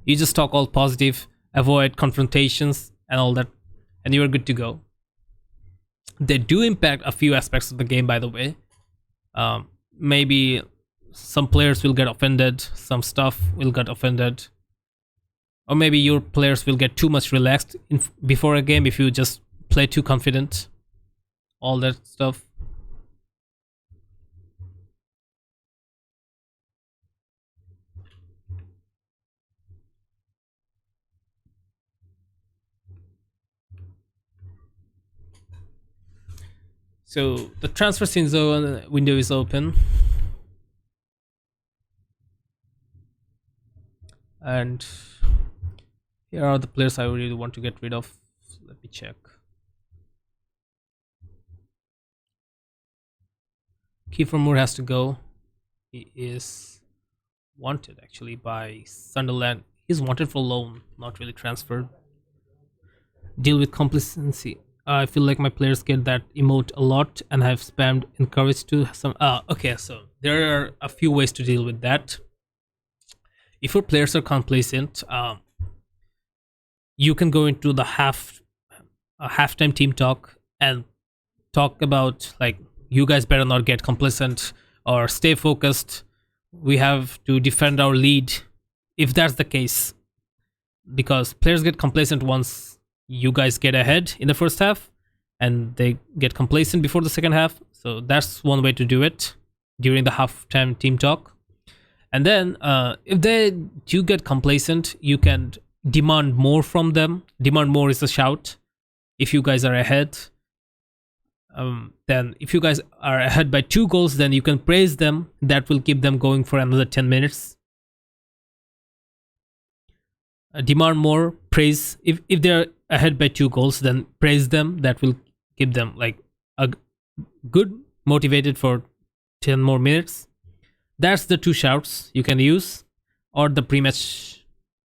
You just talk all positive, avoid confrontations and all that, and you are good to go. They do impact a few aspects of the game, by the way. Maybe some players will get offended, some stuff will get offended, or maybe your players will get too much relaxed before a game if you just play too confident. All that stuff. So the transfer zone window is open, and here are the players I really want to get rid of. Let me check. Kiefer Moore has to go. He is wanted actually by Sunderland. He's wanted for loan, not really transferred. Deal with complacency. I feel like my players get that emote a lot and have spammed encouraged to some. Okay, so there are a few ways to deal with that. If your players are complacent, you can go into the halftime team talk and talk about like, you guys better not get complacent or stay focused. We have to defend our lead. If that's the case, because players get complacent once you guys get ahead in the first half, and they get complacent before the second half. So that's one way to do it during the halftime team talk. And then if they do get complacent, you can demand more from them. Demand more is a shout. If you guys are ahead, then if you guys are ahead by 2 goals, then you can praise them. That will keep them going for another 10 minutes. Demand more, praise. If they're ahead by 2 goals, then praise them. That will keep them like a good motivated for 10 more minutes. That's the 2 shouts you can use, or the pre-match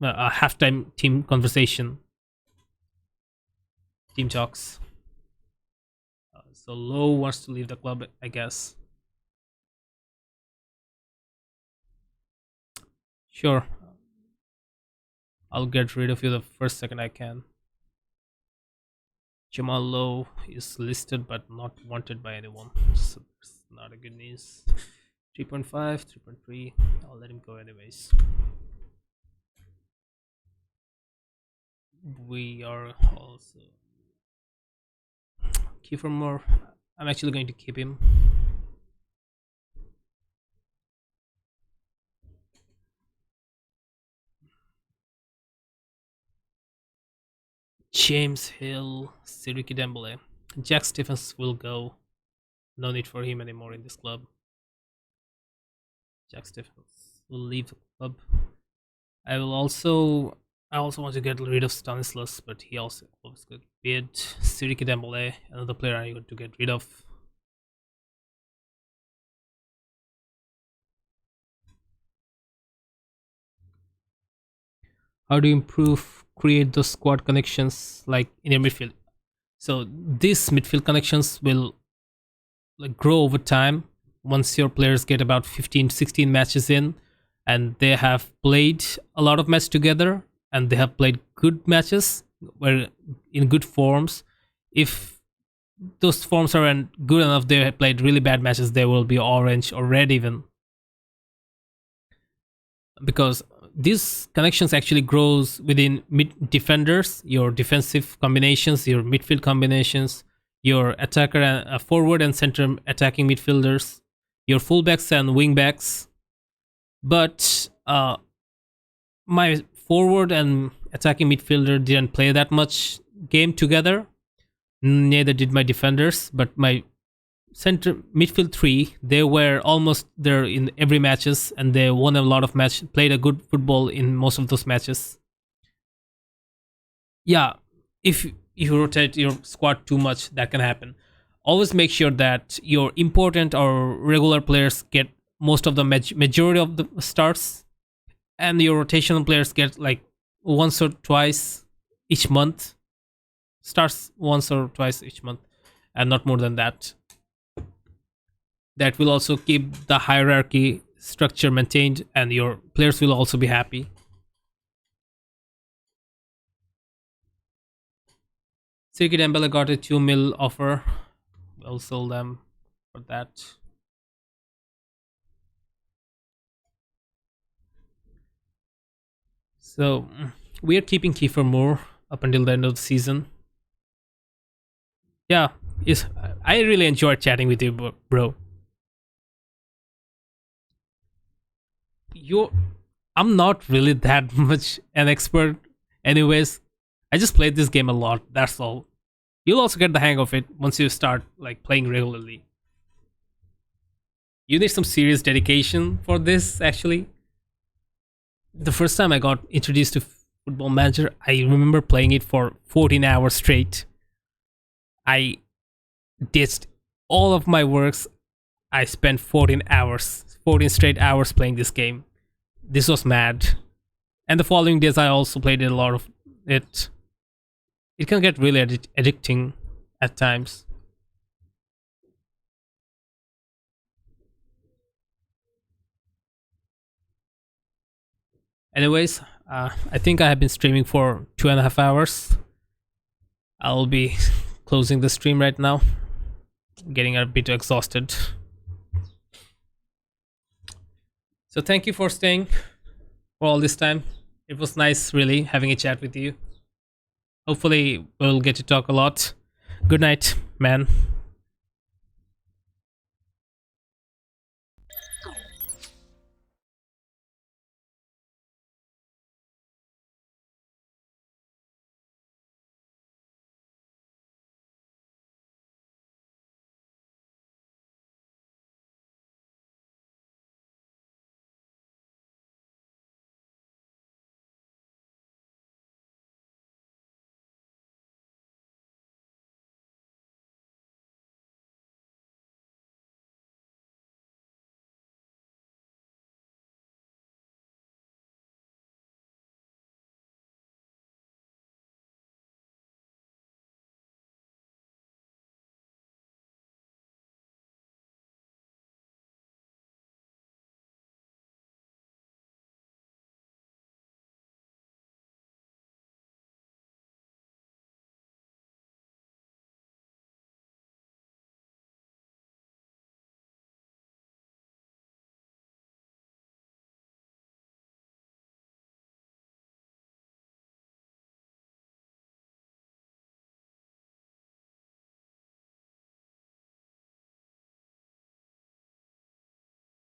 halftime team conversation, team talks. So Lowe wants to leave the club, I guess. Sure, I'll get rid of you the first second I can. Jamal Lowe is listed but not wanted by anyone, so it's not a good news. 3.5, 3.3. I'll let him go anyways. We are also Kiefer Moore. I'm actually going to keep him. James Hill, Siriki Dembele. Jack Stephens will go. No need for him anymore in this club. Jack Stephens will leave the club. I also want to get rid of Stanislas, but he also was good. Bid Siriki Dembele, another player I want to get rid of. How do you create those squad connections like in your midfield? So these midfield connections will like grow over time once your players get about 15, 16 matches in, and they have played a lot of matches together, and they have played good matches where in good forms. If those forms aren't good enough, they have played really bad matches, they will be orange or red even, because these connections actually grows within mid defenders, your defensive combinations, your midfield combinations, your attacker and forward and center attacking midfielders, your fullbacks and wingbacks, But my forward and attacking midfielder didn't play that much game together. Neither did my defenders, but my center midfield three, they were almost there in every matches, and they won a lot of match, played a good football in most of those matches. Yeah, if you rotate your squad too much, that can happen. Always make sure that your important or regular players get most of the majority of the starts, and your rotational players get like once or twice each month, starts once or twice each month, and not more than that. That will also keep the hierarchy structure maintained, and your players will also be happy. Sirki Dembele got a 2 mil offer. I'll sell them for that. So we are keeping Kiefer Moore up until the end of the season. Yeah, is I really enjoyed chatting with you, bro. You, I'm not really that much an expert, anyways. I just played this game a lot. That's all. You'll also get the hang of it once you start like playing regularly. You need some serious dedication for this. Actually, the first time I got introduced to Football Manager, I remember playing it for 14 hours straight. I ditched all of my works. I spent 14 hours, 14 straight hours playing this game. This was mad. And the following days, I also played a lot of it. It can get really addicting at times. Anyways, I think I have been streaming for 2.5 hours. I'll be closing the stream right now. Getting a bit exhausted. So thank you for staying for all this time. It was nice, really, having a chat with you. Hopefully, we'll get to talk a lot. Good night, man.